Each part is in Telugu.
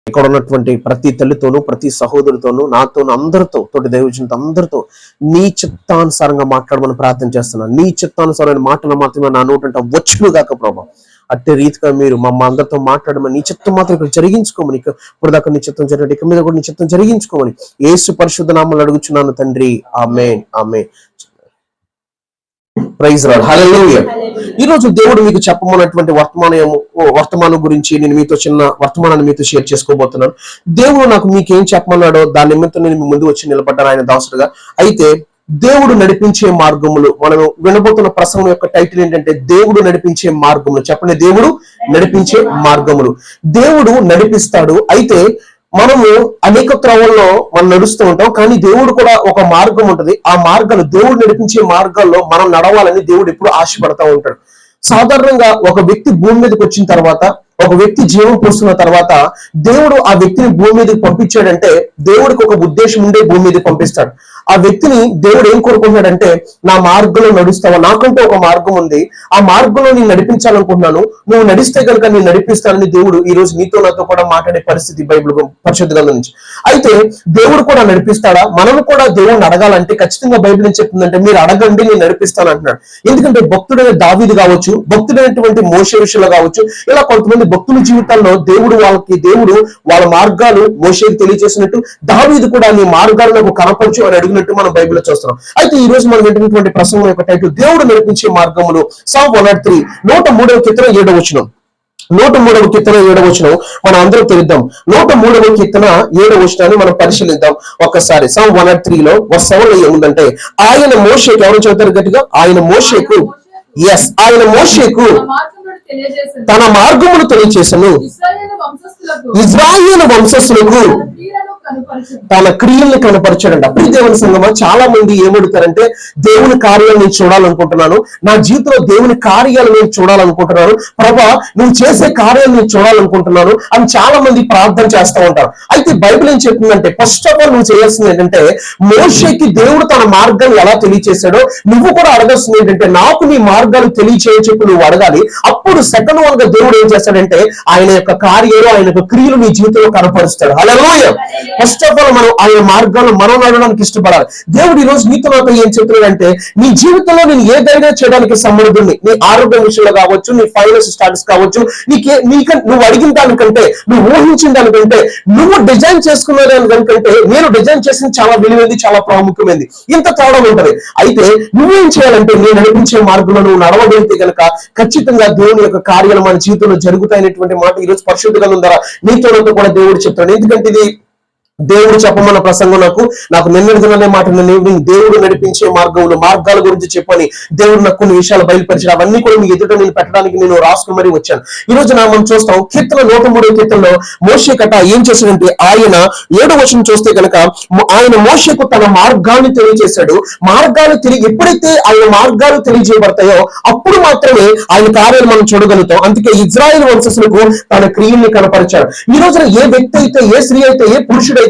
ఇక్కడ ఉన్నటువంటి ప్రతి తల్లితోనూ, ప్రతి సహోదరుతోనూ, నాతోనూ, అందరితో, తోటి దైవజనులతో అందరితో నీ చిత్తానుసారంగా మాట్లాడమని ప్రార్థన చేస్తున్నాను. నీ చిత్తానుసారమైన మాటలు మాత్రమే నా నోటంట వచ్చును గాక ప్రభా. అట్టే రీతిగా మీరు అందరితో మాట్లాడమని, నీ చిత్తం మాత్రం ఇక్కడ జరిగించుకోమని, ఇప్పుడు దాకా నీ చిత్తం జరిగినట్టు ఇక మీద కూడా నీ చిత్తం జరిగించుకోమని యేసు పరిశుద్ధ నామములో అడుగుచున్నాను తండ్రి. ఆమేన్, ఆమేన్. ప్రైజ్ లార్డ్, హల్లెలూయా. ఈ రోజు దేవుడు మీకు చెప్పమన్నటువంటి వర్తమానం గురించి నేను మీతో చిన్న వర్తమానాన్ని మీతో షేర్ చేసుకోబోతున్నాను. దేవుడు నాకు మీకేం చెప్పమన్నాడో దాని నిమిత్తం నేను మీ ముందు వచ్చి నిలబడ్డాను ఆయన దాసుడుగా. అయితే దేవుడు నడిపించే మార్గములు, మనం వినబోతున్న ప్రసంగం యొక్క టైటిల్ ఏంటంటే దేవుడు నడిపించే మార్గములు. చెప్పండి, దేవుడు నడిపించే మార్గములు. దేవుడు నడిపిస్తాడు. అయితే మనము అనేక త్రోవల్లో మనం నడుస్తూ ఉంటాం, కానీ దేవుడు కూడా ఒక మార్గం ఉంటది. ఆ మార్గాలు, దేవుడు నడిపించే మార్గాల్లో మనం నడవాలని దేవుడు ఎప్పుడు ఆశపడతా ఉంటాడు. సాధారణంగా ఒక వ్యక్తి భూమి మీదకి వచ్చిన తర్వాత, ఒక వ్యక్తి జీవం పోస్తున్న తర్వాత దేవుడు ఆ వ్యక్తిని భూమి మీదకి పంపించాడంటే దేవుడికి ఒక ఉద్దేశం ఉండే భూమి మీదకి పంపిస్తాడు. ఆ వ్యక్తిని దేవుడు ఏం కోరుకుంటున్నాడంటే, నా మార్గంలో నడుస్తావా, నాకంటూ ఒక మార్గం ఉంది, ఆ మార్గంలో నేను నడిపించాలనుకుంటున్నాను, నువ్వు నడిస్తే కనుక నేను నడిపిస్తానని దేవుడు ఈ రోజు నీతో నాతో కూడా మాట్లాడే పరిస్థితి బైబిల్ పరిశుద్ధ గ్రంథం నుంచి. అయితే దేవుడు కూడా నడిపిస్తాడా? మనం కూడా దేవుడిని అడగాలంటే ఖచ్చితంగా బైబిల్ ఏం చెప్తుందంటే, మీరు అడగండి నేను నడిపిస్తాను అంటున్నాడు. ఎందుకంటే భక్తుడైన దావీదు కావచ్చు, భక్తుడైనటువంటి మోషే విషయంలో కావచ్చు, ఇలా కొంతమంది భక్తుల జీవితాల్లో దేవుడు వాళ్ళ మార్గాలు మోషేకి తెలియజేసినట్టు దావీదు కూడా నీ మార్గాలను కనపరచు అని అడిగినట్టు మనం బైబిల్లో చూస్తున్నాం. అయితే ఈ రోజు మనం వింటున్నటువంటి ప్రసంగం యొక్క టైటిల్ దేవుడు నడిపించే మార్గములు. Psalm 103 103వ కీర్తన 7వ వచనం. 103వ కీర్తన 7వ వచనం మనం అందరం తెలుద్దాం. 103వ కీర్తన 7వ వచనాన్ని మనం పరిశీలిద్దాం ఒక్కసారి. Psalm 103లో వర్స్ 7 ఏముందంటే, ఆయన మోషేకు, ఎవరు చదువుతారు గట్టిగా, ఆయన మోషేకు తన మార్గమును తెలియజేసెను, ఇశ్రాయేలు వంశస్థులకు తన క్రియల్ని కనపరిచాడంట. ప్రియ దేవుని సంగమా, చాలా మంది ఏమడుతారంటే, దేవుని కార్యాలు నేను చూడాలనుకుంటున్నాను, నా జీవితంలో దేవుని కార్యాలు నేను చూడాలనుకుంటున్నాను, ప్రభా నువ్వు చేసే కార్యాలు నేను చూడాలనుకుంటున్నాను అని చాలా మంది ప్రార్థన చేస్తూ ఉంటారు. అయితే బైబిల్ ఏం చెప్తుందంటే, ఫస్ట్ ఆఫ్ ఆల్ నువ్వు చేయాల్సింది ఏంటంటే, మోషేకి దేవుడు తన మార్గాన్ని ఎలా తెలియచేశాడో నువ్వు కూడా అడగాల్సింది ఏంటంటే, నాకు నీ మార్గాలు తెలియచేయని చెప్పి నువ్వు అడగాలి. అప్పుడు సెకండ్ వన్ గా దేవుడు ఏం చేస్తాడంటే, ఆయన యొక్క కార్యాలు, ఆయన యొక్క క్రియలు నీ జీవితంలో కనపరుస్తాడు. హల్లెలూయా. ఫస్ట్ ఆఫ్ ఆల్ మనం ఆయన మార్గాలను మనం నడవడానికి ఇష్టపడాలి. దేవుడు ఈ రోజు నీతో నాతో ఏం చెప్తున్నాడంటే, నీ జీవితంలో నేను ఏదైనా చేయడానికి సమర్థుడిని. నీ ఆరోగ్యం విషయంలో కావచ్చు, నీ ఫైనాన్స్ స్టాటస్ కావచ్చు, నువ్వు అడిగిన దానికంటే, నువ్వు ఊహించిన దానికంటే, నువ్వు డిజైన్ చేసుకున్న దానికంటే నేను డిజైన్ చేసింది చాలా విలువైంది, చాలా ప్రాముఖ్యమైనది. ఇంత తేడా ఉంటది. అయితే నువ్వేం చేయాలంటే, నేను నడిపించే మార్గంలో నువ్వు నడవగలిగితే కనుక ఖచ్చితంగా దేవుని యొక్క కార్యాలు మన జీవితంలో జరుగుతాయనేటువంటి మాట ఈ రోజు పరిశుద్ధ గ్రంథం ద్వారా నీతో నాతో కూడా దేవుడు చెప్తాడు. ఎందుకంటే ఇది దేవుడు చెప్పమన్న ప్రసంగం నాకు నిన్నటి దిననే మాట, దేవుడు నడిపించే మార్గాల గురించి చెప్పని దేవుడు నాకు కొన్ని విషయాలు బయలుపరిచాడు. అవన్నీ కూడా మీ ఎదుట నేను పెట్టడానికి నేను రాసుకుని మరీ వచ్చాను. ఈ రోజు మనం చూస్తాం కీర్తన 103వ కీర్తనలో మోషే కథ ఏం చేశాడంటే, ఆయన 7వ వచనం చూస్తే కనుక, ఆయన మోషేకు తన మార్గాన్ని తెలియజేశాడు. ఎప్పుడైతే ఆయన మార్గాలు తెలియజేయబడతాయో అప్పుడు మాత్రమే ఆయన కార్యాలు మనం చూడగలుగుతాం. అందుకే ఇజ్రాయేల్ వంశస్థులకు తన క్రియల్ని కనపరిచాడు. ఈ రోజున ఏ వ్యక్తి అయితే, ఏ స్త్రీ అయితే, ఏ పురుషుడు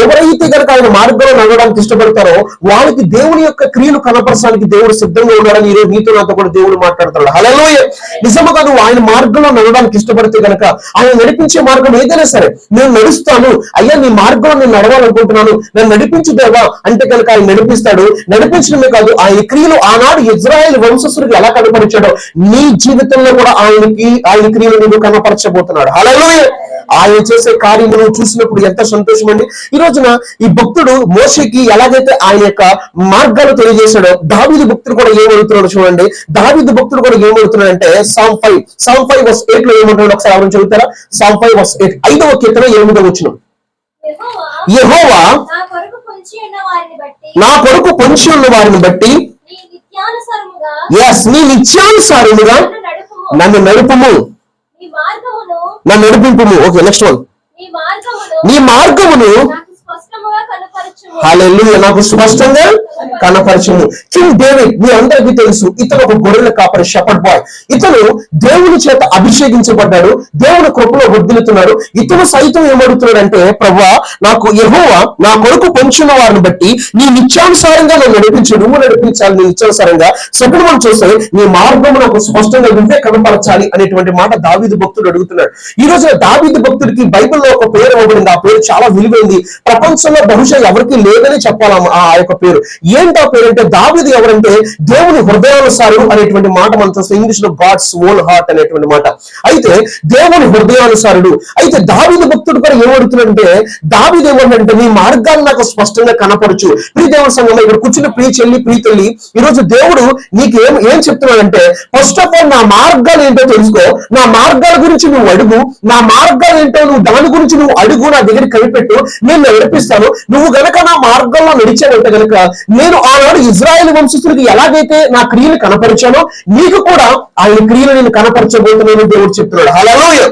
ఎవరైతే కనుక ఆయన మార్గంలో నడవడానికి ఇష్టపడతారో వాళ్ళకి దేవుని యొక్క క్రియలు కనపరచడానికి దేవుడు సిద్ధంగా ఉన్నాడని ఈ రోజు నీతో నాతో కూడా దేవుడు మాట్లాడుతున్నాడు. హల్లెలూయా. నిజముగా నువ్వు ఆయన మార్గంలో నడవడానికి ఇష్టపడితే కనుక, ఆయన నడిపించే మార్గం ఏదైనా సరే, నేను నడుస్తాను అయ్యా, నీ మార్గంలో నేను నడవాలనుకుంటున్నాను, నన్ను నడిపించుదేవా అంటే కనుక ఆయన నడిపిస్తాడు. నడిపించడమే కాదు, ఆయన క్రియలు ఆనాడు ఇజ్రాయేల్ వంశస్థులకు ఎలా కనపరిచాడో నీ జీవితంలో కూడా ఆయన క్రియలు నువ్వు కనపరచబోతున్నాడు. హల్లెలూయా. ఆయన చేసే కార్యం నువ్వు చూసినప్పుడు ఎంత సంతోషం అండి. ఈ రోజున ఈ భక్తుడు మోషేకి ఎలాగైతే ఆయన యొక్క మార్గాలు తెలియజేశాడో, దావీదు భక్తుడు కూడా ఏమడుతున్నాడు చూడండి. దావీదు భక్తుడు కూడా ఏమడుతున్నాడంటే, Psalm 5 verse 8 లో ఏమంటున్నాడు ఒకసారి ఎవరైనా చదువుతారా? Psalm 5 verse 8, 5వ కీర్తన 8వ వచనం. యెహోవా నా కొరకు పొంచి ఉన్న వారిని బట్టి నీ నిత్యానుసారముగా నన్ను నడుపుము, నన్ను నడిపింపుము. Okay, next one. నీ మార్గమును హల్లెలూయా నాకు స్పష్టంగా కనపరచము. కింగ్ డేవిడ్ మీ అందరికీ తెలుసు, ఇతను ఒక గొర్రెల కాపరి, షెపర్డ్ బాయ్. ఇతను దేవుని చేత అభిషేకించబడ్డాడు, దేవుని కృపలో వర్ధిల్లుతున్నాడు. ఇతను సైతం ఏమడుగుతున్నాడంటే, ప్రభువా నాకు యెహోవా నా కొరకు పొంచిన వారిని బట్టి నీ నిత్యానుసారంగా నన్ను నడిపించు, నువ్వు నడిపించాలి నీ నిత్యానుసారంగా. సెకండ్ మనం చూస్తే నీ మార్గము నాకు స్పష్టంగా నువ్వే కనపరచాలి అనేటువంటి మాట దావీదు భక్తుడు అడుగుతున్నాడు. ఈ రోజున దావీదు భక్తుడికి బైబిల్లో ఒక పేరు ఇవ్వబడింది. ఆ పేరు చాలా విలువైంది, ప్రపంచంలో బహుశా ఎవరికి లేదని చెప్పాలి ఆ యొక్క పేరు. ఏంటి ఆ పేరు అంటే, దావీదు ఎవరంటే దేవుని హృదయానుసారుడు అనేటువంటి మాట మనం చూస్తే ఇంగ్లీష్ లో గాడ్స్ ఓన్ హార్ట్ అనేటువంటి మాట. అయితే దేవుని హృదయానుసారుడు. అయితే దావీదు భక్తుడు కూడా ఏమడుగుతున్నాడంటే, దావీదు ఏమంటే నీ మార్గాన్ని నాకు స్పష్టంగా కనపరచు. ప్రియ దేవుని సంఘంలో ఇక్కడ కూర్చున్న ప్రియ చెల్లి, ప్రియ తల్లి, ఈ రోజు దేవుడు నీకు ఏం చెప్తున్నాడంటే, ఫస్ట్ ఆఫ్ ఆల్ నా మార్గాలు ఏంటో తెలుసుకో, నా మార్గాల గురించి నువ్వు అడుగు, నా మార్గాలు ఏంటో నువ్వు దాని గురించి నువ్వు అడుగు, నా దగ్గర కనిపెట్టు, నేను నడిపిస్తాను. నువ్వు గనక నా మార్గంలో నడిచావంటే గనక నేను ఆనాడు ఇజ్రాయేల్ వంశస్థులకు ఎలాగైతే నా క్రియలు కనపరిచానో నీకు కూడా ఆయన క్రియలు నేను కనపరచబోతున్నాను దేవుడు చెప్తున్నాడు. హల్లెలూయా.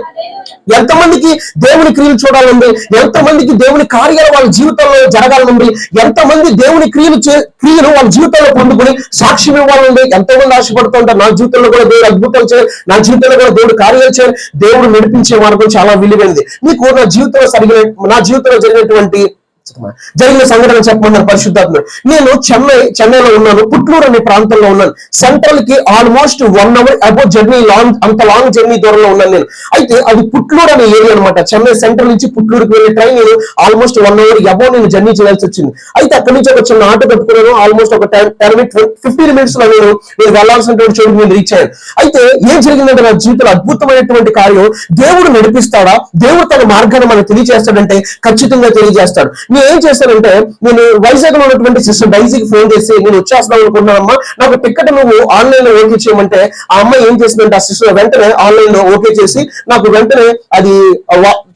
ఎంతమందికి దేవుని క్రియలు చూడాలండి, ఎంతమందికి దేవుని కార్యాలు వాళ్ళ జీవితంలో జరగాలండి, ఎంతమంది దేవుని క్రియలు వాళ్ళ జీవితంలో పొందుకుని సాక్ష్యం ఇవ్వాలండి. ఎంతో మంది ఆశపడుతూ ఉంటారు, నా జీవితంలో కూడా దేవుడు అద్భుతాలు చేయాలి, నా జీవితంలో కూడా దేవుడు కార్యాలు చేయాలి. దేవుడు నడిపించే మార్గం చాలా విలువైనది. మీకు నా జీవితంలో జరిగిన సంఘటన చెప్పమన్నారు పరిశుద్ధాత్మ. నేను చెన్నైలో ఉన్నాను, పుట్లూరు అనే ప్రాంతంలో ఉన్నాను. సెంట్రల్ కి ఆల్మోస్ట్ 1 hour అబౌట్ జర్నీ, అంత లాంగ్ జర్నీ దూరంలో ఉన్నాను నేను. అయితే అది పుట్లూరు అనే ఏరియా అనమాట. చెన్నై సెంట్రల్ నుంచి పుట్లూరుకి వెళ్ళే ట్రైన్ నేను ఆల్మోస్ట్ 1 hour అబౌవ్ నేను జర్నీ చేయాల్సి వచ్చింది. అయితే అక్కడి నుంచి ఒక చిన్న ఆటో కట్టుకున్నాను. ఆల్మోస్ట్ ఒక 15 minutes లో నేను వెళ్లాల్సినటువంటి చోటుకి నేను రీచ్ అయ్యాను. అయితే ఏం జరిగిందంటే, నా జీవితంలో అద్భుతమైనటువంటి కార్యం దేవుడు నడిపిస్తాడా, దేవుడు తన మార్గాన్ని మనకు తెలియజేస్తాడంటే ఖచ్చితంగా తెలియజేస్తాడు. నేను ఏం చేశానంటే, నేను వైజాగ్ లో ఉన్నటువంటి సిస్టర్ డైజీకి ఫోన్ చేసి, నేను వచ్చేస్తాను అనుకున్నానమ్మా, నాకు టికెట్ నువ్వు ఆన్లైన్ లో ఓకే చేయమంటే, ఆ అమ్మాయి ఏం చేసిందంటే, ఆ సిస్టర్ వెంటనే ఆన్లైన్ లో ఓకే చేసి నాకు వెంటనే అది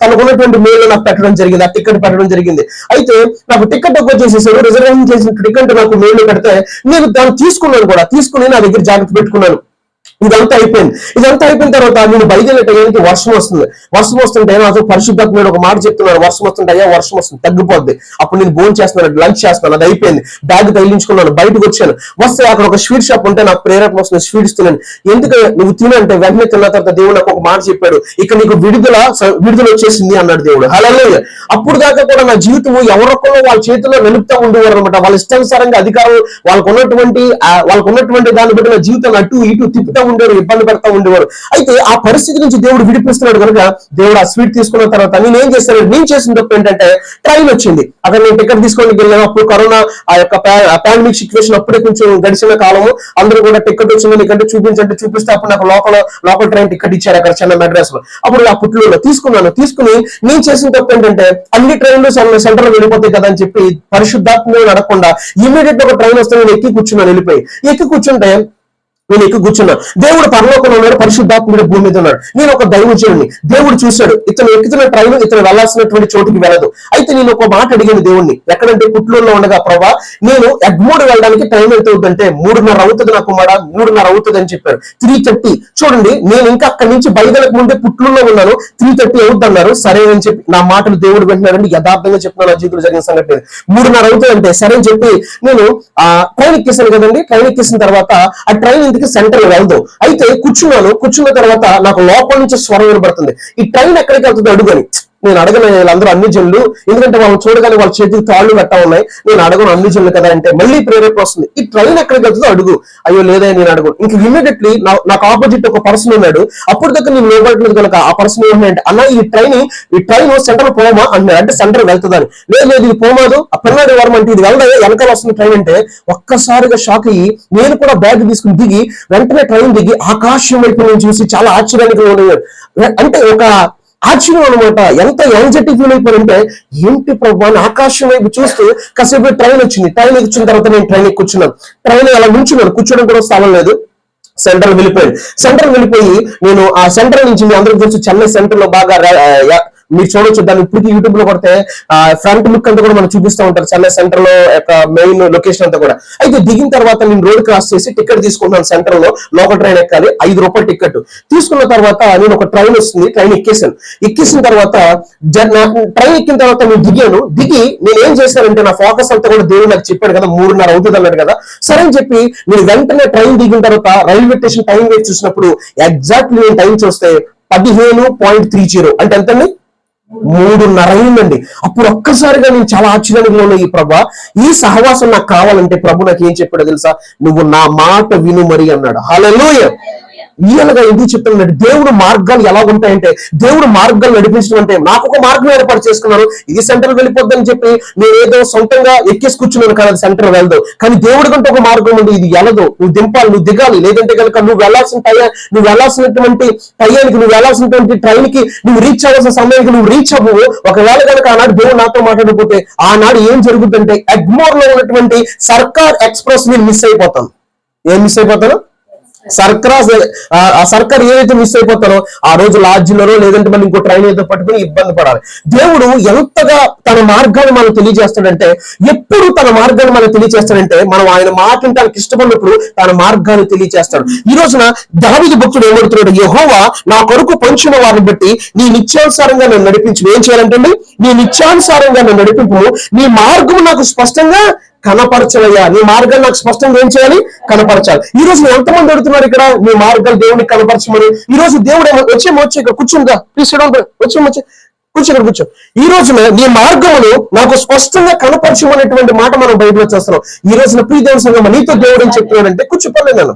తనకున్నటువంటి మెయిల్ నాకు పెట్టడం జరిగింది, ఆ టికెట్ పెట్టడం జరిగింది. అయితే నాకు టికెట్ ఓకే చేసేసారు, రిజర్వేషన్ చేసిన టికెట్ నాకు మెయిల్ పెడితే నేను దాన్ని తీసుకుని నా దగ్గర జాగ్రత్త పెట్టుకున్నాను. ఇదంతా అయిపోయిన తర్వాత నేను బయలుదేరే టైంకి వర్షం వస్తుంటే నాకు పరిశుద్ధాత్ముడు ఒక మాట చెప్తున్నాడు, వర్షం వస్తుంటే అయ్యా వర్షం వస్తుంది తగ్గిపోద్ది. అప్పుడు నేను భోజనం చేస్తున్నాను, లంచ్ చేస్తున్నాను, అది అయిపోయింది. బ్యాగ్ తగిలించుకున్నాను, బయటకు వచ్చాను. వస్తే అక్కడ ఒక స్వీట్ షాప్ ఉంటే నాకు ప్రేరేపణ వస్తుంది, స్వీట్స్ తిన్నాను. ఎందుకు నువ్వు తినంటే వెంటనే తిన్న తర్వాత దేవుడు నాకు ఒక మాట చెప్పాడు, ఇక నీకు విడుదల వచ్చేసింది అన్నాడు దేవుడు. హల్లెలూయా. అప్పుడు దాకా కూడా నా జీవితం ఎవరొక్కరో వాళ్ళ చేతిలో నిలుపుతా ఉండేవారు అనమాట. వాళ్ళ ఇష్టానుసారంగా అధికారం వాళ్ళకు ఉన్నటువంటి దాన్ని బట్టి నా జీవితం అటు ఇటు తిప్పుతా ఉండేవారు, ఇబ్బంది పెడతా ఉండేవారు. అయితే ఆ పరిస్థితి నుంచి దేవుడు విడిపిస్తున్నాడు కనుక దేవుడు ఆ స్వీట్ తీసుకున్న తర్వాత నేను ఏం చేస్తాను, నేను చేసిన తప్పు ఏంటంటే, ట్రైన్ వచ్చింది. అక్కడ నేను టికెట్ తీసుకోవడానికి వెళ్ళాను. అప్పుడు కరోనా ఆ యొక్క పాండమిక్ సిచ్యువేషన్ అప్పుడే కొంచెం గడిచిన కాలము. అందరూ కూడా టికెట్ వచ్చింది నీకంటే చూపిస్తే అప్పుడు నాకు లోకల్ ట్రైన్ టికెట్ ఇచ్చారు అక్కడ చెన్నై మెడ్రాస్ లో. అప్పుడు ఆ పుట్లూరులో తీసుకుని నేను చేసిన తప్పు ఏంటంటే, అన్ని ట్రైన్లు సెంటర్ లో వెళ్ళిపోతాయి కదా అని చెప్పి పరిశుద్ధాత్మగా నడకుండా ఇమీడియట్ ఒక ట్రైన్ వస్తే నేను ఎక్కి కూర్చుంటే నేను కూర్చున్నా. దేవుడు పరలోకంలో ఉన్నాడు, పరిశుద్ధాత్ముడు భూమి మీద ఉన్నాడు. నేను ఒక దైవజనుడిని. దేవుడు చూశాడు, ఇతను ఎక్కుతున్న ట్రైన్ ఇతను వెళ్లాల్సినటువంటి చోటుకి వెళ్ళదు. అయితే నేను ఒక మాట అడిగాను దేవుణ్ణి, ఎక్కడంటే పుట్లూరులో ఉండగా, ప్రభా నేను ఎగ్మోడ్ వెళ్ళడానికి టైం ఎంత అవుతుందంటే 3:30 అవుతుంది, నాకు 3:30 అవుతుంది అని చెప్పాడు. 3:30 చూడండి, నేను ఇంకా అక్కడి నుంచి బయలుదేరక ముందే పుట్లూరులో ఉన్నాను. 3:30 అవుతుంది అన్నారు. సరే అని చెప్పి నా మాటలు దేవుడు వింటున్నాడండి, యథార్థంగా చెప్తున్నాను, నా జీవితంలో జరిగిన సంఘటన. 3:30 అవుతుంది అంటే సరే అని చెప్పి నేను ట్రైన్ ఎక్కేసాను కదండి. ట్రైన్ ఎక్కేసిన తర్వాత ఆ ట్రైన్ సెంటర్ వెళ్దు. అయితే కూర్చున్న తర్వాత నాకు లోపల నుంచి స్వరం వినబడుతుంది, ఈ ట్రైన్ ఎక్కడికి వెళ్తుంది అడుగుని. నేను అడగను, వీళ్ళందరూ అన్ని జనులు, ఎందుకంటే వాళ్ళు చూడగానే వాళ్ళ చేతికి తాళ్ళు పెట్టా ఉన్నాయి. నేను అడగను, అన్ని జనులు కదా అంటే మళ్ళీ ప్రేరేపణ వస్తుంది, ఈ ట్రైన్ ఎక్కడికి వెళ్తుందో అడుగు. అయ్యో లేదా నేను అడగను. ఇంక ఇమీడియట్లీ నాకు ఆపోజిట్ ఒక పర్సన్ ఉన్నాడు. అప్పుడు దగ్గర నేను నిలబడలేదు కనుక ఆ పర్సన్ ఏమంటే, అన్న ఈ ట్రైన్ సెంటర్ పోమా అన్నాడు. అంటే సెంటర్ వెళ్తుందని. లేదు ఇది పోమాదు, ఆ పిల్లడి వారం అంటే ఇది వెళ్ళదా, వెనకాల వస్తుంది ట్రైన్ అంటే ఒక్కసారిగా షాక్ అయ్యి నేను కూడా బ్యాగ్ తీసుకుని దిగి వెంటనే ట్రైన్ దిగి ఆకాశం వైపు నేను చూసి చాలా ఆశ్చర్యానికి ఉండేవాడు. అంటే ఒక ఆశ్చర్యం అనమాట. ఎంత యాంగ్జైటీ ఫీల్ అయిపోయిందంటే, ఏంటి ప్రభు అని ఆకాశం వైపు చూస్తూ కాసేపు ట్రైన్ వచ్చింది. ట్రైన్ వచ్చిన తర్వాత నేను ట్రైన్ కూర్చున్నాను. ట్రైన్ అలా కూర్చోడం కూడా స్థలం లేదు. సెంటర్ వెళ్ళిపోయి నేను ఆ సెంటర్ నుంచి మీ అందరికీ తెలుసు చెన్నై సెంటర్ లో బాగా మీరు చూడొచ్చు. దాన్ని ఇప్పటికీ యూట్యూబ్ లో కొడితే ఫ్రంట్ లుక్ అంతా కూడా మనం చూపిస్తూ ఉంటారు, చెన్నై సెంటర్ లో మెయిన్ లొకేషన్ అంతా కూడా. అయితే దిగిన తర్వాత నేను రోడ్ క్రాస్ చేసి టికెట్ తీసుకుంటాను. సెంటర్ లో లోకల్ ట్రైన్ ఎక్కాలి, 5 రూపాయలు టికెట్ తీసుకున్న తర్వాత నేను ఒక ట్రైన్ వస్తుంది, ట్రైన్ ఎక్కేసిన తర్వాత ట్రైన్ ఎక్కిన తర్వాత నేను దిగి నేను ఏం చేశానంటే నా ఫోకస్ అంతా కూడా దేవుడు నాకు చెప్పాడు కదా 3:30 అవుతుంది అన్నాడు కదా. సరే అని చెప్పి నేను వెంటనే ట్రైన్ దిగిన తర్వాత రైల్వే స్టేషన్ టైం వేసి చూసినప్పుడు ఎగ్జాక్ట్లీ నేను టైం చూస్తే 15:30 అంటే ఎంతండి, 3:30 అయిందండి. అప్పుడు ఒక్కసారిగా నేను చాలా ఆశ్చర్యానికి లోను. ఈ ప్రభా, ఈ సహవాసం నాకు కావాలంటే ప్రభు నాకు ఏం చెప్పాడో తెలుసా, నువ్వు నా మాట విను మరి అన్నాడు. హల్లెలూయా. ఈయనగా ఎందుకు చెప్తున్నాడు, దేవుడు మార్గాలు ఎలా ఉంటాయంటే, దేవుడు మార్గాలు నడిపించడం అంటే నాకు ఒక మార్గం ఏర్పాటు చేసుకున్నాను, ఇది సెంటర్ వెళ్ళిపోద్దని చెప్పి నేను ఏదో సొంతంగా ఎక్కేసి కూర్చున్నాను కదా, అది సెంటర్ వెళ్దాం. కానీ దేవుడి కంటే ఒక మార్గం ఉంది, ఇది వెళ్ళదు, నువ్వు దింపాలి, నువ్వు దిగాలి. లేదంటే కనుక నువ్వు వెళ్ళాల్సినటువంటి టయానికి, నువ్వు వెళ్ళాల్సినటువంటి ట్రైన్ కి నువ్వు రీచ్ అవ్వాల్సిన సమయానికి నువ్వు రీచ్ అవ్వవు. ఒకవేళ కనుక ఆనాడు దేవుడు నాతో మాట్లాడకపోతే ఆనాడు ఏం జరుగుతుందంటే ఎగ్మోర్ లో ఉన్నటువంటి సర్కార్ ఎక్స్ప్రెస్ నేను మిస్ అయిపోతాను. ఏం మిస్ అయిపోతాను? సర్కార్ ఏదైతే మిస్ అయిపోతారో ఆ రోజు లాడ్జిలోనో లేదంటే మళ్ళీ ఇంకో ట్రైన్ ఏదో పట్టుకుని ఇబ్బంది పడాలి. దేవుడు ఎంతగా తన మార్గాన్ని మనం తెలియజేస్తాడంటే, ఎప్పుడు తన మార్గాన్ని మనం తెలియజేస్తాడంటే, మనం ఆయన మాట్లాడటానికి ఇష్టపడినప్పుడు తన మార్గాన్ని తెలియజేస్తాడు. ఈ రోజున దావీదు భక్తుడు ఏమడుతున్నాడు, యెహోవా నా కొరకు పంచిన వారిని బట్టి నీ నిత్యానుసారంగా నేను నడిపించు. ఏం చేయాలంటే నీ నిత్యానుసారంగా నేను నడిపింపు, నీ మార్గం నాకు స్పష్టంగా కనపరచవయ్యా. నీ మార్గాలు నాకు స్పష్టంగా ఏం చేయాలి, కనపరచాలి. ఈ రోజు ఎంతమంది అడుగుతున్నారు ఇక్కడ మీ మార్గాలు దేవునికి కనపరచమని. ఈ రోజు దేవుడు వచ్చి ఇక్కడ కూర్చుందా, ప్లీజ్ కూర్చో. ఈ రోజున నీ మార్గమును నాకు స్పష్టంగా కనపరచమనేటువంటి మాట మనం బయటలో చేస్తున్నాం. ఈ రోజున ప్రియ దేవుని సంఘం నీతో దేవుడు ఏం చెప్తున్నాడంటే, కూర్చోపర్లేదు నేను.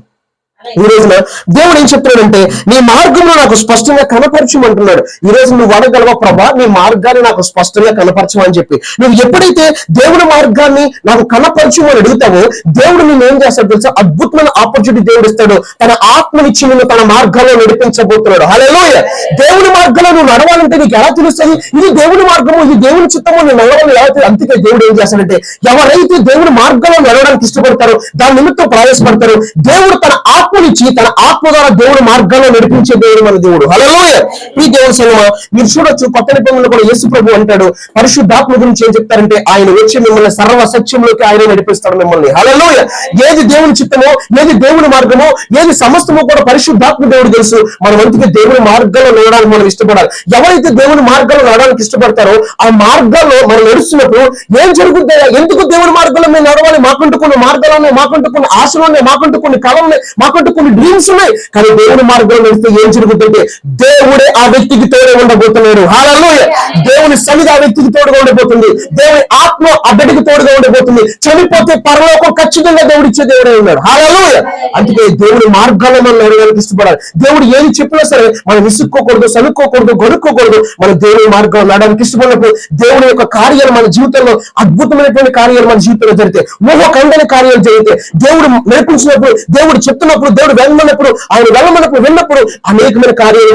ఈ రోజున దేవుడు ఏం చెప్తున్నాడంటే, నీ మార్గంలో నాకు స్పష్టంగా కనపరచమంటున్నాడు. ఈ రోజు నువ్వు అడగలవా, ప్రభా నీ మార్గాన్ని నాకు స్పష్టంగా కనపరచమని చెప్పి. నువ్వు ఎప్పుడైతే దేవుడి మార్గాన్ని నాకు కనపరచమని అడుగుతావో దేవుడు నేను ఏం చేస్తాడు తెలుసా, అద్భుతమైన ఆపర్చునిటీ దేవుడు ఇస్తాడు. తన ఆత్మనిచ్చి నిన్ను తన మార్గాల్లో నడిపించబోతున్నాడు. హల్లెలూయా. దేవుడి మార్గంలో నువ్వు నడవాలంటే నీకు ఎలా తెలుస్తుంది ఇది దేవుడి మార్గము, ఇది దేవుని చిత్తము, నేను నడవాలి ఎలా? అందుకే దేవుడు ఏం చేస్తాడంటే, ఎవరైతే దేవుడి మార్గంలో నడవడానికి ఇష్టపడతారో దాని నిమిత్తం ప్రయాసపడతారు, దేవుడు తన ఆత్మనిచ్చి తన ఆత్మ ద్వారా దేవుడి మార్గాల్లో నడిపించే దేవుడు మన దేవుడు. హల్లెలూయా. ఈ దేవుని సంగమా మీరు చూడొచ్చు, కొత్త నిబంధనలో కూడా యేసు ప్రభు అంటాడు, పరిశుద్ధాత్మ గురించి ఏం చెప్తారంటే, ఆయన వచ్చి మిమ్మల్ని సర్వ సత్యంలోకి ఆయన నడిపిస్తాడు మిమ్మల్ని. హల్లెలూయా. ఏది దేవుని చిత్తమో, ఏది దేవుని మార్గమో, ఏది సమస్తమో కూడా పరిశుద్ధాత్మ దేవుడు తెలుసు. మన వంతుకి దేవుని మార్గంలో నడవడానికి మనం ఇష్టపడాలి. ఎవరైతే దేవుని మార్గంలో నడవడానికి ఇష్టపడతారో ఆ మార్గాల్లో మనం నడుస్తున్నప్పుడు ఏం జరుగుతుందో, ఎందుకు దేవుని మార్గంలో మేము నడవాలి, మాకంటూ కొన్ని మార్గాలు ఉన్నాయి, మాకంటూ కొన్ని ఆశలు ఉన్నాయి, మాకంటూ కొన్ని కళలు ఉన్నాయి, మాకంటూ కొన్ని డ్రీమ్స్ ఉన్నాయి. కానీ దేవుని మార్గంలో నడిస్తే ఏం జరుగుతుందంటే దేవుడే ఆ వ్యక్తికి తోడే ఉండబోతున్నాడు. హల్లెలూయా. దేవుని సన్నిధి ఆ వ్యక్తికి తోడుగా ఉండబోతుంది, దేవుని ఆత్మ ఆ బిడ్డకి తోడుగా ఉండబోతుంది. చనిపోతే పరలోకం ఖచ్చితంగా దేవుడు ఇచ్చే దేవుడే ఉన్నాడు. హల్లెలూయా. అందుకే దేవుని మార్గాల్లో మనం నడవడానికి ఇష్టపడాలి. దేవుడు ఏది చెప్పినా సరే మనం విసుక్కోకూడదు, సనుక్కోకూడదు, గొనుక్కోకూడదు. మనం దేవుని మార్గంలో నడవడానికి ఇష్టపడినప్పుడు దేవుని యొక్క కార్యాలు మన జీవితంలో, అద్భుతమైనటువంటి కార్యాలు మన జీవితంలో జరిగితే, ఊహకందని కార్యాలు జరిగితే, దేవుడు నడిపించినప్పుడు, దేవుడు చెప్తున్నప్పుడు, దేవుడు వెళ్ళమన్నప్పుడు, ఆయన వెళ్ళమన్నప్పుడు విన్నప్పుడు అనేకమైన కార్యాలు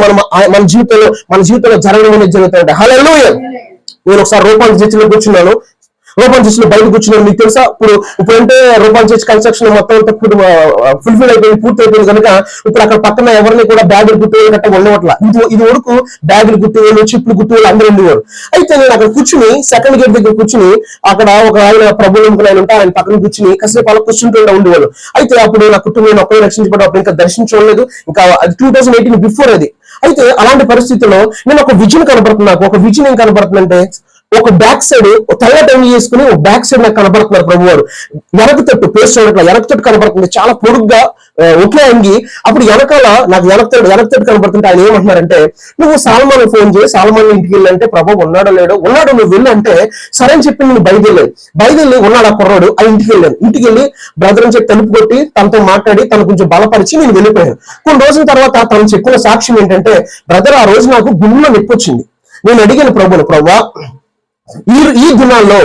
మన జీవితంలో జరగడం అనేది జరుగుతాయి. హల్లెలూయా. నేను ఒకసారి రూపాయలు చర్చిలో కూర్చున్నాను, రూపాయలు చర్చిలో బయట కూర్చున్నాను. మీకు తెలుసా, ఇప్పుడంటే రూపాయలు చర్చి కన్స్ట్రక్షన్ మొత్తం ఫుల్ఫిల్ అయిపోయింది, పూర్తి అయిపోయింది కనుక ఇప్పుడు అక్కడ పక్కన ఎవరిని కూడా బ్యాగులు గుర్తువేలు గట్ట ఉండవట్ల. ఇది వరకు బ్యాగులు గుర్తువేలు, చిప్పులు గుర్తువేలు అందరూ ఉండేవారు. అయితే నేను అక్కడ కూర్చుని సెకండ్ గేట్ దగ్గర కూర్చుని, అక్కడ ఒక ఆయన ప్రభు నమ్ముకుని ఆయన ఉంటే ఆయన పక్కన కూర్చుని కాసేపు అలా కూర్చుంటూ ఉండేవాళ్ళు. అయితే అప్పుడు నా కుటుంబం ఒక్కడే రక్షించబడి అప్పుడు ఇంకా దర్శించలేదు, ఇంకా 2018 బిఫోర్ అది. అయితే అలాంటి పరిస్థితుల్లో నేను ఒక విజన్ కనపడుతుంది, నాకు ఒక విజన్ ఏం కనపడుతుందంటే, ఒక బ్యాక్ సైడ్ తెల్ల టైం చేసుకుని ఒక బ్యాక్ సైడ్ నాకు కనబడుతున్నారు ప్రభు వారు. వెనక తట్టు పేస్ట్ చూడట్లా, వెనక తట్టు కనబడుతుంది, చాలా పొడుగ్గా ఒకే అంగి. అప్పుడు వెనకాల నాకు వెనక తట్టు కనబడుతుంటే ఆయన ఏమంటున్నారంటే, నువ్వు సాల్మాన్ ఫోన్ చేయి, సాల్మాన్ ఇంటికి వెళ్ళంటే ప్రభు ఉన్నాడో లేడో, ఉన్నాడు నువ్వు వెళ్ళు అంటే సరే అని చెప్పి నేను బయలుదేరి ఉన్నాడు ఆ కుర్రాడు. ఆ ఇంటికి వెళ్ళి బ్రదర్ అని చెప్పి తలుపు కొట్టి తనతో మాట్లాడి తను కొంచెం బలపరిచి నేను వెళ్ళిపోయాను. కొన్ని రోజుల తర్వాత తను చెప్పిన సాక్ష్యం ఏంటంటే, బ్రదర్ ఆ రోజు నాకు గుండెలో నొప్పి వచ్చింది. నేను అడిగాను ప్రభువా, ఈ దినాల్లో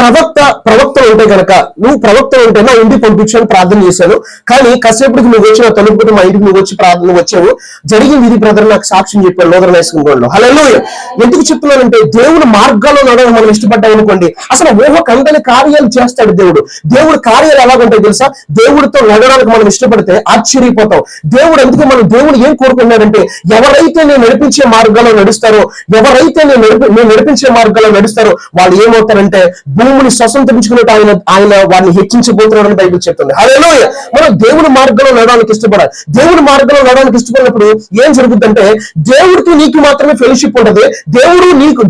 ప్రవక్త ఉంటే కనుక, నువ్వు ప్రవక్త ఉంటే నా ఇంటికి పంపించాను, ప్రార్థన చేశాను, కానీ కాసేపటికి నువ్వు వచ్చిన తలుపుకుంటే మా ఇంటికి నువ్వు వచ్చి ప్రార్థన వచ్చావు, జరిగింది ఇది బ్రదర్ నాకు సాక్ష్యం చెప్పాడు లోదర్ నేసుకుంటూ. హల్లెలూయా. ఎందుకు చెప్తున్నానంటే దేవుని మార్గాల్లో నడవడం మనం ఇష్టపడ్డాం అనుకోండి, అసలు ఊహకందని కార్యాలు చేస్తాడు దేవుడు. దేవుడు కార్యాలు ఎలాగుంటాయి తెలుసా? దేవుడితో నడవడానికి మనం ఇష్టపడితే ఆశ్చర్యపోతాం. దేవుడు అందుకే మనం దేవుడు ఏం కోరుకున్నాడంటే, ఎవరైతే నేను నడిపించే మార్గాల్లో నడుస్తారో, ఎవరైతే నేను నడిపించే మార్గాల్లో నడుస్తారో వాళ్ళు ఏమవుతారంటే భూమిని స్వతంత్రించుకున్నట్టు ఆయన వారిని హెచ్చించబోతున్నాడని బైబిల్ చెప్తుంది. హల్లెలూయా. మనం దేవుని మార్గంలో నడవడానికి ఇష్టపడాలి. దేవుని మార్గంలో నడవడానికి ఇష్టపడినప్పుడు ఏం జరుగుతుందంటే దేవుడికి నీకు మాత్రమే ఫెలోషిప్ ఉంటుంది. దేవుడు నీకు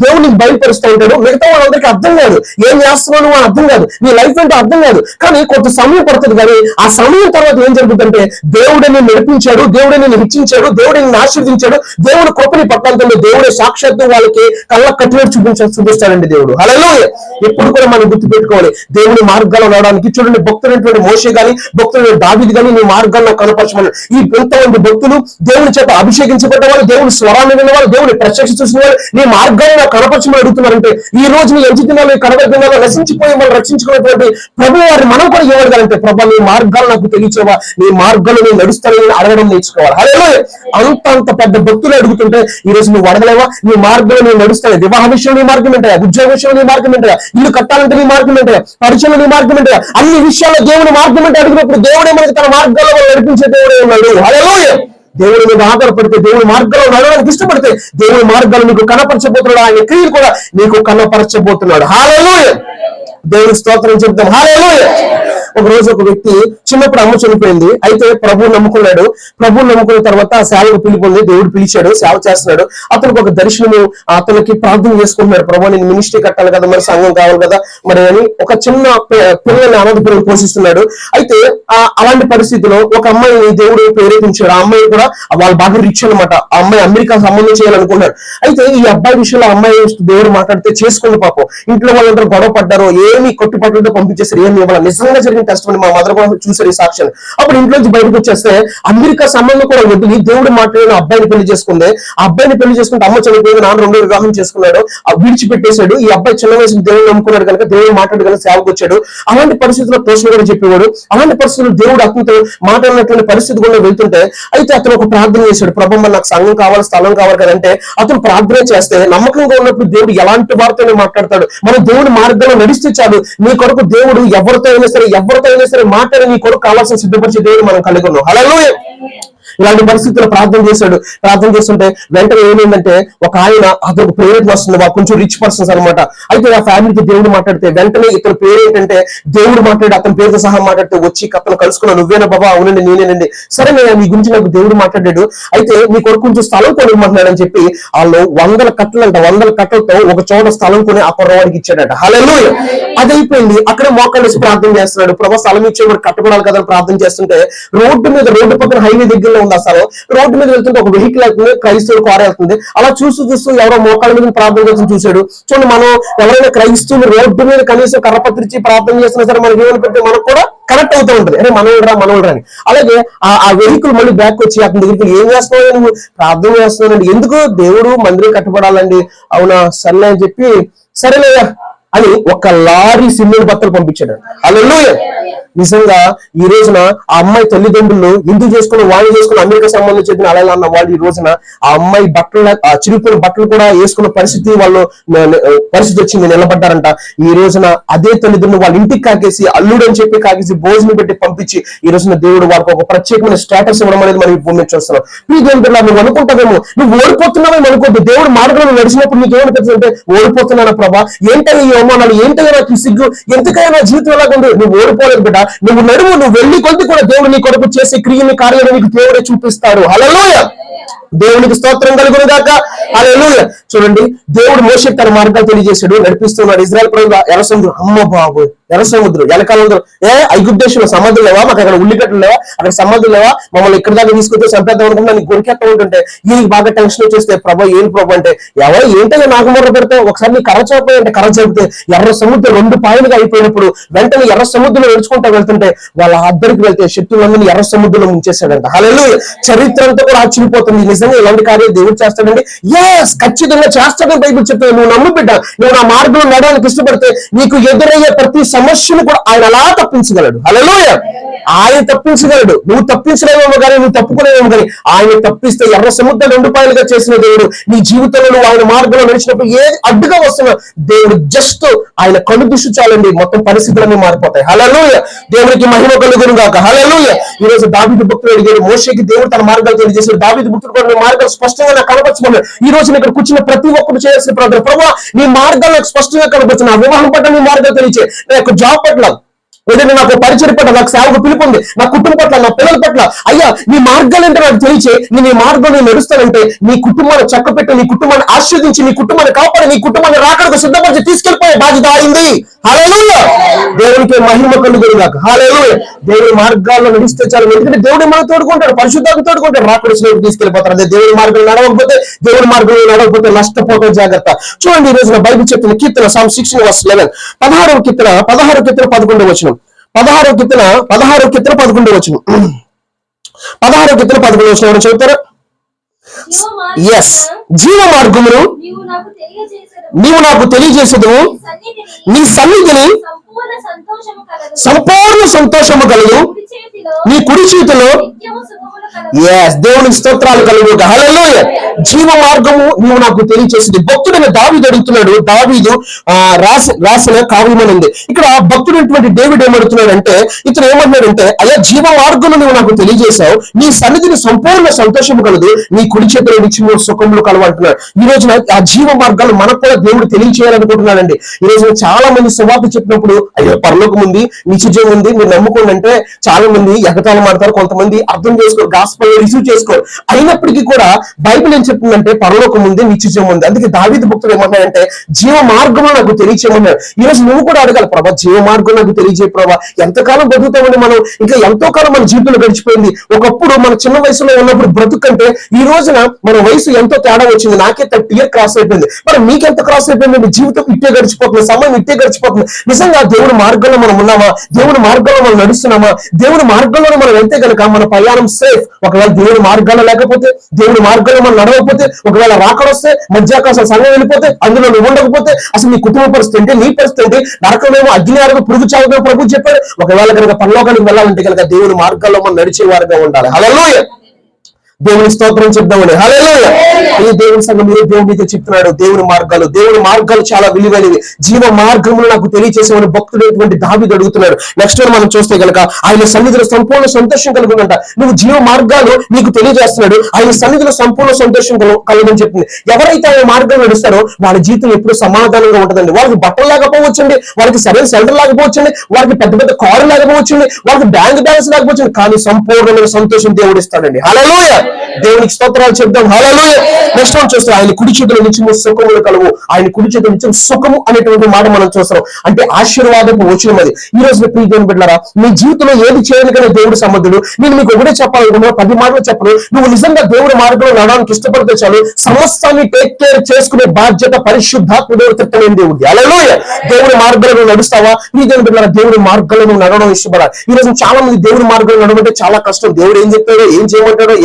బయలుపరుస్తూ ఉంటాడు. మిగతా వాళ్ళందరికీ అర్థం కాదు, ఏం చేస్తున్నావు అని అర్థం కాదు, నీ లైఫ్ అంటే అర్థం కాదు. కానీ కొంత సమయం పడుతుంది. కానీ ఆ సమయం తర్వాత ఏం జరుగుతుందంటే దేవుడే నేను నడిపించాడు, దేవుడే నేను హెచ్చించాడు, దేవుడే నేను ఆశీర్వదించాడు, దేవుడు కృపని పట్టాలంటే దేవుడే సాక్షాత్తు వాళ్ళకి కళ్ళ కట్టినట్టు చూపిస్తాడండి దేవుడు. హల్లెలూయా. ఎప్పుడు కూడా మనం గుర్తు పెట్టుకోవాలి, దేవుని మార్గాల్లో నడవడానికి. చూడండి, భక్తులైనటువంటి మోషే గాని, భక్తులైన దావీదు గాని నీ మార్గాల్లో కనపరచమని, ఈ ఎంతమంది భక్తులు దేవుని చేత అభిషేకించబడ్డ వాళ్ళు, దేవుని స్వరాన్ని విన్న వాళ్ళు, దేవుని ప్రత్యక్ష చూసిన వాళ్ళు నీ మార్గాల్లో కనపరచమని అడుగుతున్నారంటే, ఈ రోజు నీ ఎంచి దినాలు కడవ దినాలు నశించిపోయి మనం రక్షించుకున్నటువంటి ప్రభు వారిని మనం కూడా ఏమడగాలంటే, ప్రభు నీ మార్గాలు నాకు తెలియచేవా, నీ మార్గాలు నేను నడుస్తానని అడగడం నేర్చుకోవాలి. హల్లెలూయా. అంత పెద్ద భక్తులు అడుగుతుంటే ఈ రోజు నువ్వు అడగలేవా? నీ మార్గంలో నేను నడుస్తాను. వివాహ విషయం నీ మార్గం ఏంటా, ఉద్యోగ విషయం నీ మార్గం ఏంటా, ఇల్లు కట్టాలంటే నీ మార్గం ఏంటా, పరిచయం నీ మార్గం ఏంటా, అన్ని విషయాల్లో దేవుని మార్గం అంటే అడిగినప్పుడు దేవుడే మనకి తన మార్గాల్లో నడిపించే దేవుడే ఉన్నాడు. హల్లెలూయా. దేవుడి మీద ఆధారపడితే, దేవుని మార్గంలో నడవడానికి ఇష్టపడితే దేవుని మార్గాలు నీకు కనపరచబోతున్నాడు. ఆయన క్రియలు కూడా నీకు కనపరచబోతున్నాడు. హల్లెలూయా. దేవుని స్తోత్రం చెప్తాం. హల్లెలూయా. ఒక రోజు ఒక వ్యక్తి చిన్నప్పుడు అమ్మ చనిపోయింది. అయితే ప్రభువు నమ్ముకున్నాడు. ప్రభువు నమ్ముకున్న తర్వాత సేవకు పిలుపుంది, దేవుడు పిలిచాడు, సేవ చేస్తున్నాడు. అతనికి ఒక దర్శనము, అతనికి ప్రార్థన చేసుకుంటున్నాడు, ప్రభు నేను మినిస్ట్రీ కట్టాలి కదా, మరి సంఘం కావాలి కదా మరి అని. ఒక చిన్న పిల్లల్ని అనాథపురం పోషిస్తున్నాడు. అయితే అలాంటి పరిస్థితిలో ఒక అమ్మాయిని దేవుడు ప్రేరేపించాడు. ఆ అమ్మాయి కూడా వాళ్ళు బాగా రిచ్ అనమాట. ఆ అమ్మాయి అమెరికా సంబంధం చేయాలనుకున్నాడు. అయితే ఈ అబ్బాయి విషయంలో అమ్మాయి దేవుడు మాట్లాడితే చేసుకుని పాపం ఇంట్లో వాళ్ళందరూ గొడవ పడ్డారు, ఏమి కొట్టుపట్టులతో పంపించేసారు, ఏమి ఇవ్వాలి. నిజంగా జరిగిన కష్టం మా మదర్ కూడా చూసారు ఈ సాక్ష్యం. అప్పుడు ఇంట్లోంచి బయటకు వచ్చేస్తే అమెరికా సంబంధం కూడా వదిలి దేవుడు మాట్లాడిన అబ్బాయిని పెళ్లి చేసుకుంది. ఆ అబ్బాయిని పెళ్లి చేసుకుంటే అమ్మ చనిపోయింది, నాన్న రెండో వివాహం చేసుకున్నాడు, విడిచిపెట్టేశాడు. ఈ అబ్బాయి చిన్న వయసు దేవుడు నమ్ముకున్నాడు కనుక దేవుడు మాట్లాడు కనుక సేవకు వచ్చాడు. అలాంటి పరిస్థితుల్లో పోషణ కూడా చెప్పేవాడు. అలాంటి పరిస్థితుల్లో దేవుడు అతనితో మాట్లాడినటువంటి పరిస్థితి కూడా వెళ్తుంటే అయితే అతను ఒక ప్రార్థన చేశాడు, ప్రభు నాకు సంఘం కావాలి, స్థలం కావాలి కదంటే అతను ప్రార్థన చేస్తే నమ్మకంగా ఉన్నప్పుడు దేవుడు ఎలాంటి వారితోనే మాట్లాడతాడు. మనం దేవుడి మార్గంలో నడిస్తే చాలు, నీ కొరకు దేవుడు ఎవరితో అయినా సరే మాట్లాడి నీ కొరకు కావాల్సిన సిద్ధపరిచే దేవుడు మనం కలిగి ఉన్నాం. హల్లెలూయా. ఇలాంటి పరిస్థితుల్లో ప్రార్థన చేశాడు. ప్రార్థన చేస్తుంటే వెంటనే ఏమైందంటే ఒక ఆయన అతనికి ప్రేరేపణ వస్తుంది, కొంచెం రిచ్ పర్సన్స్ అనమాట. అయితే ఆ ఫ్యామిలీకి దేవుడు మాట్లాడితే వెంటనే ఇతని పేరు ఏంటంటే దేవుడు మాట్లాడి అతని పేరుతో సహా మాట్లాడితే వచ్చి అతను కలుసుకున్నా, నువ్వేనా బాబా? అవునండి నేనేనండి. సరే నేను నీ గురించి నాకు దేవుడు మాట్లాడాడు, అయితే నీ కొరకు కొంచెం స్థలం కొనివ్వమంటున్నాడని చెప్పి వాళ్ళు 100 కట్టలతో ఒక చోట స్థలం కొని ఆ కుర్రవాడికి ఇచ్చాడట. హల్లెలూయా. అది అయిపోయింది. అక్కడ మోకాళ్ళేసి ప్రార్థన చేస్తున్నాడు, ప్రభా స్థలం ఇచ్చేవాడు కట్టుకోవాలి కదా ప్రార్థన చేస్తుంటే రోడ్డు పక్కన హైవే దగ్గరలో ఉంది అసలు. రోడ్డు మీద వెళ్తుంటే ఒక వెహికల్ వెళ్తుంది, క్రైస్తవులు కారు వెళ్తుంది. అలా చూస్తూ ఎవరో మోకాళ్ళ మీద ప్రార్థన చేసి చూశాడు. చూడండి, మనం ఎవరైనా క్రైస్తవులు రోడ్డు మీద కనీసం కర్రపత్రించి ప్రార్థన చేస్తున్నా సరే మనకి ఏమనిపెట్టి మనకు కూడా కనెక్ట్ అవుతూ ఉంటుంది, అరే మనోళ్ళరా అని. అలాగే ఆ వెహికల్ మళ్ళీ బ్యాక్ వచ్చి అతని దగ్గరికి ఏం చేస్తున్నావు, నువ్వు ప్రార్థన చేస్తున్నానండి. ఎందుకు? దేవుడు మందిరం కట్టబడాలండి. అవునా, సర్లే అని చెప్పి సరేలేయా అని ఒక లారీ సిమెంట్ బత్తలు పంపించాడు. హల్లెలూయా. నిజంగా ఈ రోజున ఆ అమ్మాయి తల్లిదండ్రులు ఎందుకు చేసుకుని వాళ్ళు చేసుకుని అమెరికా సంబంధం చెందిన అలా అన్న వాళ్ళు ఈ రోజున ఆ అమ్మాయి చిరిగిపోయిన బట్టలు కూడా వేసుకున్న పరిస్థితి వచ్చింది, నిలబడ్డారంట. ఈ రోజున అదే తల్లిదండ్రులు వాళ్ళ ఇంటికి కాకేసి అల్లుడు అని చెప్పి కాకేసి భోజనం పెట్టి పంపించి ఈ రోజున దేవుడు వాళ్ళకి ఒక ప్రత్యేకమైన స్టేటస్ ఇవ్వడం అనేది మనం భూమి చూస్తున్నాం. మీ దేవుడు నువ్వు అనుకుంటావేమో నువ్వు ఓడిపోతున్నావేమో అనుకోద్దు. దేవుడు మార్గంలో నడిచినప్పుడు నీకు ఏమనిపిస్తుంది అంటే ఓడిపోతున్నానా ప్రభా, ఏంటనే ఈ అవమానాలు, ఏంటనే నాకు ఈ సిగ్గు, ఎందుకైనా నా జీవితం ఎలాగుంది? నువ్వు ఓడిపోలేదు బిడ్డ, నువ్వు నడుము, నువ్వు వెళ్ళి కొద్ది కూడా దేవుడు నీ కొరకు చేసే క్రియని కార్యాలు నీకు దేవుడే చూపిస్తాడు. హల్లెలూయా. దేవునికి స్తోత్రం కలుగును గాక. హల్లెలూయా. చూడండి, దేవుడు మోషేకి తన మార్గాలు తెలియజేశాడు, నడిపిస్తున్నాడు. ఇజ్రాయెల్ ప్రజలు ఎర్ర సముద్రం, అమ్మ బాబు ఎర్ర సముద్రం వెనకాల ఐగుప్తు దేశంలో సమాధులు లేవా, మాకు అక్కడ ఉల్లిగడ్డలు లేవా, అక్కడ సమాధులు లేవా, మమ్మల్ని ఇక్కడ దాకా తీసుకొస్తే చంపేద్దాం అనుకుంటే నీకు గొరికెత్తా ఉంటుంటే ఈయనకి బాగా టెన్షన్ వచ్చేస్తే ప్రభా ఏం ప్రభు అంటే ఎవరు ఏంటంటే నాకు మొర్ర పెడతావు, ఒకసారి నీ కర్ర చూపే అంటే కర్ర చెబితే ఎర్ర సముద్రం 2 పాయలుగా అయిపోయినప్పుడు వెంటనే ఎర్ర సముద్రంలో నడుచుకుంటూ వెళ్తుంటే వాళ్ళ అద్దరికి వెళ్తే శత్రువులందరినీ ఎర్ర సముద్రంలో ముంచేశాడంట. హల్లెలూయా. చరిత్ర అంతా కూడా ఆశ్చర్యపోతుంది. నిజంగా ఇలాంటి కార్యాలు దేవుడు చేస్తాడండి. ఎస్, ఖచ్చితంగా చేస్తాడని బైబిల్ చెప్తాడు. నువ్వు నమ్ము బిడ్డ, నువ్వు నా మార్గంలో నడవడానికి ఇష్టపడితే నీకు ఎదురయ్యే ప్రతి సమస్యను కూడా ఆయన అలా తప్పించగలడు. హల్లెలూయా. ఆయన తప్పించగలడు. నువ్వు తప్పించలేమేమో కానీ, నువ్వు తప్పుకునేమో కానీ ఆయన తప్పిస్తే ఎర్ర సముద్రం 2 పాయలుగా చేసిన దేవుడు నీ జీవితంలో నువ్వు ఆయన మార్గంలో నడిచినప్పుడు ఏది అడ్డుగా వస్తున్నా దేవుడు జస్ట్ ఆయన కను దృష్టి చాలండి, మొత్తం పరిస్థితులన్నీ మారిపోతాయి. హల్లెలూయా. దేవునికి మహిమ కలుగును గాక. హల్లెలూయా. ఈ రోజు దావీదు భక్తుడు అడిగాడు, మోషేకి దేవుడు తన మార్గాలు తెలియజేశాడు. దావీదు భక్తుడు కూడా నీ మార్గాలు స్పష్టంగా నాకు కనపరచమన్నాడు. ఈ రోజు ఇక్కడ కూర్చున్న ప్రతి ఒక్కరు చేయాల్సిన ప్రార్థన, ప్రభువా నీ మార్గాలు నాకు స్పష్టంగా కనపరచు. నా వివాహం పట్ల నీ మార్గాలు తెలియచే, నా యొక్క జాబ్ పట్ల, ఏదైనా నాకు పరిచయం పట్ల, నాకు సేవకు పిలుపు ఉంది, నా కుటుంబం పట్ల, నా పిల్లల పట్ల, అయ్యా నీ మార్గాలు అంటే నాకు తెలియచే, నేను ఈ మార్గం నేను నడుస్తానంటే నీ కుటుంబాన్ని చక్కపెట్టి, నీ కుటుంబాన్ని ఆస్వాదించి, నీ కుటుంబాన్ని కాపాడి, నీ కుటుంబాన్ని రాకడకు సిద్ధపరిచి తీసుకెళ్లిపోయే బాధ్యత అయింది. హల్లెలూయా. దేవునికి మహిమ కలుగును గాక. హల్లెలూయా. దేవుడి మార్గాల్లో నడిస్తే చాలు, ఎందుకంటే దేవుడు మనం తోడుకుంటాడు, పరిశుద్ధాత్మ తోడుకుంటాడు, రాకడ స్నేహితుడు తీసుకెళ్లిపోతారు. అదే దేవుడి మార్గంలో నడవకపోతే, దేవుడి మార్గంలో నడవకపోతే నష్టపోవడం జాగ్రత్త. చూడండి ఈ రోజున బైబిల్ చెప్తున్న కీర్తన Psalm 16:11, 16వ కీర్తన 11వ వచనం, 16వ కీర్తన 11వ వచనం, 16వ కీర్తన 11వ వచనం ఎవరు చెబుతారా? ఎస్, జీవ మార్గమును నీవు నాకు తెలియజేసేదు, నీ సన్నిధిని సంపూర్ణ సంతోషము కలుగు, నీ కుడి చేతిలో ఎస్ దేవునికి స్తోత్రాలు కలుగు. హల్లెలూయా. జీవ మార్గము నీవు నాకు తెలియజేసింది. భక్తుడైన దావీదు అడుగుతున్నాడు. దావీదు రాసిన కావ్యం ఉంది. ఇక్కడ భక్తుడైనటువంటి డేవిడ్ ఏమడుతున్నాడు అంటే, ఇతను ఏమంటున్నాడంటే, అయ్యా జీవ మార్గము నువ్వు నాకు తెలియజేశావు, నీ సన్నిధిని సంపూర్ణ సంతోషము కలదు, నీ కుడి చేతిలో నిత్యము సుఖములు కలవు అంటున్నాడు. ఈ రోజున ఆ జీవ మార్గాలు మనకు కూడా దేవుడు తెలియచేయాలనుకుంటున్నాడండి. ఈ రోజున చాలా మంది సువార్త చెప్పినప్పుడు అయ్యో పరలోకం ఉంది, నిత్యజీవం ఉంది, మీరు నమ్ముకోండి అంటే చాలా మంది ఎగతాళం మాడతారు, కొంతమంది అర్థం చేసుకోరు, గాస్పెల్ రిసీవ్ చేసుకోరు. అయినప్పటికీ కూడా బైబిల్ ఏం చెప్తుందంటే పరలోకం ఉంది, నిత్యజీవం ఉంది. అందుకే దావీదు భక్తుడు ఏమన్నాడంటే జీవ మార్గంలో నాకు తెలియచేయమన్నాడు. ఈ రోజు నువ్వు కూడా అడగాలి, ప్రభా జీవ మార్గం నాకు తెలియజేయ ప్రభా. ఎంతకాలం బతుకుతామని మనం, ఇంకా ఎంతో కాలం మన జీవితంలో గడిచిపోయింది. ఒకప్పుడు మన చిన్న వయసులో ఉన్నప్పుడు బ్రతుకంటే ఈ రోజున మన వయసు ఎంతో తేడా వచ్చింది. నాకే 30 years క్రాస్ అయిపోయింది, మరి మీకెంత క్రాస్ అయిపోయింది? మీ జీవితం ఇట్టే గడిచిపోతుంది, సమయం ఇట్టే గడిచిపోతుంది. నిజంగా దేవుడి మార్గంలో మనం ఉన్నామా? దేవుడి మార్గంలో మనం నడుస్తున్నామా? దేవుడి మార్గంలో మనం వెళ్తే కనుక మన ప్రయాణం సేఫ్. ఒకవేళ దేవుడి మార్గంలో లేకపోతే, దేవుడి మార్గంలో మనం నడవకపోతే, ఒకవేళ రాకడొస్తే, మధ్యాకాశం సంఘం వెళ్ళిపోతే, అందులో నువ్వు ఉండకపోతే అసలు నీ కుటుంబ పరిస్థితి ఏంటి, నీ పరిస్థితి ఏంటి? నరకమేమో, అగ్నియారము, పురుగు చావుగా ప్రభు చెప్పాడు. ఒకవేళ కనుక పరలోకానికి వెళ్ళాలంటే కనుక దేవుడి మార్గాల్లో మనం నడిచే వారిగా ఉండాలి. హల్లెలూయా. దేవుని స్తోత్రం చెప్దామని. హల్లెలూయా. ఈ దేవుని సంఘం మీరు దేవుడితో చెప్తున్నాడు, దేవుని మార్గాలు చాలా విలువైనవి. జీవ మార్గములు నాకు తెలియచేసేవాడు భక్తుడైనటువంటి దావీదు అడుగుతున్నాడు. నెక్స్ట్ మనం చూస్తే కనుక ఆయన సన్నిధిలో సంపూర్ణ సంతోషం కలుగునంట. నువ్వు జీవ మార్గాలు నీకు తెలియజేస్తున్నాడు, ఆయన సన్నిధిలో సంపూర్ణ సంతోషం కలుగుని చెప్తుంది. ఎవరైతే ఆయన మార్గం నడుస్తారో వాళ్ళ జీవితం ఎప్పుడు సమాధానంగా ఉంటుందండి. వాళ్ళకి బట్టలు లేకపోవచ్చండి, వాళ్ళకి సరైన సెంటర్ లేకపోవచ్చండి, వాళ్ళకి పెద్ద పెద్ద కారు లేకపోవచ్చండి, వాళ్ళకి బ్యాంక్ బ్యాలెన్స్ లేకపోవచ్చండి, కానీ సంపూర్ణమైన సంతోషం దేవుడు ఇస్తాడండి. హల్లెలూయా. దేవునికి స్తోత్రాలు చెప్దాం. హల్లెలూయా. నెక్స్ట్ మనం చూస్తాం, ఆయన కుడి చేతిలో నిత్యము సుఖములు కలుగు. ఆయన కుడి చేతిలో నిత్యం సుఖము అనేటువంటి మాట మనం చూస్తాం. అంటే ఆశీర్వాదపు వచనం అది. ఈ రోజు ప్రియమైన బిడ్డలారా, మీ జీవితంలో ఏది చేయడానికైనా దేవుడు సమర్థుడు. నేను మీకు ఒకటే చెప్పాలనుకున్నా, 10 మాటలు చెప్పను. నువ్వు నిజంగా దేవుడి మార్గంలో నడవడానికి ఇష్టపడితే చాలు, సమస్తాన్ని టేక్ కేర్ చేసుకునే బాధ్యత పరిశుద్ధాత్మ దేవుడు తిట్టలేని దేవుడి. హల్లెలూయా. దేవుడి మార్గంలో నడుస్తావా? ప్రియమైన బిడ్డలారా, దేవుడి మార్గంలో నువ్వు నడవడం ఇష్టపడాలి. ఈ రోజు చాలా మంది దేవుడి మార్గంలో నడవంటే చాలా కష్టం. దేవుడు ఏం చెప్తాడో, ఏం చేయమంటాడో,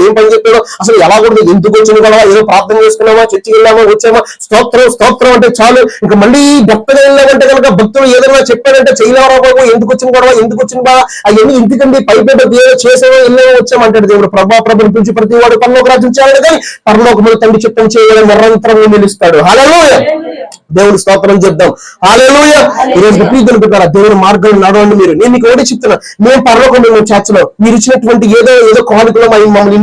ఏం పని చెప్పాడో అసలు ఎలా కూడా, ఎందుకు వచ్చిన కదా, ఏదో ప్రార్థన చేసుకున్నామా, చర్చికి వెళ్ళామా, వచ్చామా, స్తోత్రం అంటే చాలు. ఇంకా మళ్ళీ భక్తులు వెళ్ళామంటే కనుక భక్తులు ఏదైనా చెప్పారంటే చేయలేవరా బాబు, ఎందుకు వచ్చిన బా అవన్నీ ఇంటికండి పైపేట ఏదో చేసామో వెళ్ళామో వచ్చామంటాడు దేవుడు. ప్రభుని పిలిచి ప్రతి వాడు పరలోక రాజ్యం చేయాలి, కానీ పరలోకములో తండ్రి చిత్తం చేయాలని నిరంతరంగా నిలుస్తాడు. హల్లెలూయా. దేవుని స్తోత్రం చెప్దాం. హల్లెలూయా. ఈ రోజు ప్రీతులు పెట్టారా, దేవుని మార్గంలో నడవండి. నేను మీకు ఒకటి చెప్తున్నా, మేము పరలోకం మేము చేర్చలేం. మీరు ఇచ్చినటువంటి ఏదో కానుకలో మమ్మల్ని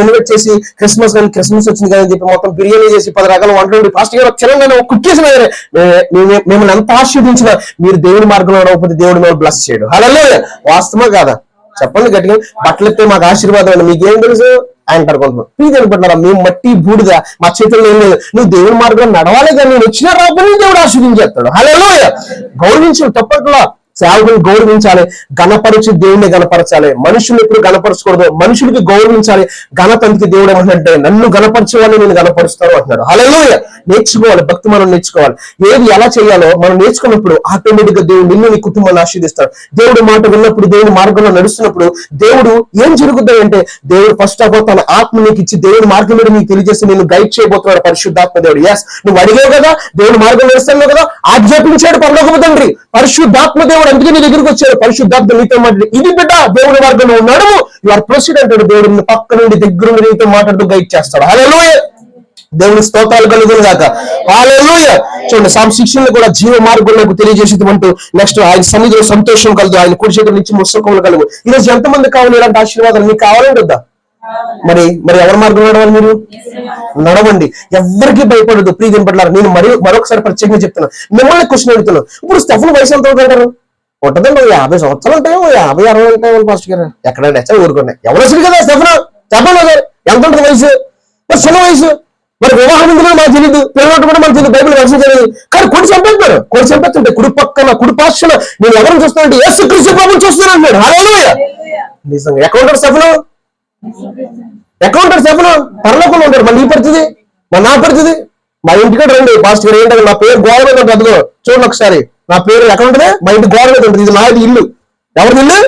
ఇన్వైట్ చేసి క్రిస్మస్ వచ్చింది కదా అని చెప్పి మొత్తం బిర్యానీ చేసి 10 రకాల వంటలు ఫాస్ట్ గా చిరంగా కుక్కేసిన మిమ్మల్ని ఎంత ఆశీర్వదించినా మీరు దేవుని మార్గంలో నడవకపోతే దేవుడు మేము బ్లెస్ చేయడు. హల్లెలూయా. వాస్తవమా కాదా? చెప్పండి గట్టిగా. బట్టలు ఎత్తే మాకు ఆశీర్వాదం అండి, మీకేం తెలుసు అంటారు కొంతమంది. ప్లీజ్ అనుకుంటారా, మేము మట్టి బూడిద, మా చేతుల్లో ఏం లేదు. నువ్వు దేవుని మార్గంలో నడవాలి కానీ నేను వచ్చిన రాబోయే దేవుడు ఆశీర్వదించేస్తాడు. హల్లెలూయా. గౌరవించు, తప్పట్లా సేవకుని గౌరవించాలి, గణపరిచి దేవుడిని గణపరచాలి. మనుషులు ఎప్పుడు గణపరచకూడదు, మనుషులకి గౌరవించాలి. ఘనతందుకు దేవుడు ఏమంటే నన్ను గణపరిచేవాడిని నేను గణపరుస్తాను అంటున్నాడు. హల్లెలూయా. నేర్చుకోవాలి, భక్తి మనం నేర్చుకోవాలి. ఏది ఎలా చేయాలో మనం నేర్చుకున్నప్పుడు ఆటోమేటిక్ గా దేవుడు నిన్ను నీ కుటుంబాన్ని ఆశీర్దిస్తాడు. దేవుడి మాట విన్నప్పుడు, దేవుడి మార్గంలో నడుస్తున్నప్పుడు దేవుడు ఏం జరుగుతుంది అంటే దేవుడు ఫస్ట్ ఆఫ్ ఆల్ తన ఆత్మ నీకు ఇచ్చి దేవుడి మార్గం మీద నీకు తెలియజేసి నేను గైడ్ చేయబోతున్నాడు పరిశుద్ధాత్మ దేవుడు. ఎస్, నువ్వు అడిగావు కదా, దేవుడి మార్గం నడుస్తాను కదా, ఆజ్ఞాపించాడు పరలోకపు తండ్రి పరిశుద్ధాత్మ దేవుడు. అందుకే నీ దగ్గరికి వచ్చాడు పరిశుద్ధాత్మ నీతో మాట్లాడి, ఇది బిడ్డ దేవుడి మార్గంలో ఉన్నాడు, యు ఆర్ ప్రొసీడ్ అంటాడు. దేవుడిని పక్క నుండి దగ్గర నుండి నీతో మాట్లాడుతూ గైడ్ చేస్తాడు. హల్లెలూయా. దేవుని స్తోత్రాలు కలుగును గాక. హల్లెలూయా. చూడండి, Psalm 16 కూడా జీవ మార్గంలోకి తెలియజేసేటంటూ నెక్స్ట్ ఆయన సన్నిధిలో సంతోషం కలుగు, ఆయన కుడి చేతుల నుంచి ముసకములు కలుగు. ఈరోజు ఎంతమంది కావాలి ఇలాంటి ఆశీర్వాదాలు? మీకు కావాలండి వద్దా? మరి ఎవరి మార్గం నడవాలి? మీరు నడవండి, ఎవరికి భయపడదు. ప్రీతి పడ్డారు. నేను మరొకసారి ప్రత్యేకంగా చెప్తున్నాను, మిమ్మల్ని క్వశ్చన్ అడుగుతున్నాను. ఇప్పుడు స్టెఫెన్ వయసు ఎంత అవుతారు? ఉంటదండి 50 సంవత్సరాలు ఉంటాయో, 50-60 ఉంటాయో. పాస్టర్ గారు ఎక్కడండి ఎచ్చా ఊరుకున్నాయి. ఎవరు అసలు కదా స్టెఫెన్ చెప్పండి సార్, ఎంత ఉంటుంది వయసు? మరి చిన్న వయసు, మరి వివాహం ఎందుకు మాకు తెలియదు, పిల్లలు కూడా మనకు తెలియదు, బైబిల్ వర్షం తెలియదు. కానీ కొడి చంపేస్తున్నారు, కొడి చంపేస్తుంటే కుడి పక్కన కుడి పార్శ్వన నేను ఎవరిని చూస్తానంటే యేసుక్రీస్తు ప్రభువుని చూస్తున్నాను అన్నాడు. హల్లెలూయా. నిజంగా ఎక్కడ ఉంటాడు స్టెఫెన్? ఎక్కడ ఉంటాడు స్టెఫెన్? పరలోకంలో ఉంటాడు. మరి నీ పరిస్థితి, మరి నా పరిస్థితి. మా ఇంటికాడ రండి పాస్టర్ గారు, ఏంటంటే నా పేరు గోడ మీద ఉంటుంది, అదిగో చూడండి ఒకసారి. నా పేరు ఎక్కడ ఉంటుంది? మా ఇంటి గోడ మీద ఉంటుంది. ఇది నాది ఇల్లు. ఎవరిది ఇల్లు?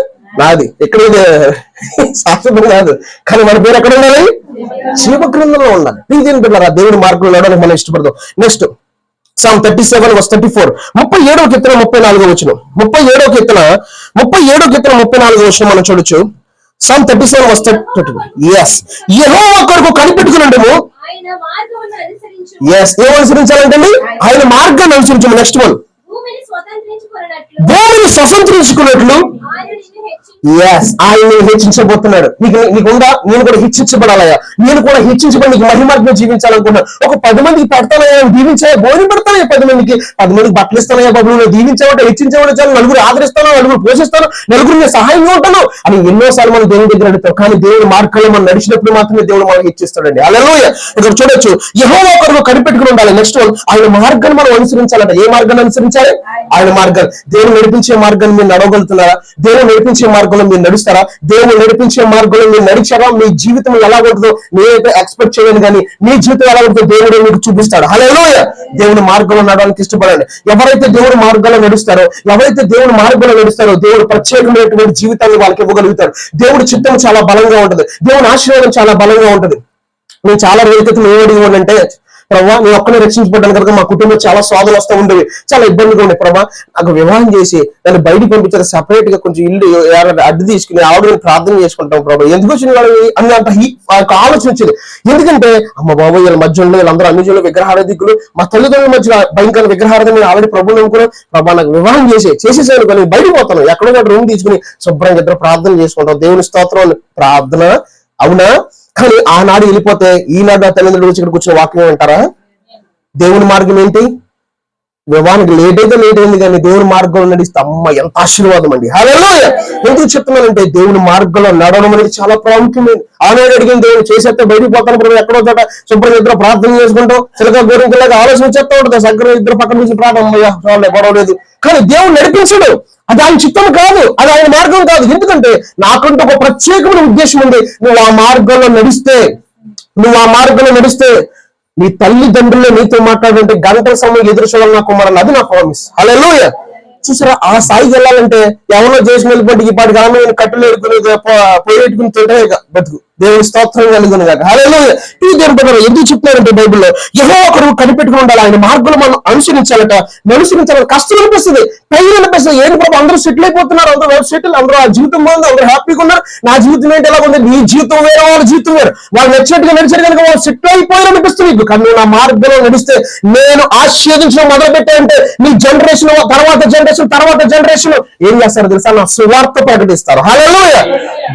నాది. ఇక్కడ ఇది శాశ్వతం కాదు, కానీ మన పేరు ఎక్కడ ఉండాలి? జీవ గ్రంథంలో ఉండాలి. ప్రీతిని పిల్లరా, దేవుడి మార్గంలో నడవడానికి మనం ఇష్టపడతాం. నెక్స్ట్ Psalm 37:34, 37వ కీర్తన 34వ వచనం. 37వ కీర్తన 34వ వచనం మనం చూడొచ్చు. Psalm 37:34. yes, యెహోవా కొరకు కనిపెట్టుకునండము. yes, ఏం అనుసరించాలంటే ఆయన మార్గాన్ని అనుసరించము. నెక్స్ట్ వన్, భూమిని స్వతంత్రించుకున్నట్లు ఆయన హెచ్చించబోతున్నాడు. నీకుందా? నేను కూడా హెచ్చించబడాలయా, నేను కూడా హెచ్చించబడి నీకు మహిమార్గం జీవించాలనుకున్నాను. ఒక 10 మందికి పెడతానయ్యా, దీవించాయా, భోజనం పెడతానయ్యా, 10 మందికి బట్టలు ఇస్తానయ్యా, బాబు నువ్వు దీవించావంటే హెచ్చించేవాడు చాలు, నలుగురు ఆదరిస్తాను, నలుగురు పోషిస్తాను, నలుగురు నేను సహాయంగా ఉంటాను అని ఎన్నోసార్లు మనం దేవుని దగ్గర అడుగుతాం. కానీ దేవుని మార్గంలో మనం నడిచినప్పుడు మాత్రమే దేవుడు మనం హెచ్చిస్తాడండి. హల్లెలూయా. ఇక్కడ చూడొచ్చు, యెహోవా కొరకు కనిపెట్టుకుని ఉండాలి. నెక్స్ట్ వన్, ఆయన మార్గాన్ని మనం అనుసరించాలంట. ఏ మార్గాన్ని అనుసరించాలి? ఆయన మార్గం. దేవుడు నడిపించే మార్గాన్ని మీరు నడవగలుగుతున్నారా? దేవుడు నడిపించే మార్గంలో మీరు నడుస్తారా? దేవుడు నడిపించే మార్గంలో మీరు నడిచారా? మీ జీవితం ఎలా ఉంటుందో నేనైతే ఎక్స్పెక్ట్ చేయను, కానీ మీ జీవితం ఎలా ఉంటుందో దేవుడు మీకు చూపిస్తాడు. హల్లెలూయా. దేవుని మార్గంలో నడవడానికి ఇష్టపడండి. ఎవరైతే దేవుడి మార్గంలో నడుస్తారో, దేవుడు ప్రత్యేకమైనటువంటి జీవితాన్ని వాళ్ళకి ఇవ్వగలుగుతాడు. దేవుడి చిత్తం చాలా బలంగా ఉంటుంది, దేవుని ఆశీర్వాదం చాలా బలంగా ఉంటుంది. నేను చాలా రోజుల క్రితం ఏమడిగానంటే, ప్రభా నేను ఒక్కనే రక్షించబడ్డాను కనుక మా కుటుంబం చాలా స్వాదులు వస్తూ ఉండేవి, చాలా ఇబ్బందిగా ఉండే. ప్రభా నాకు వివాహం చేసి నన్ను బయటికి పంపించారు, సపరేట్ గా కొంచెం ఇల్లు అడ్డు తీసుకుని ఆవిడ ప్రార్థన చేసుకుంటాం. ప్రభా ఎందుకు వచ్చిన వాళ్ళు అని అంత ఆలోచన వచ్చింది. ఎందుకంటే అమ్మ బాబు వీళ్ళ మధ్యలో వీళ్ళందరూ అన్నిజులు విగ్రహారాధికులు, మా తల్లిదండ్రుల మధ్య భయంకర విగ్రహారాధన నేను ఆల్రెడీ ప్రభుత్వం నమ్ముకున్నాను. ప్రభా నాకు వివాహం చేసేసాను కానీ బయటకు పోతాను, ఎక్కడో రూమ్ తీసుకుని శుభ్రంగా ఇద్దరు ప్రార్థన చేసుకుంటాం. దేవుని స్తోత్రం ప్రార్థన. అవునా? కానీ ఆనాడు వెళ్ళిపోతే ఈనాడు తల్లిదండ్రులు వచ్చి ఇక్కడ కూర్చొని వాక్యం అంటారా? దేవుని మార్గం ఏంటి? వివాహానికి లేట్ అయింది కానీ దేవుని మార్గంలో నడిస్తే అమ్మ ఎంత ఆశీర్వాదం అండి. హల్లెలూయా. ఎందుకు చెప్తున్నానంటే దేవుని మార్గంలో నడవడం అనేది చాలా ప్రాముఖ్యమైనది. ఆనాడు అడిగిన దేవుడు చేసేస్తే బయటికి పోతాను, ఎక్కడో చోట శుభ్రంగా ఇద్దరు ప్రార్థన చేసుకుంటాం, చిలక గోరింకలాగా ఆలోచన చేస్తా ఉంటుంది. సగ్గర ఇద్దరు పక్కన నుంచి ప్రార్థన, అమ్మయ్యా చాలే గొడవలేదు. కానీ దేవుడు నడిపించడు, అది ఆయన చిత్తం కాదు, అది ఆయన మార్గం కాదు. ఎందుకంటే నాకంటూ ఒక ప్రత్యేకమైన ఉద్దేశం ఉంది. నువ్వు ఆ మార్గంలో నడిస్తే నీ తల్లిదండ్రులు నీతో మాట్లాడుతుంటే గంటల సమయం ఎదురు చూడాలి నా కుమారులు, అది నా ప్రామిస్. హల్లెలూయా. చూసారా, ఆ స్థాయికి వెళ్ళాలంటే ఎవరో చేసి వెళ్ళిపోయి ఈ పాటి గ్రామం కట్టులు ఎడుకుని పొయ్యి తింటే బతుకు. దేవుని స్తోత్రం కలుగును గాక. హల్లెలూయా. ఈ దేవుని ప్రకారం ఎందుకు చెప్తారంటే బైబిల్లో యెహోవా ఒకరు కనిపెట్టుకుని ఉండాలి, ఆయన మార్గంలో మనం అనుసరించాలంట. కష్టం అనిపిస్తుంది, పైన అనిపిస్తుంది. ఏంటి ప్రభు అందరూ సెటిల్ అయిపోతున్నారు, అందరూ వెబ్ సెటిల్, అందరూ ఆ జీవితం బాగుంది, అందరూ హ్యాపీగా ఉన్నారు. నా జీవితం ఏంటి ఎలా ఉంది? నీ జీవితం వేరే, వాళ్ళ జీవితం వేరు. వాళ్ళు నచ్చినట్టుగా నడిచారు కనుక వాళ్ళు సెటిల్ అయిపోయారు అనిపిస్తుంది నీకు. కానీ నా మార్గంలో నడిస్తే నేను ఆశీర్వదించడం మొదలు పెట్టానంటే నీ జనరేషన్ తర్వాత జనరేషన్ ఏం చేస్తారు తెలుసా? నా సువార్త ప్రకటిస్తారు. హల్లెలూయా.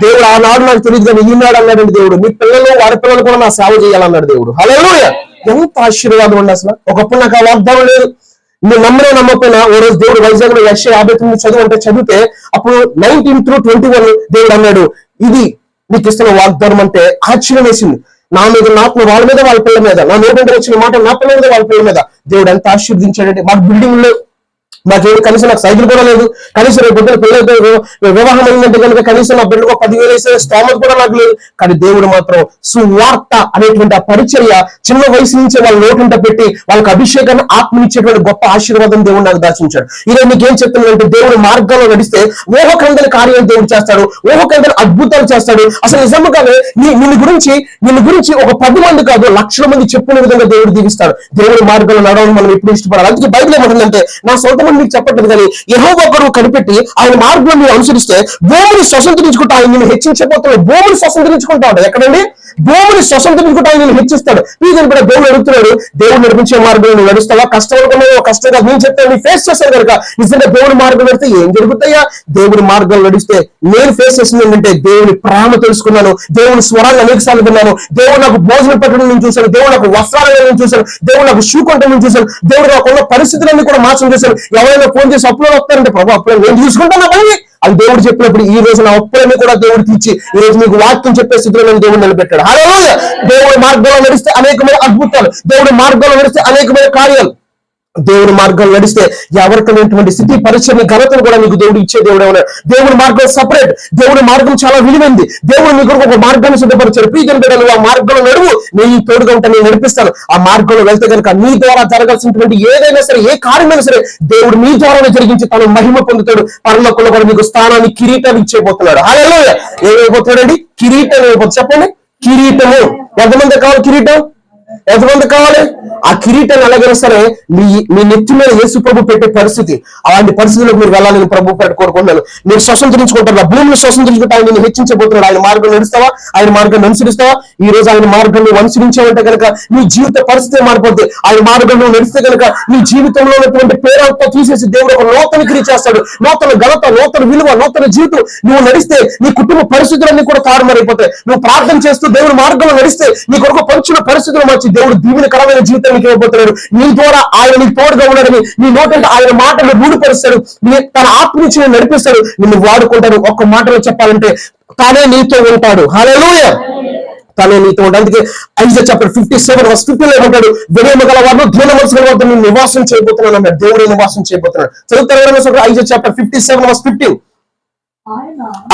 దేవుడు ఆనాడు నాకు తెలియదు కానీ ఈనాడు అన్నాడండి దేవుడు, మీ పిల్లలు వారి పిల్లలు కూడా నా సేవ చేయాలన్నాడు దేవుడు. హల్లెలూయా. ఎంత ఆశీర్వాదం అండి అసలు. ఒకప్పుడు నాకు ఆ వాగ్దానం లేదు, మీరు నమ్మనే నమ్మకపోయినా ఓ రోజు దేవుడు వైజాగ్ లో 59 చదువు అంటే చదివితే అప్పుడు 19-21 దేవుడు అన్నాడు, ఇది నీకు ఇస్తున్న వాగ్దానం అంటే ఆశ్చర్యం వేసింది. నా మీద వాళ్ళ మీద వాళ్ళ పిల్లల మీద, నా నోటి వచ్చిన మాట నా పిల్లల మీద వాళ్ళ పిల్లల మీద దేవుడు ఎంత ఆశీర్వదించాడంటే, మాకు బిల్డింగ్ లో మాకేమి కనీసం నాకు సైకిల్ కూడా లేదు, కనీసం రేపు పొద్దున పిల్లలతో వివాహం అయిందంటే కనుక కనీసం నా బిడ్డకు 10,000 వేసే స్తోమత కూడా నాకు లేదు. కానీ దేవుడు మాత్రం సువార్త అనేటువంటి ఆ పరిచర్య చిన్న వయసు నుంచే వాళ్ళ నోటింట పెట్టి వాళ్ళకి అభిషేకాన్ని ఆత్మనిచ్చేటువంటి గొప్ప ఆశీర్వాదం దేవుడు నాకు దాచించాడు. ఈరోజు నీకు ఏం చెప్తున్నాడంటే, దేవుడు మార్గంలో నడిస్తే ఊహకందని కార్యాలు దేవుడు చేస్తాడు, ఊహకందని అద్భుతాలు చేస్తాడు. అసలు నిజంగానే నిన్ను గురించి ఒక 10 మంది కాదు, లక్షల మంది చెప్పిన విధంగా దేవుడు దీవిస్తాడు. దేవుడి మార్గంలో నడవడం మనం ఎప్పుడు ఇష్టపడాలి. అందుకే బైబిల్ ఏమంటుందంటే, నా సొంత మీకు చెప్పట్లేదు కానీ యెహోవా కొరకు కనిపెట్టి ఆయన మార్గం మీరు అనుసరిస్తే భూమిని స్వతంత్రించుకుంటా ఆయన నేను హెచ్చించబోతున్నాడు. భూమిని స్వతంత్రించుకుంటాడు. ఎక్కడండి? భూమిని స్వతంత్రించుకుంటా ఆయన నేను హెచ్చిస్తాడు. వీధులు కూడా దేవుడు అడుగుతున్నాడు, దేవుడు నడిపించే మార్గంలో నువ్వు నడుస్తావా? కష్టం కష్టంగా నేను చెప్తాను, నేను ఫేస్ చేస్తాను కనుక నిజంగా దేవుడి మార్గం నడిస్తే ఏం జరుగుతాయా? దేవుడి మార్గం నడిస్తే నేను ఫేస్ చేసింది ఏంటంటే, దేవుని ప్రేమ తెలుసుకున్నాను, దేవుని స్వరాన్ని అనేక సార్లు విన్నాను, దేవుడు నాకు భోజనం పెట్టడం నేను చూశాను, దేవుడు నాకు వస్త్రాలను నేను చూశాను, దేవుడు నాకు షూ కొంటే నేను చూశాను, దేవుడు నాకున్న పరిస్థితులన్నీ కూడా మార్చడం చేశాను. ఎవరైనా ఫోన్ చేసి అప్పులో వస్తారంటే, ప్రభు అప్పులో నేను చూసుకుంటాను పని అది దేవుడు చెప్పినప్పుడు ఈ రోజు నా అప్పులన్నీ కూడా దేవుడు తీర్చి ఈ రోజు మీకు వాక్యం చెప్పే స్థితిలో నేను దేవుడు నిలబెట్టాడు. హల్లెలూయా. దేవుడి మార్గంలో నడిస్తే అనేకమైన అద్భుతాలు, దేవుడి మార్గంలో నడిస్తే అనేకమైన కార్యాలు, దేవుడి మార్గం నడిస్తే ఎవరికైనటువంటి స్థితి పరిచయం ఘనతను కూడా నీకు దేవుడు ఇచ్చే దేవుడు ఉన్నాడు. దేవుడి మార్గం సపరేట్, దేవుడి మార్గం చాలా విలువైంది. దేవుడు నీకు ఒక మార్గాన్ని సిద్ధపరిచాడు. ప్రియమైన బిడ్డలు, ఆ మార్గంలో నడువు, నేను తోడుగా ఉంటాను, నేను నడిపిస్తాను. ఆ మార్గంలో వెళ్తే కనుక నీ ద్వారా జరగాల్సినటువంటి ఏదైనా సరే, ఏ కార్యమైనా సరే దేవుడు మీ ద్వారానే జరిగించి తను మహిమ పొందుతాడు. పరలోకంలో కూడా నీకు స్థానాన్ని, కిరీటాన్ని ఇచ్చేయబోతున్నాడు. హల్లెలూయా. ఏమైపోతున్నాడండి? కిరీటం అయిపోతుంది. చెప్పండి, కిరీటము. ఎంతమంది కావాలి కిరీటం? ఎంతమంది కావాలి? ఆ కిరీటాన్ని ఎలాగైనా సరే మీ నెత్తి మీద యేసు ప్రభు పెట్టే పరిస్థితి, అలాంటి పరిస్థితులకు మీరు వెళ్ళాలని ప్రభు కోరుకుంటున్నాను. మీరు స్వతంత్రించుకుంటారు, ఆ భూమిని స్వతంత్రించుకుంటే ఆయన హెచ్చించబోతున్నాడు. ఆయన మార్గం నడుస్తావా? ఆయన మార్గాన్ని అనుసరిస్తావా? ఈ రోజు ఆయన మార్గాన్ని అనుసరించావంటే కనుక నీ జీవిత పరిస్థితి మారిపోతుంది. ఆయన మార్గంలో నడిస్తే కనుక నీ జీవితంలో ఉన్నటువంటి పేరంతా తీసేసి దేవుడు ఒక నూతన క్రియ చేస్తాడు. నూతన ఘనత, నూతన విలువ, నూతన జీవితం నువ్వు నడిస్తే నీ కుటుంబ పరిస్థితులన్నీ కూడా తారుమారైపోతాయి. నువ్వు ప్రార్థన చేస్తూ దేవుడి మార్గంలో నడిస్తే నీ కొరకు పంచిన పరిస్థితులు మార్చి దేవుడు దీవెనకరమైన జీవితాన్ని ఇవ్వబోతున్నాడు. నీ ద్వారా ఆయన నీకు తోడుగా ఉన్నాడని నీ నోటంటే ఆయన మాటలు రూఢిపరుస్తాడు. తన ఆత్మనిచ్చి నేను నడిపిస్తాడు, నిన్ను వాడుకుంటాడు. ఒక్క మాటలో చెప్పాలంటే తానే నీతో ఉంటాడు. హల్లెలూయా. తనే నీతో ఉంటాడు. అందుకే ఐజా చాప్టర్ 57:15 ఏమంటాడు? వినయము గల వారు, దీన మనసు గల వారు నేను నివాసం చేయబోతున్నాను అన్నాడు. దేవుడు నివాసం చేయబోతున్నాడు. చదువుతారు ఐజా చాప్టర్ 57:15.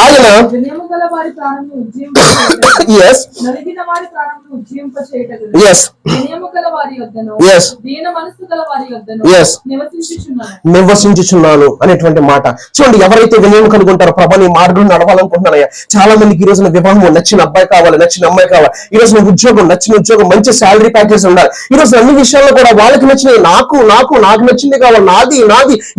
ఆయన నివసించుచున్నాను అనేటువంటి మాట చూడండి. ఎవరైతే వినయం కనుకుంటారో, ప్రభా నీ మార్గం నడవాలనుకుంటున్నానయ్యా. చాలా మందికి ఈ రోజున వివాహం, నచ్చిన అబ్బాయి కావాలి, నచ్చిన అమ్మాయి కావాలి. ఈ రోజున ఉద్యోగం, నచ్చిన ఉద్యోగం, మంచి శాలరీ ప్యాకేజ్ ఉండాలి. ఈ రోజు అన్ని విషయాల్లో కూడా వాళ్ళకి నచ్చినవి నాకు నచ్చింది కావాలి, నాది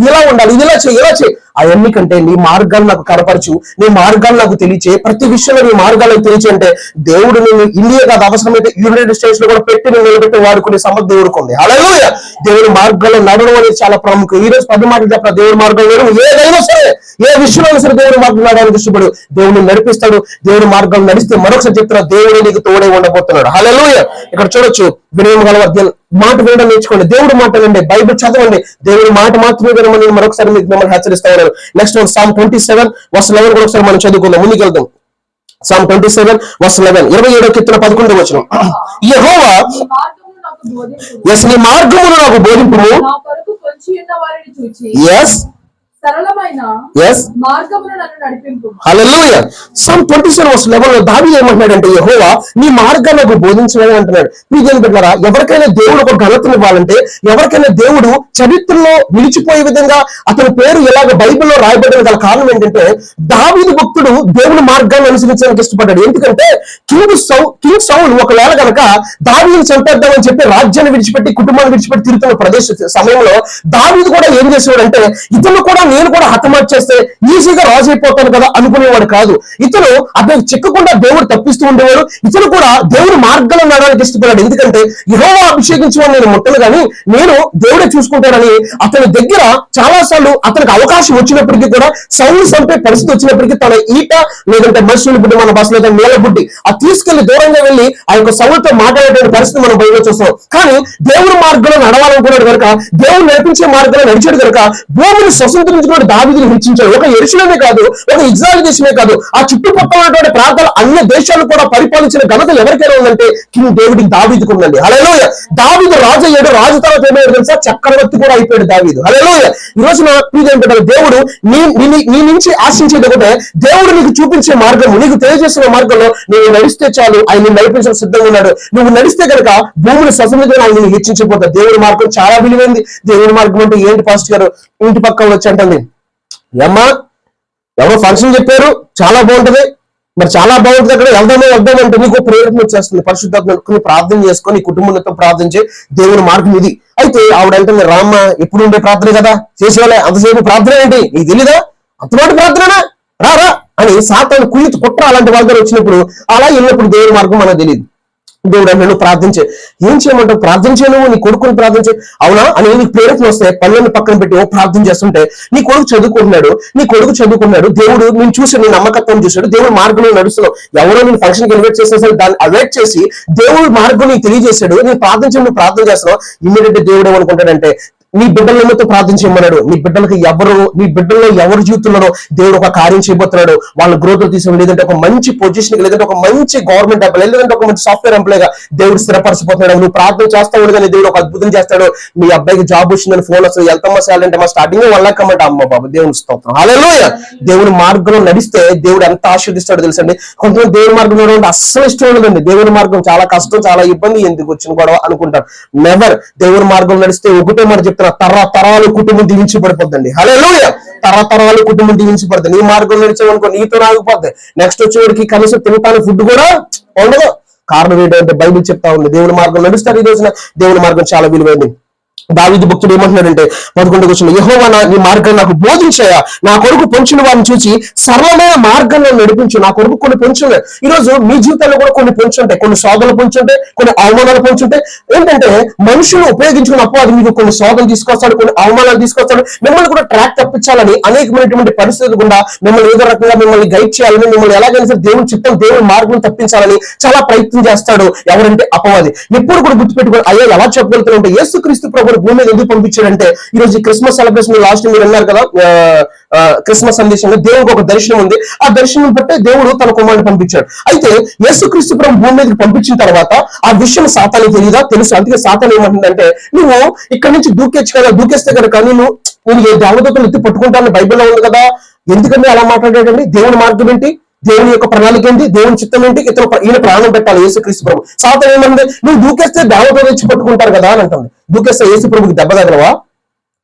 ఇలా ఉండాలి, ఇది ఇలా చేయి. అవన్నీ కంటే నీ మార్గాలు నాకు కనపరచు, నీ మార్గాలు నాకు తెలియచే, ప్రతి విషయంలో నీ మార్గాలకు తెలియచే అంటే దేవుడు నేను ఇండియా కాదు, అవసరమైతే యునైటెడ్ స్టేట్స్ లో కూడా పెట్టి నేను నిలబెట్టి వాడుకునే సమర్థ దేవుడికి ఉంది. హల్లెలూయా. దేవుడి మార్గాల్లో నడవడం అనేది చాలా ప్రాముఖ్యం. ఈ రోజు 10 మాటలు చెప్పిన దేవుడి మార్గం ఏదైనా సరే, ఏ విషయంలో సరే దేవుడి మార్గం నడవడానికి ఇష్టపడు, దేవుడిని నడిపిస్తాడు. దేవుడి మార్గం నడిస్తే మరొకసారి చెప్తున్నా, దేవుడే నీకు తోడే ఉండబోతున్నాడు. హల్లెలూయా. ఇక్కడ చూడొచ్చు, వినయం గల మాట వినడం నేర్చుకోండి, దేవుడి మాట వినండి, బైబిల్ చదవండి, దేవుడి మాట మాత్రమే వినమని మరొకసారి మీకు మిమ్మల్ని హెచ్చరిస్తా ఉన్నాను. నెక్స్ట్ Psalm 27:11 కూడా ఒకసారి మనం చదువుకుందాం, ముందుకెళ్దాం. Psalm 27:11, 27వ కీర్తన 11వ వచనం. యెహోవా నీ మార్గమును నాకు బోధింపుము. హల్లెలూయా. Psalm 27:11 దావీదు ఏమంటున్నాడంటే, యెహోవా నీ మార్గాన్ని నాకు బోధించమని అంటున్నాడు. ప్రియమైన బిడ్డలారా, ఎవరికైనా దేవుడు ఒక ఘనతను ఇవ్వాలంటే, ఎవరికైనా దేవుడు చరిత్రలో నిలిచిపోయే విధంగా అతని పేరు ఎలాగ బైబిల్లో రాయబడిన గల కారణం ఏంటంటే, దావీదు భక్తుడు దేవుని మార్గాన్ని అనుసరించడానికి ఇష్టపడ్డాడు. ఎందుకంటే కింగ్ సౌలు ఒకవేళ కనుక దావీదుని చంపేద్దామని చెప్పి రాజ్యాన్ని విడిచిపెట్టి, కుటుంబాన్ని విడిచిపెట్టి తిరుగుతున్న సమయంలో దావీదు కూడా ఏం చేసేవాడంటే, ఇతను కూడా నేను కూడా హతమార్చేస్తే ఈజీగా రాజు అయిపోతాను కదా అనుకునేవాడు కాదు. ఇతను అతను చిక్కకుండా దేవుడు తప్పిస్తూ ఉండేవాడు. ఇతను కూడా దేవుడి మార్గంలో నడవడానికి ఇష్టపడాడు. ఎందుకంటే యెహోవా అభిషేకించమని నేను ముట్టను కానీ నేను దేవుడే చూసుకుంటానని అతని దగ్గర చాలా సార్లు అతనికి అవకాశం వచ్చినప్పటికీ కూడా సౌలు చంపే పరిస్థితి వచ్చినప్పటికీ తన ఈట లేదంటే మనుషుల బుడ్డి, మన భాషలో నేల బుడ్డి అది తీసుకెళ్లి దూరంగా వెళ్ళి ఆ యొక్క సౌలుతో మాట్లాడేటువంటి పరిస్థితి మనం బయటలో చూస్తాం. కానీ దేవుడి మార్గంలో నడవాలనుకున్నాడు కనుక, దేవుడు నడిపించే మార్గంలో నడిచాడు కనుక భూమిని స్వతంత్రించుకుని దావీదుని హెచ్చించాడు. ఒక యెరూషలేమే కాదు, ఒక ఇజ్రాయెల్ దేశమే కాదు, ఆ చుట్టుపక్కల ఉన్నటువంటి ప్రాంతాల అన్ని దేశాలు కూడా పరిపాలించిన ఘనత ఎవరికైనా ఉందంటే కింగ్ డేవిడ్కి, దావీదుకు ఉందండి. హల్లెలూయా. దావీదు రాజు అయ్యాడు. రాజు తర్వాత ఏమయ్యాడు తెలుసా? చక్రవర్తి కూడా అయిపోయాడు దావీదు. హల్లెలూయా. ఈ రోజున దేవుడు నీ నుంచి ఆశించేది ఒకటే, దేవుడు నీకు చూపించే మార్గం, నీకు తెలియజేసిన మార్గంలో నువ్వు నడిస్తే చాలు, ఆయన నడిపించడం సిద్ధంగా ఉన్నాడు. నువ్వు నడిస్తే కనుక భూమిని స్వతంత్రంగా ఆయన హెచ్చించిపోతాడు. దేవుడి మార్గం చాలా విలువైంది. దేవుడి మార్గం అంటే ఏంటి పాస్టర్ గారు? ఇంటి పక్కన వచ్చి అంటుంది, ఏమ్మా ఎవరో ఫంక్షన్ చెప్పారు చాలా బాగుంటది, మరి చాలా బాగుంటుంది, అక్కడ వెళ్దామంటే నీకు ప్రేరణ వచ్చేస్తుంది. పరిశుద్ధాత్మ ప్రార్థన చేసుకొని కుటుంబంతో ప్రార్థించే దేవుని మార్గం ఇది. అయితే ఆవిడ అంటుంది, రామ్మ ఎప్పుడు ఉండే ప్రార్థన కదా చేసేవాళ్ళే, అంతసేపు ప్రార్థన ఏంటి నీకు తెలీదా? అంతమాట ప్రార్థన రా అని సాతాను కుట్ర అలాంటి వాళ్ళ దగ్గర వచ్చినప్పుడు అలా వెళ్ళినప్పుడు దేవుని మార్గం మనకు తెలియదు. దేవుడు అంటే ప్రార్థించే, ఏం చేయమంటావు? ప్రార్థించే, నువ్వు నీ కొడుకుని ప్రార్థించే. అవునా అని నీకు ప్రేరణ వస్తే పనులను పక్కన పెట్టి ఓ ప్రార్థన చేస్తుంటే నీ కొడుకు చదువుకున్నాడు, దేవుడు నేను చూసి నీ నమ్మకత్వం చూశాడు, దేవుడు మార్గంలో నడుస్తున్నావు. ఎవరో నేను ఫంక్షన్కి ఇన్వైట్ చేసేసాడు, దాన్ని అవాయిడ్ చేసి దేవుడు మార్గం నీకు తెలియజేశాడు, నేను ప్రార్థించి నువ్వు ప్రార్థన చేస్తున్నావు. ఇమ్మీడియట్ దేవుడు ఏమనుకుంటాడంటే నీ బిడ్డలతో ప్రార్థన చేయమన్నాడు. నీ బిడ్డల్లో ఎవరు జీవితంలో దేవుడు ఒక కార్యం చేయబోతున్నాడు, వాళ్ళ గ్రోత్ తీసుకుని, లేదంటే ఒక మంచి పొజిషన్, లేదంటే ఒక మంచి గవర్నమెంట్ ఎంప్లాయ్, లేదంటే ఒక మంచి సాఫ్ట్వేర్ ఎంప్లాయ్ గా దేవుడు స్థిరపరచిపోతున్నాడు. నువ్వు ప్రార్థన చేస్తావు కానీ దేవుడు ఒక అద్భుతం చేస్తాడు. మీ అబ్బాయికి జాబ్ వచ్చిందని ఫోన్ వస్తుంది, ఎంతమ్మా సాలరీ అంటే మా స్టార్టింగ్ 1 లక్ష అమ్మంటే అమ్మ బాబు దేవుని స్తోత్రం. హల్లెలూయా. దేవుని మార్గంలో నడిస్తే దేవుడు ఎంత ఆశీర్దిస్తాడో తెలుసండి. కొంతమంది దేవుని మార్గం నడవండి అస్సలు ఇష్టం ఉండదండి. దేవుని మార్గం చాలా కష్టం, చాలా ఇబ్బంది, ఎందుకు వచ్చిన గొడవ అనుకుంటారు. నెవర్. దేవుని మార్గం నడిస్తే ఒకటే మాట చెప్తున్నా, తరతరాలు కుటుంబం దీవించబడిపోద్దండి. హల్లెలూయా. తరతరాలు కుటుంబం దీవించబడుతుంది. నీ మార్గం నడిచేవనుకో నీతో ఆగిపోద్ది. నెక్స్ట్ వచ్చేవాడికి కనీసం తినటానికి ఫుడ్ కూడా ఉండదు. కారణం ఏంటంటే బైబిల్ చెప్తా ఉంది, దేవుని మార్గం నడుస్తారు. ఈ రోజున దేవుని మార్గం చాలా విలువైంది. దావీదు భక్తుడు ఏమంటున్నాడంటే 11వ వచనంలో, యెహోవా నీ మార్గం నాకు బోధించాయా, నా కొడుకు పొంచిన వారిని చూసి సరళమైన మార్గంలో నడిపించు. నా కొడుకు కొన్ని పొంచున్నాయి. ఈ రోజు మీ జీవితంలో కూడా కొన్ని పొంచుంటాయి, కొన్ని శోధనలు పొంచుంటాయి, కొన్ని అవమానాలు పొంచుంటాయి. ఏంటంటే మనుషులు ఉపయోగించుకున్నప్పుడు అది మీకు కొన్ని శోధనలు తీసుకొస్తాడు, కొన్ని అవమానాలు తీసుకొస్తాడు. మిమ్మల్ని కూడా ట్రాక్ తప్పించాలని అనేకమైనటువంటి పరిస్థితులు గుండా మిమ్మల్ని ఏదో రకంగా మిమ్మల్ని గైడ్ చేయాలని, మిమ్మల్ని ఎలాగైనా సరే దేవుని చిత్తం, దేవుని మార్గం తప్పించాలని చాలా ప్రయత్నం చేస్తాడు. ఎవరంటే అపవాది. ఎప్పుడు కూడా గుర్తుపెట్టుకోవాలి, అయ్యో ఎలా చెప్పగలుగుతారంటే యేసుక్రీస్తు ప్రభువు భూమి మీద ఎందుకు పంపించాడంటే, ఈ రోజు క్రిస్మస్ సెలబ్రేషన్ లాస్ట్ మీరు అన్నారు కదా, క్రిస్మస్ సందేశంలో దేవుడికి ఒక దర్శనం ఉంది. ఆ దర్శనం బట్టే దేవుడు తన కుమారుని పంపించాడు. అయితే యేసుక్రీస్తు ప్రభువు భూమి మీదకి పంపించిన తర్వాత ఆ విషయం సాతానికి తెలియదా? తెలుసు. అందుకే సాతాను ఏమంటుందంటే, నువ్వు ఇక్కడ నుంచి దూకేచ్చు కదా, దూకేస్తే కనుక నేను ఏ దేవదూతలు ఎత్తి పట్టుకుంటానని బైబిల్లో ఉంది కదా, ఎందుకంటే అలా మాట్లాడాడండి? దేవుని మార్గం ఏంటి? దేవుని యొక్క ప్రణాళిక ఏంటి? దేవుని చిత్తం ఏంటి? ఈయన ప్రాణం పెట్టాలి యేసుక్రీస్తు ప్రభు. సాతాను ఏమంటే, నువ్వు దూకేస్తే దేవతలు తెచ్చి పట్టుకుంటారు కదా అని అంటుంది. దూకేస్తే యేసు ప్రభుకి దెబ్బ తగలవా?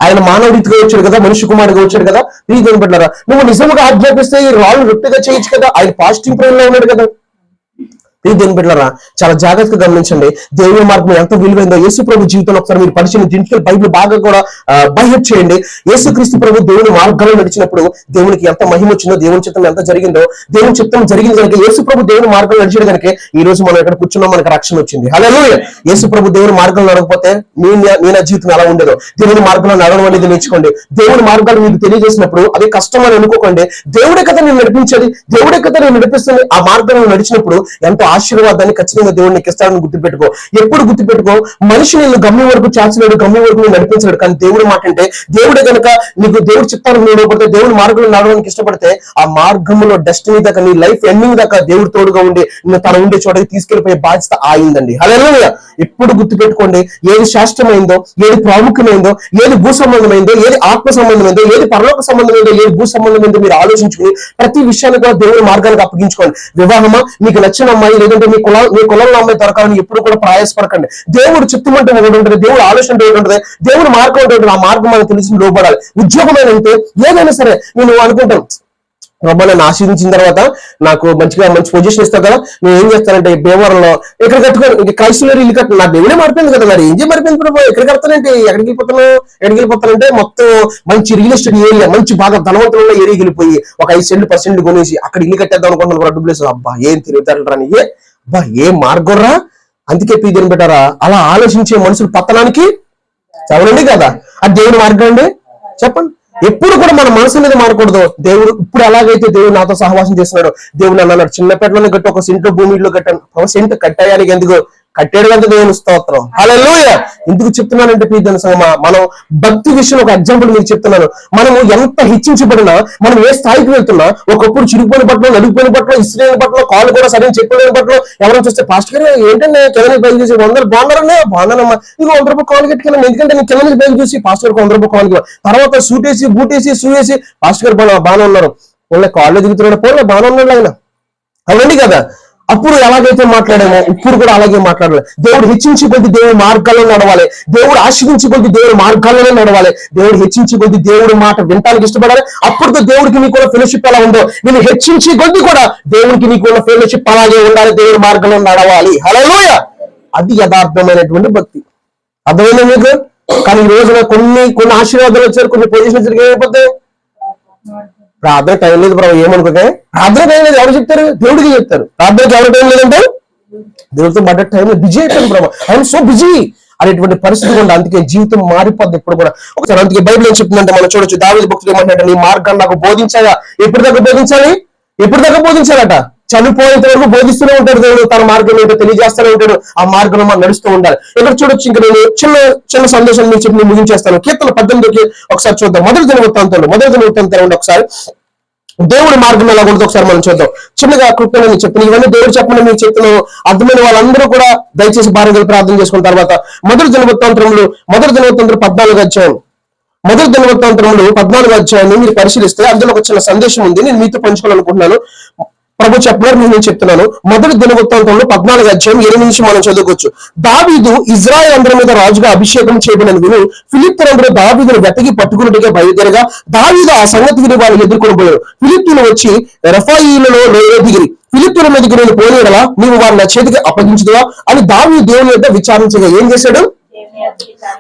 ఆయన మానవుడిగా వచ్చాడు కదా, మనిషి కుమారుడిగా వచ్చాడు కదా. ప్లీజ్ పెట్టారా? నువ్వు నిజంగా ఆజ్ఞాపిస్తే ఈ రాళ్ళు రొట్టెగా చేయొచ్చు కదా. ఆయన పాజిటివ్ ప్రేమలో ఉన్నాడు కదా. దేవుని బిడ్డలారా చాలా జాగ్రత్తగా గమనించండి. దేవుని మార్గం ఎంత విలువైందో యేసు ప్రభు జీవితంలో ఒకసారి మీరు పరిచయం దీంట్లో బైబిల్ బాగా కూడా బైహెడ్ చేయండి. యేసుక్రీస్తు ప్రభు దేవుని మార్గంలో నడిచినప్పుడు దేవునికి ఎంత మహిమ వచ్చిందో, దేవుని చిత్తం ఎంత జరిగిందో, దేవుని చిత్తం జరిగింది కనుక యేసు ప్రభు దేవుని మార్గంలో నడిచాడు కనుక ఈ రోజు మనం ఇక్కడ కూర్చున్నాం, మనకు రక్షణ వచ్చింది. హల్లెలూయా. యేసు ప్రభు దేవుని మార్గంలో నడకపోతే మీ నా జీవితం ఎలా ఉండేదో. దేవుని మార్గంలో నడవడం అనేది నేర్చుకోండి. దేవుని మార్గాలు మీకు తెలియజేసినప్పుడు అది కష్టం అని అనుకోకండి. దేవుడే కదా నేను నడిపించేది, దేవుడే కదా నేను నడిపిస్తుంది. ఆ మార్గంలో నడిచినప్పుడు ఎంతో ఆశీర్వాదాన్ని ఖచ్చితంగా దేవుడు నీకు ఇస్తాడని గుర్తుపెట్టుకో. ఎప్పుడు గుర్తుపెట్టుకో, మనిషి నేను గమ్యం వరకు చేర్చలేడు, గమ్యం వరకు నేను నడిపించలేడు. కానీ దేవుడు మాట అంటే, దేవుడే కనుక నీకు దేవుడి చిత్తానికి నువ్వు లోపడితే, దేవుడి మార్గంలో నడవడానికి ఇష్టపడితే, ఆ మార్గంలో డెస్టినీ దాకా, నీ లైఫ్ ఎండింగ్ దాకా దేవుడు తోడుగా ఉండి నిన్ను తన ఉండే చోటకి తీసుకెళ్లిపోయే బాధ్యత ఆయిందండి. హల్లెలూయా. ఎప్పుడు గుర్తుపెట్టుకోండి, ఏది శాస్త్రమైందో, ఏది ప్రాముఖ్యమైందో, ఏది భూ సంబంధమైందో, ఏది ఆత్మ సంబంధమైందో, ఏది పరలోక సంబంధమైందో, ఏది భూ సంబంధమైందో మీరు ఆలోచించుకుని ప్రతి విషయాన్ని కూడా దేవుడి మార్గానికి అప్పగించుకోండి. వివాహమా, మీకు నచ్చిన అమ్మాయి, లేదంటే మీ కులంలో అమ్మాయి దొరకాలని ఎప్పుడు కూడా ప్రయాసపడకండి. దేవుడు చిత్తం అంటే ఒకటి ఉంటుంది, దేవుడు ఆలోచన ఒకటి ఉంటుంది, దేవుడు మార్గం ఉంటుంది. ఆ మార్గం మనకు తెలిసి లోపడాలి. ఉద్యోగం అంటే ఏదైనా సరే నేను అనుకుంటాను, ప్రభా నన్ను ఆశీర్వించిన తర్వాత నాకు మంచి పొజిషన్ ఇస్తావు కదా, నేను ఏం చేస్తానంటే భీమవరంలో ఎక్కడ కట్టుకోను, క్రైస్తవులు ఇల్లు కట్టు, నా దేవుడే మారిపోయింది కదా, మరి ఏం చేయ మారిపోయింది ప్రభావ, ఎక్కడ కడతానంటే ఎక్కడికి వెళ్ళిపోతానంటే మొత్తం మంచి రియల్ ఎస్టేట్ ఏరియా, మంచి బాగా ధనవంతుల ఏరియా వెళ్ళిపోయి ఒక 5 సెంట్లు 10 సెంట్లు కొనేసి అక్కడ ఇల్లు కట్టేద్దాం అనుకుంటున్నాను డబ్బులు వేసి. అబ్బా ఏం తిరుగుతారంటారా నీయే, అబ్బా ఏం మార్గంరా. అందుకే పీజన్ పెట్టారా, అలా ఆలోచించే మనుషులు పతనానికి చదవండి కదా. అది దేవుని మార్గం అండి చెప్పండి. ఎప్పుడు కూడా మన మనసు మీద మారకూడదు. దేవుడు ఇప్పుడు ఎలాగైతే దేవుడు నాతో సహవాసం చేస్తున్నాడు, దేవుడు నన్ను అన్నాడు చిన్నపేటలోనే కట్టి ఒక సెంటు భూమిలో కట్టాను, ఒక సెంటు కట్టాయానికి ఎందుకు కట్టాడు కదా దేవుని స్తోత్రం. హల్లెలూయా. ఎందుకు చెప్తున్నానంటే ప్రియమైన సంగమా, మనం భక్తి విషయంలో ఒక ఎగ్జాంపుల్ మీకు చెప్తున్నాను. మనము ఎంత హెచ్చించబడినా, మనం ఏ స్థాయికి వెళ్తున్నా, ఒకప్పుడు చిరిగిపోయిన బట్టలు, నలిగిపోయిన బట్టలు, ఇస్త్రీ బట్టలు, కాళ్ళు కూడా సరైన చెప్పలేని బట్టలు, ఎవరైనా చూస్తే పాస్టర్ గారు ఏంటంటే కింద నుంచి బయలు చూసి 100 బాగున్నారనే బాగున్నానమ్మా, ఇంకో 100 రూపాయలు కాలు కట్టుకెళ్ళాను, ఎందుకంటే నేను కింద నుంచి బయలు చూసి పాస్టర్ గారికి 100 రూపాయలు కాలు, తర్వాత సూట్ వేసి బూట్ వేసి షూ వేసి పాస్టర్ గారు బాగానే ఉన్నారు, వాళ్ళ కాళ్ళు దిగుతున్నాడు, పోలే బాగానే ఉన్నాడు ఆయన, అవునండి కదా. అప్పుడు ఎలాగైతే మాట్లాడామో ఇప్పుడు కూడా అలాగే మాట్లాడాలి. దేవుడు హెచ్చించి కొద్ది దేవుడి మార్గాల్లో నడవాలి, దేవుడు ఆశీర్వించి కొద్ది దేవుడి మార్గాల్లోనే నడవాలి, దేవుడు హెచ్చించి కొద్ది దేవుడి మాట వినటానికి ఇష్టపడాలి. అప్పుడు దేవుడికి నీకున్న ఫెలోషిప్ ఎలా ఉందో, నేను హెచ్చించి కొద్ది కూడా దేవుడికి నీకున్న ఫెలోషిప్ అలాగే ఉండాలి, దేవుడి మార్గంలో నడవాలి. హల్లెలూయా. అది యథార్థమైనటువంటి భక్తి. అర్థమైందా మీకు? కానీ ఈ రోజున కొన్ని ఆశీర్వాదాలు వచ్చారు, కొన్ని పొజిషన్స్ ఏమైపోతాయి, ప్రార్థన టైం లేదు ప్రభావ ఏమనుకోకే, ప్రార్థన టైం లేదు ఎవరు చెప్తారు, దేవుడికి చెప్తారు. ప్రార్థనకి ఎవరు టైం లేదంటే దేవుడితో పడ్డ టైంలో బిజీ అయిపోయింది ప్రభావ, ఐఎమ్ సో బిజీ అనేటువంటి పరిస్థితి కూడా. అందుకే జీవితం మారిపోద్ది ఇప్పుడు కూడా. ఒకసారి అందుకే బైబిల్ ఏం చెప్తుందంటే మనం చూడొచ్చు, దావీదు భక్తుడు ఏమంటాడు, నీ మార్గాన్ని నాకు బోధించాగా. ఎప్పుడు దాకా బోధించాలి, ఎప్పుడు దాకా బోధించాలట, చనిపోయేంత వరకు బోధిస్తూనే ఉంటాడు దేవుడు, తన మార్గం ఏంటో తెలియజేస్తూనే ఉంటాడు, ఆ మార్గంలో మనం నడుస్తూ ఉండాలి. ఇక్కడ చూడొచ్చు, ఇంకా నేను చిన్న సందేశం మీకు చెప్పి నేను ముగించేస్తాను. కీర్తన 18కి ఒకసారి చూద్దాం. మొదటి దినవృత్తాంతంలో ఒకసారి దేవుడి మార్గం ఎలా ఉండదు ఒకసారి మనం చూద్దాం. చిన్నగా కృపణ నేను చెప్తాను, ఇవన్నీ దేవుడు చెప్పమని మీకు చెప్తున్నాను. అర్థమైన వాళ్ళందరూ కూడా దయచేసి భార్య ప్రార్థన చేసుకున్న తర్వాత మొదటి దినవృత్తాంతంలో 14వ అధ్యాయం, మొదటి దినవృత్తాంతంలో 14వ అధ్యాయాన్ని మీరు పరిశీలిస్తే అందులో ఒక చిన్న సందేశం ఉంది, నేను మీతో పంచుకోవాలనుకుంటున్నాను. ప్రభు చెప్పినారు, నేను చెప్తున్నాను. మొదటి దినవృత్తాంతంలో 14వ అధ్యాయం 8 నుంచి మనం చదువుకోవచ్చు. దావీదు ఇజ్రాయెల్ అందరి మీద రాజుగా అభిషేకం చేయబడిన విని ఫిలిష్తీయులందరూ దావీదును వెతకి పట్టుకున్నట్టుగా బయలుదేరగా దావీదు ఆ సంగతి విని వాళ్ళు ఎదుర్కొని పోయారు. ఫిలిష్తీయులు వచ్చి రెఫాయీలలో లోయ దిగిరి. ఫిలిష్తీయుల మీదకి నేను పోలేడలా, నీవు వారిని నా చేతికి అప్పగించుదువా అని దావీదు దేవుని యొక్క విచారించగా ఏం చేశాడు,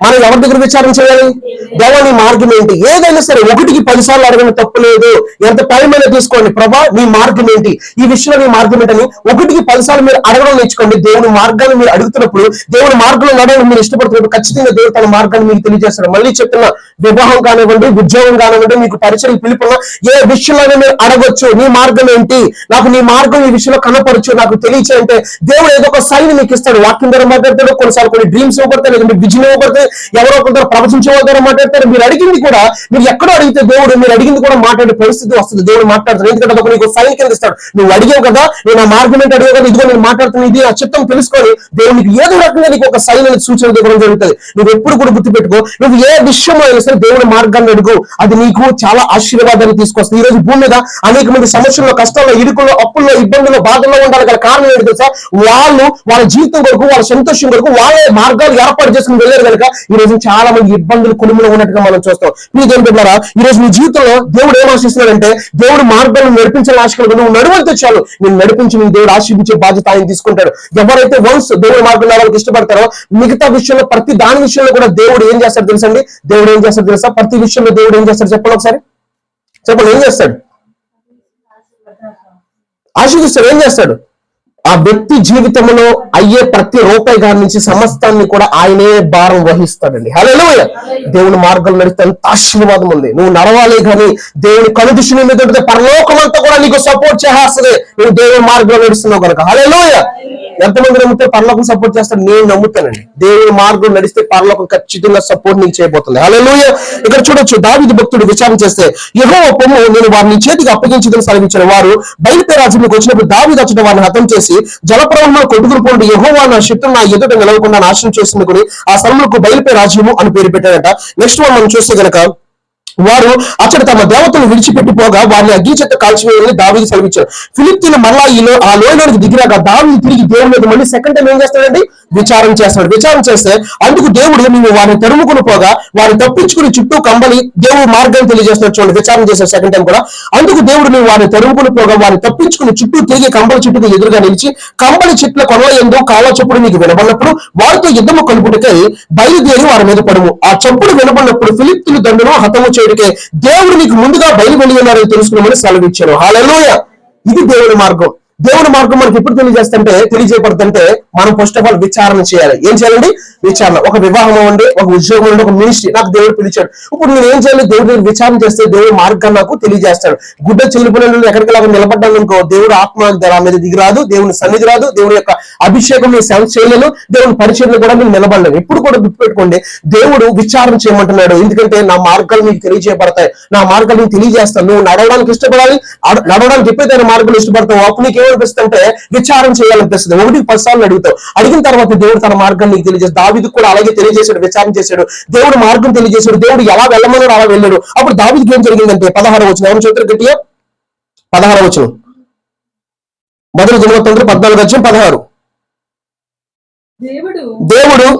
మనం ఎవరి దగ్గర విచారణ చేయాలి, దేవుని మార్గం ఏంటి, ఏదైనా సరే 1కి 10 సార్లు అడగని తప్పు లేదు. ఎంత టైం అయినా తీసుకోండి, ప్రభా నీ మార్గం ఏంటి, ఈ విషయంలో నీ మార్గం ఏంటని 1కి 10 సార్లు మీరు అడగడం నేర్చుకోండి. దేవుని మార్గాన్ని మీరు అడుగుతున్నప్పుడు, దేవుని మార్గంలో నడవడం మీరు ఇష్టపడుతున్నప్పుడు ఖచ్చితంగా దేవుడు తన మార్గాన్ని మీకు తెలియజేస్తాడు. మళ్ళీ చెప్తున్నా, వివాహం కానివ్వండి, ఉద్యోగం కానివ్వండి, మీకు పరిచయం పిలుపున్నా ఏ విషయంలో మీరు అడగొచ్చు, నీ మార్గం ఏంటి, నాకు నీ మార్గం ఈ విషయంలో కనపరచు, నాకు తెలియచేయంటే దేవుడు ఏదో ఒక సైన్ మీకు ఇస్తాడు. వాక్యం ద్వారా మాట్లాడతాడు, కొన్నిసార్లు కొన్ని డ్రీమ్స్ ఇవ్వబడతాయి, విజయం ఇవ్వబడితే ఎవరో కొందరు ప్రవచించే వాళ్ళ ద్వారా మాట్లాడతారు. మీరు అడిగింది కూడా, మీరు ఎక్కడో అడిగితే దేవుడు మీరు అడిగింది కూడా మాట్లాడే పరిస్థితి వస్తుంది. దేవుడు మాట్లాడతాడు, ఎందుకంటే అదొక నీకు సైన్ కింద ఇస్తాడు. నువ్వు అడిగావు కదా, నేను ఆ మార్గం ఏంటి అడిగావు కదా, ఇదిగో నేను మాట్లాడుతున్నా, ఇది ఆ చిత్తం తెలుసుకొని దేవుడు నీకు ఏదో రకంగా నీకు ఒక సైన్ అనేది సూచన ఇవ్వడం జరుగుతుంది. నువ్వు ఎప్పుడు కూడా గుర్తుపెట్టుకో, నువ్వు ఏ విషయంలో అయినా సరే దేవుడి మార్గాన్ని అడుగు, అది నీకు చాలా ఆశీర్వాదాన్ని తీసుకొస్తుంది. ఈ రోజు భూమి మీద అనేక మంది సమస్యల్లో, కష్టాల్లో, ఇరుకుల్లో, అప్పుల్లో, ఇబ్బందుల్లో, బాధల్లో ఉండాలి కదా. కారణం ఏంటి తెలుసా, వాళ్ళు వాళ్ళ జీవితం కొరకు, వాళ్ళ సంతోషం కొరకు వాళ్ళే మార్గాలు ఏర్పాటు చేసుకుని వెళ్ళారు కనుక ఈ రోజు చాలా మంది ఇబ్బందులు కుటుంబంలో ఉన్నట్టుగా మనం చూస్తాం. మీదేం పెట్టారా, ఈ రోజు నీ జీవితంలో దేవుడు ఏం ఆశిస్తున్నాడంటే, దేవుడు మార్గాలను నడిపించాలని ఆశ కలిగి నువ్వు నడువంతే చాలు, నేను నడిపించి నీ దేవుడు ఆశీర్వించే బాధ్యత ఆయన తీసుకుంటాడు. ఎవరైతే వన్స్ దేవుడు మార్గం వాళ్ళకి ఇష్టపడతారో మిగతా విషయంలో, ప్రతి దాని విషయంలో కూడా దేవుడు ఏం చేస్తాడు తెలుసండి, దేవుడు ఏం చేస్తాడు తెలుసా, ప్రతి విషయంలో దేవుడు ఏం చేస్తాడు చెప్పండి ఒకసారి, చెప్పండి ఏం చేస్తాడు, ఆశీర్వదిస్తాడు. ఏం చేస్తాడు, ఆ వ్యక్తి జీవితంలో అయ్యే ప్రతి రూపాయి గారి నుంచి సమస్తాన్ని కూడా ఆయనే భారం వహిస్తాడండి. హల్లెలూయా. దేవుని మార్గం నడిస్తే అంత ఆశీర్వాదం ఉంది. నువ్వు నడవాలి కానీ దేవుని కనుదృష్టి నీ మీద ఉంటే పరలోకం అంతా కూడా నీకు సపోర్ట్ చేస్తుంది, నువ్వు దేవుని మార్గంలో నడుస్తున్నావు కనుక. హల్లెలూయా. ఎంతమంది నమ్మితే పరలోకం సపోర్ట్ చేస్తాడు, నేను నమ్ముతానండి. దేవుని మార్గం నడిస్తే పరలోకం ఖచ్చితంగా సపోర్ట్ నీకు చేయబోతుంది. హల్లెలూయా. ఇక్కడ చూడొచ్చు, దావీదు భక్తుడు విచారణ చేస్తే యెహోవా పొమ్ము, నేను వారిని చేతికి అప్పగించదని సెలవించిన వారు బయలుదేరి రాజ్యంలోకి వచ్చినప్పుడు దావీదు అచ్చట వారిని హతం చేసి జలప్రవాహంలో కొట్టుకుని పోండి, యెహోవా నా శత్రువు నా ఎదుట నిలవకుండా నాశనం చేసింది ఆ స్థలములకు బయలుపే రాజ్యము అని పేరు పెట్టారట. నెక్స్ట్ మనం చూస్తే గనక వారు అతడు తమ దేవతను విడిచిపెట్టిపోగా వారిని అగ్ని చేత కాల్చివేయాలని దావీదు సెలవిచ్చాడు. ఫిలిష్తీయులు మళ్ళా ఆ లోయలోనికి దిగిరాక దావీదు తిరిగి దేవుని మీద మళ్ళీ సెకండ్ టైం ఏం చేస్తాడండి? విచారం చేస్తాడు. విచారం చేస్తే అందుకు దేవుడు నువ్వు వారిని తరుముకుని పోగా వారిని తప్పించుకుని చుట్టూ కంబలి దేవుడు మార్గాన్ని తెలియజేస్తున్నాడు. చూడండి, విచారం చేశాడు సెకండ్ టైం కూడా. అందుకు దేవుడు నువ్వు వారిని తరుముకుని పోగా వారిని తప్పించుకుని చుట్టూ తిరిగి కంబలి చెట్టుకు ఎదురుగా నిలిచి కంబలి చెట్ల కొనల ఎందు కాళ్ళ చప్పుడు నీకు వినబడినప్పుడు వారితో యుద్ధము కలుపుటకై బయలుదేరి వారి మీద పడుము. ఆ చప్పుడు వినబడినప్పుడు ఫిలిష్తీయుల దండును హతము చేయడికే దేవుడు నీకు ముందుగా బయలువెళ్ళి ఉన్నారని తెలుసుకున్నామని సెలవిచ్చాను. హల్లెలూయా. ఇది దేవుని మార్గం. దేవుని మార్గం మనకి ఎప్పుడు తెలియజేయబడుతుంటే మనం ఫస్ట్ ఆఫ్ ఆల్ విచారణ చేయాలి. ఏం చేయాలండి? విచారణ. ఒక వివాహం అవ్వండి, ఒక ఉద్యోగం ఉండి, ఒక మినిస్ట్రీ నాకు దేవుడు పిలిచాడు. ఇప్పుడు నేను ఏం చేయాలి? దేవుడు విచారణ చేస్తే దేవుడు మార్గం నాకు తెలియజేస్తాడు. గుడ్డ చెల్లిపోయిన ఎక్కడికి లాగా నిలబడ్డాను అనుకో, దేవుడు ఆత్మ నా మీద దిగి రాదు, దేవుని సన్నిధి రాదు, దేవుడి యొక్క అభిషేకం నేను సెన్స్ చేయలేను, దేవుని పరిచయం కూడా నేను నిలబడలేను. ఇప్పుడు కూడా గుర్తుపెట్టుకోండి, దేవుడు విచారణ చేయమంటున్నాడు. ఎందుకంటే నా మార్గాలు మీకు తెలియజేయబడతాయి, నా మార్గాలు నీకు తెలియజేస్తాను. నువ్వు నడవడానికి ఇష్టపడాలి, నడవడానికి ఎప్పుడైతే మార్గాలు ఇష్టపడతావు అప్పుడు నీకు ఏమనిపిస్తుంది అంటే విచారం చేయాలనిపిస్తుంది. 1-10 సార్లు అడుగుతావు. అడిగిన తర్వాత దేవుడు తన మార్గాన్ని నీకు తెలియజేస్తాడు. దావీదు కూడా అలాగే తెలియజేశాడు, విచారణ చేశాడు, దేవుడు మార్గం తెలియజేశాడు, దేవుడు ఎలా వెళ్ళమన్నాడు అలా వెళ్ళాడు. అప్పుడు దావీదుకి ఏం జరిగిందంటే 16వ వచనం, ఎవరు చూస్తారు గట్టిగా? 16వ వచనం, మొదటి దినవృత్తాంతం 14:16. దేవుడు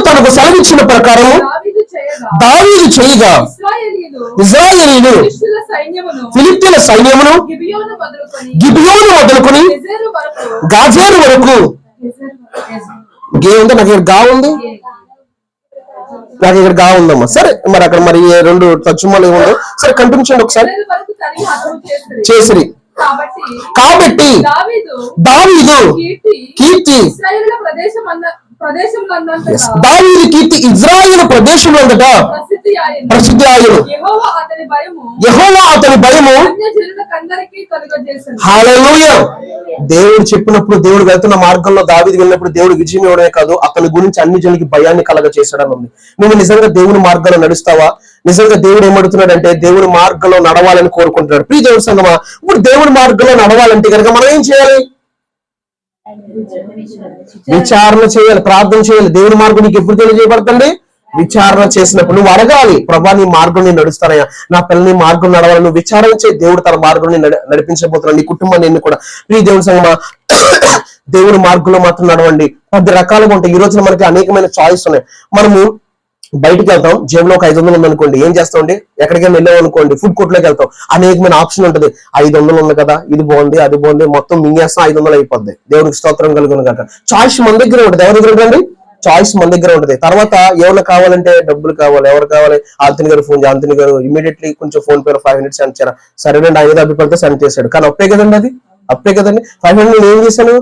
తనకు సెలవిచ్చిన ప్రకారము దావీదు చేయగా ఇశ్రాయేలీయులు ఫిలిష్తీయుల సైన్యమును గిబియోను మొదలుకొని గాజేరు వరకు. గే ఉందా? నాకు ఇక్కడ గా ఉంది, నాకు ఇక్కడ గా ఉందమ్మా. సరే, మరి అక్కడ మరి 2 తచ్చుమాలు ఏముందో. సరే, కంటిన్యూ చేయండి ఒకసారి. చేసిరి కాబట్టి దావీదు కీర్తి దావీదు కీర్తి ఇజ్రాయేలు ప్రదేశం అంతట ప్రసిద్ధి ఆయను. యెహోవా అతని భయము. హల్లెలూయా. దేవుడు చెప్పినప్పుడు, దేవుడు వెళ్తున్న మార్గంలో దావీదు వెళ్ళినప్పుడు దేవుడు విజయం ఇవ్వడమే కాదు, అతని గురించి అన్ని జనులకి భయాన్ని కలగ చేశాడని ఉంది. నువ్వు నిజంగా దేవుని మార్గంలో నడుస్తావా? నిజంగా దేవుడు ఏమడుతున్నాడు అంటే దేవుని మార్గంలో నడవాలని కోరుకుంటున్నాడు. ప్రియ దేవుని సంగమా, ఇప్పుడు దేవుని మార్గంలో నడవాలంటే కనుక మనం ఏం చేయాలి? విచారణ చేయాలి, ప్రార్థన చేయాలి. దేవుని మార్గం నీకు ఎప్పుడు తెలియజేయబడుతుంది? విచారణ చేసినప్పుడు నువ్వు అడగాలి, ప్రభా నీ మార్గం నేను నడుస్తానయ్యా, నా పిల్లల్ని మార్గం నడవాలి. నువ్వు విచారణ చేయి, దేవుడు తన మార్గం నడిపించబోతున్నాడు, నీ కుటుంబాన్ని కూడా. ప్రియ దేవుని సంగమా, దేవుని మార్గంలో మాత్రం నడవండి. 10 రకాలుగా ఉంటాయి. ఈ రోజున మనకి అనేకమైన చాయిస్ ఉన్నాయి. మనము బయటికి వెళ్తాం, జేబులో ఒక 500 ఉంది అనుకోండి, ఏం చేస్తామండి? ఎక్కడికైనా వెళ్ళాం అనుకోండి, ఫుడ్ కోర్ట్ లోకి వెళ్తాం, అనేకమైన ఆప్షన్ ఉంటుంది. 500 ఉంది కదా, ఇది బాగుంది, అది బాగుంది, మొత్తం మింగేస్తాం, 500 అయిపోద్ది. దేవునికి స్తోత్రం కలుగును గాక. చాయిస్ మన దగ్గర ఉంటుంది. ఎవరి దగ్గర ఉంటుంది? చాయిస్ మన దగ్గర ఉంటుంది. తర్వాత ఏమైనా కావాలంటే డబ్బులు కావాలి, ఎవరు కావాలి? ఆంతని గారు ఫోన్ చేయాలి. ఆంతని గారు ఇమీడియట్లీ కొంచెం ఫోన్ పేలో 500 సెండ్ చేయాలి. సరేనండి, 5 అభిప్రాయాలతో సెండ్ చేశాడు. కానీ అప్పే కదండి, అది అప్పే కదండి. 500 నేను ఏం చేశాను?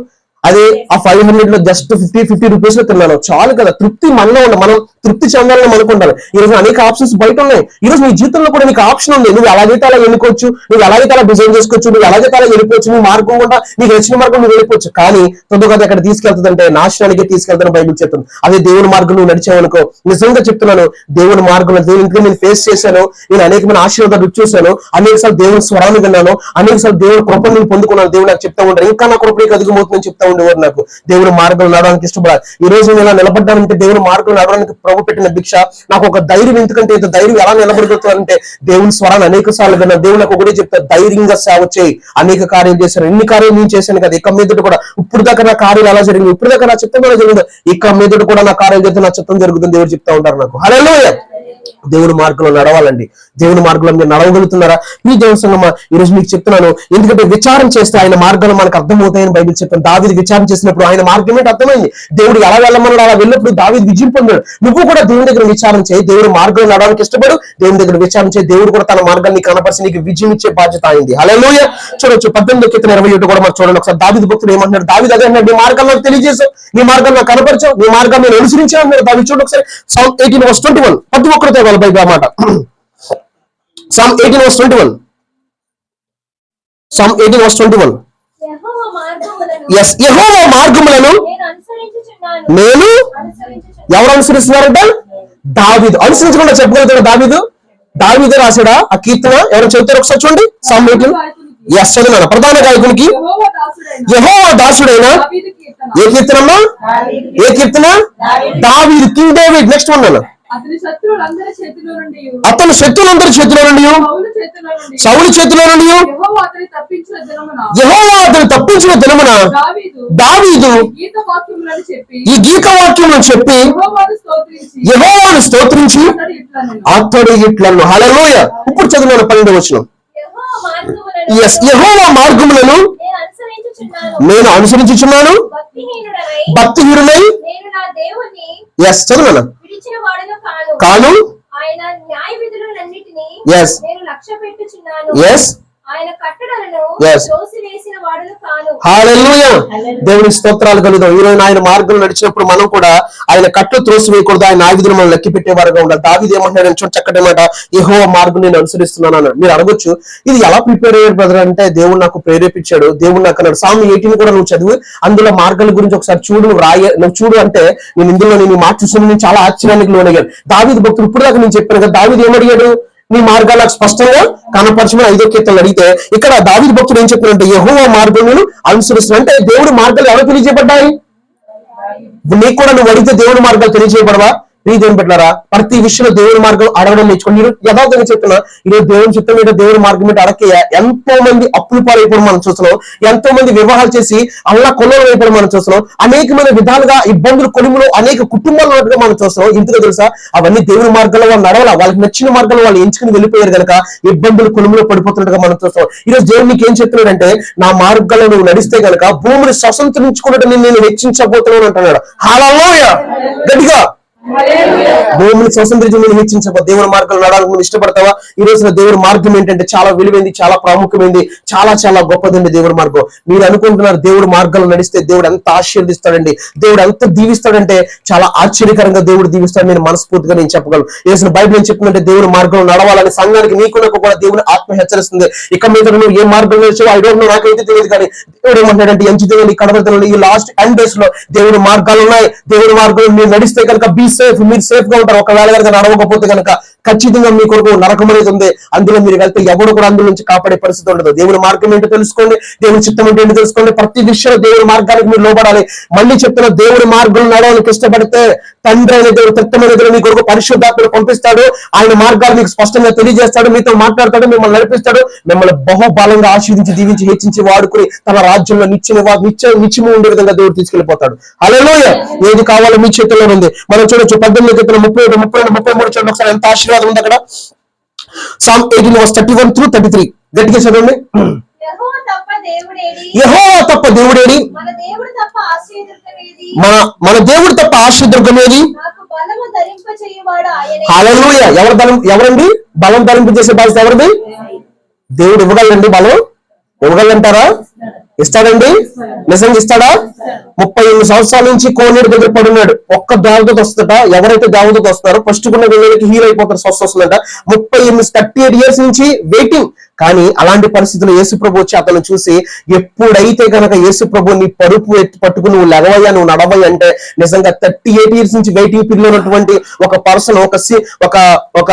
అదే ఆ 500 లో జస్ట్ 50 రూపీస్ లో తిన్నాను, చాలు కదా. తృప్తి మనలో ఉంది, మనం తృప్తి చెందాలని అనుకుంటారు. ఈ రోజు అనేక ఆప్షన్స్ బయట ఉన్నాయి. ఈ రోజు నీ జీవితంలో కూడా నీకు ఆప్షన్ ఉంది. నువ్వు ఎలాగైతే అలా ఎన్నుకోవచ్చు, నువ్వు ఎలాగైతే అలా డిజైన్ చేసుకోవచ్చు, నువ్వు ఎలాగైతే అలా వెళ్ళిపోవచ్చు, నీ మార్గం కూడా నీకు నచ్చిన మార్గం నువ్వు వెళ్ళిపోవచ్చు. కానీ తొందరగా ఎక్కడ తీసుకెళ్తుందంటే నాశనానికి తీసుకెళ్తాను బైబిల్ చెప్తుంది. అదే దేవుని మార్గం నువ్వు నడిచావనుకో, నిజంగా చెప్తున్నాను, దేవుని మార్గంలో దేవునికి నేను ఫేస్ చేశాను, నేను అనేకమైన ఆశీర్వాదాలు రుచి చూశాను, అనేకసార్లు దేవుని స్వరాన్ని విన్నాను, అనేకసార్లు దేవుని కృపను నేను పొందుకున్నాను. దేవుడు నాకు చెప్తా ఉంటారు, ఇంకా నా కృప అధికమవుతుందని చెప్తా ఉండేవారు. నాకు దేవుని మార్గంలో నడవడానికి ఇష్టపడాలి. ఈ రోజు నేను ఇలా నిలబడ్డానంటే దేవుని మార్గంలో నడవడానికి ప్రభు పెట్టిన భిక్ష. నాకు ఒక ధైర్యం, ఎందుకంటే ఇంత ధైర్యం ఎలా నిలబడుతుందంటే దేవుని స్వరాన్ని అనేక సార్లు విన్నాను. దేవుడు నాకు ఒకటే చెప్తా, ధైర్యంగా సేవ చేయి. అనేక కార్యాలు చేశాను, ఎన్ని కార్యాలు నేను చేశాను కదా. ఇక మీదట కూడా ఇప్పుడు దాకా నా కార్యాలు ఎలా జరిగింది, ఇప్పుడు దాకా నా చిత్తం ఎలా జరిగిందో, ఇక మీదట కూడా నా కార్యాలు జరిగితే నా చిత్తం జరుగుతుంది దేవుడు చెప్తా ఉంటారు నాకు. హల్లెలూయా. దేవుని మార్గంలో నడవాలండి. దేవుని మార్గంలో మీరు నడవగలుగుతున్నారా? మీ దేవుని సంగమా, ఈ రోజు మీకు చెప్తున్నాను, ఎందుకంటే విచారం చేస్తే ఆయన మార్గాలు మనకు అర్థమవుతాయని బైబిల్ చెప్తాను. దావీదు విచారం చేసినప్పుడు ఆయన మార్గం ఏంటి అర్థమైంది. దేవుడు ఎలా వెళ్ళమన్నాడు అలా వెళ్ళినప్పుడు దావీదు విజయం పొందాడు. నువ్వు కూడా దేవుని దగ్గర విచారం చేయి, దేవుని మార్గంలో నడవడానికి ఇష్టపడు, దేవుని దగ్గర విచారం చేయి. దేవుడు కూడా తన మార్గాన్ని కనపరిచి నీకు విజయం ఇచ్చే బాధ్యత అయింది. హల్లెలూయా. చూడొచ్చు 18:27 కూడా మనం చూడండి ఒకసారి. దావీదు భక్తుడు ఏమంటున్నాడు? దావీదు అదే అన్నాడు, నీ మార్గాల్లో తెలియజేసావు, నీ మార్గాల్లో కనపరిచావు, నీ మార్గాన్ని అనుసరించావు అన్నాడు దావీదు. చూడండి ఒకసారి Psalm 18:21. ప్రతి ఒక్కరితో బైబిల్ అన్నమాట. Psalm 18:21. Psalm 18:21. యెహోవా మార్గములను నేను ఎవరు అనుసరిస్తున్నారంట? దావీదు. అనుసరించకుండా చెప్పగలుగుతాడు దావీదు? దావీదు రాశాడా ఆ కీర్తన? ఎవరు చెబుతారు ఒకసారి చూడండి. Psalm 18. చదువున్నాను. ప్రధాన గాయకునికి యెహోవా దాసుడైన ఏ కీర్తనమ్మా? ఏ కీర్తన? దావీదు, కింగ్ డేవిడ్. నెక్స్ట్ ఉన్నాను అతని శత్రువులందరి చేతిలో నుండి సౌలు చేతిలో నుండి యెహోవా అతని తప్పించిన దినమున దావీదు ఈ గీతవాక్యములను చెప్పి యెహోవాను స్తోత్రించి అతడు ఇట్లను. హల్లెలూయా. ఇప్పుడు చదివిన 12వ వచనం. యెహోవా మార్గములను నేను అనుసరించుచున్నాను, భక్తిహీనుడై చదువునా కాను, దేవుని స్తోత్రాలు కలుగుతాం. ఈ రోజు ఆయన మార్గం నడిచినప్పుడు మనం కూడా ఆయన కట్లు త్రోసి వేయకూడదు, ఆయన ఆయుధులు మనం లెక్కి పెట్టేవారుగా ఉండాలి. దావీదు ఏమంటాడు చూడండి, చక్కటి మాట, యెహోవా మార్గం నేను అనుసరిస్తున్నాను అన్నాడు. మీరు అడగొచ్చు, ఇది ఎలా ప్రిపేర్ అయ్యాడు బ్రదర్ అంటే, దేవుడు నాకు ప్రేరేపించాడు, దేవుడు నాకు అన్నాడు. సామ్ 18 కూడా నువ్వు చదివి అందులో మార్గాల గురించి ఒకసారి చూడు, నువ్వు చూడు అంటే నేను ఇందులో నేను మాట చూసిన నేను చాలా ఆశ్చర్యానికి లోనయ్యాను. దావీదు భక్తుడు ఇప్పుడు దాకా నేను చెప్పాను కదా, దావీదు ఏమడిగాడు, నీ మార్గాలకు స్పష్టంగా కనపరచమని 5వ కీర్తనలు అడిగితే, ఇక్కడ దావీదు భక్తుడు ఏం చెప్పారంటే యెహోవా మార్గములను అనుసరిస్తున్నాడు. అంటే దేవుడి మార్గాలు ఎవరు తెలియజేయబడ్డాయి? నీకు కూడా నువ్వు అడిగితే దేవుడి మార్గాలు తెలియజేయబడవా? దేవుని పెట్టారా? ప్రతి విషయంలో దేవుడి మార్గం అడగడం నేర్చుకోండి. మీరు యథార్థంగా చెప్తున్నా, ఈరోజు దేవుని చిత్తం మీద దేవుడి మార్గం మీద అడగ ఎంతో మంది అప్పులు పాలైపోవడం మనం చూస్తున్నాం, ఎంతో మంది వివాహాలు చేసి అల్లా కొల్లలు అయిపోవడం మనం చూస్తున్నాం, అనేకమైన విధాలుగా ఇబ్బందులు కొలుములు అనేక కుటుంబాలు ఉన్నట్టుగా మనం చూస్తున్నాం. ఎందుకు తెలుసా? అవన్నీ దేవుడి మార్గంలో వాళ్ళు నడవాల, వాళ్ళకి నచ్చిన మార్గంలో వాళ్ళు ఎంచుకుని వెళ్ళిపోయారు కనుక ఇబ్బందులు కొలుములో పడిపోతున్నట్టుగా మనం చూస్తాం. ఈరోజు దేవుడు నీకు ఏం చెప్తున్నాడంటే, నా మార్గంలో నువ్వు నడిస్తే కనుక భూమిని స్వతంత్రించుకున్నట్టు నేను హెచ్చించబోతున్నాను అంటున్నాడు. హల్లెలూయా. గట్టిగా భూమిని స్వతంత్రించి నేను హెచ్చించబో. దేవుని మార్గంలో నడవాలని నువ్వు ఇష్టపడతావా? ఈ రోజున దేవుడి మార్గం ఏంటంటే చాలా విలువైంది, చాలా ప్రాముఖ్యమైంది, చాలా చాలా గొప్పదండి దేవుడి మార్గం. మీరు అనుకుంటున్నారు దేవుడి మార్గంలో నడిస్తే దేవుడు ఎంత ఆశీర్దిస్తాడండి, దేవుడు ఎంత దీవిస్తాడంటే చాలా ఆశ్చర్యకరంగా దేవుడు దీవిస్తాడు. నేను మనస్ఫూర్తిగా నేను చెప్పగలను. యేసు బైబిల్ ఏం చెప్తుందంటే, దేవుడి మార్గంలో నడవాలని సంఘానికి నీకు కూడా దేవుని ఆత్మ హెచ్చరిస్తుంది. ఇక మీద నువ్వు ఏ మార్గంలో వచ్చావో ఐ డోంట్ నో, నాకైతే తెలియదు, కానీ దేవుడు ఏమంటాడంటే, ఎంచుదేవుని కడవతలు ఈ లాస్ట్ 10 days లో దేవుడి మార్గాలు ఉన్నాయి. దేవుడి మార్గంలో మీరు నడిస్తే కనుక మీరు సేఫ్ గా ఉంటారు. ఒకవేళ కనుక నడవకపోతే కనుక ఖచ్చితంగా మీ కొరకు నరకం అనేది ఉంది. అందులో మీరు వెళ్తే ఎవరు కూడా అందులో నుంచి కాపాడే పరిస్థితి ఉండదు. దేవుని మార్గం ఏంటో తెలుసుకోండి, దేవుని చిత్తం ఏంటో తెలుసుకోండి. ప్రతి విషయంలో దేవుని మార్గానికి మీరు లోబడాలి. మళ్ళీ చెప్తున్నా, దేవుడి మార్గం నడవడానికి ఇష్టపడితే తండ్రి అనే దేవుడు తత్వమైన దేవుడు మీ కొరకు పరిశుద్ధాత్మను పంపిస్తాడు. ఆయన మార్గాలు మీకు స్పష్టంగా తెలియజేస్తాడు, మీతో మాట్లాడతాడు, మిమ్మల్ని నడిపిస్తాడు, మిమ్మల్ని బహుబలంగా ఆశీర్వించి దీవించి హెచ్చించి వాడుకుని తన రాజ్యంలో నిత్యము ఉండే విధంగా దేవుడు తీసుకెళ్లిపోతాడు. హల్లెలూయా. ఏది కావాలో మీ చేతుల్లో ఉంది. మనం చూడొచ్చు 18 కీర్తన 31, 32, 33 చూడండి ఒకసారి, ఎంత ఆశీర్వాదం ఉంది అక్కడ. Psalm 18:31-33 గట్టిగా చదవండి. యెహోవా తప్ప దేవుడేడి, మన దేవుడు తప్ప ఆశ్రయదుర్గమేది. హల్లెలూయా. ఎవరండి బలం ధరింపజేసే బాధ్యత ఎవరిది? దేవుడు ఇవ్వగలండి, బలం ఇవ్వగలంటారా? ఇస్తాడండి, నిజంగా ఇస్తాడా? 38 సంవత్సరాల నుంచి కోనేరు దగ్గర పడున్నాడు. ఒక్క దేవదూత వస్తుందట. ఎవరైతే దేవదూత వస్తారో ఫస్ట్ ఉన్న వీళ్ళకి హీల్ అయిపోతారు, స్వస్థ వస్తుందంట. 38 years నుంచి వెయిటింగ్. కానీ అలాంటి పరిస్థితుల్లో యేసు ప్రభు వచ్చి అతను చూసి, ఎప్పుడైతే కనుక యేసు ప్రభు నీ పరుపు పట్టుకుని నువ్వు లెగవయ్యా, నువ్వు నడవయ్యా అంటే, నిజంగా 38 years నుంచి వెయిటింగ్ పీరియడ్ ఉన్నటువంటి ఒక పర్సన్, ఒక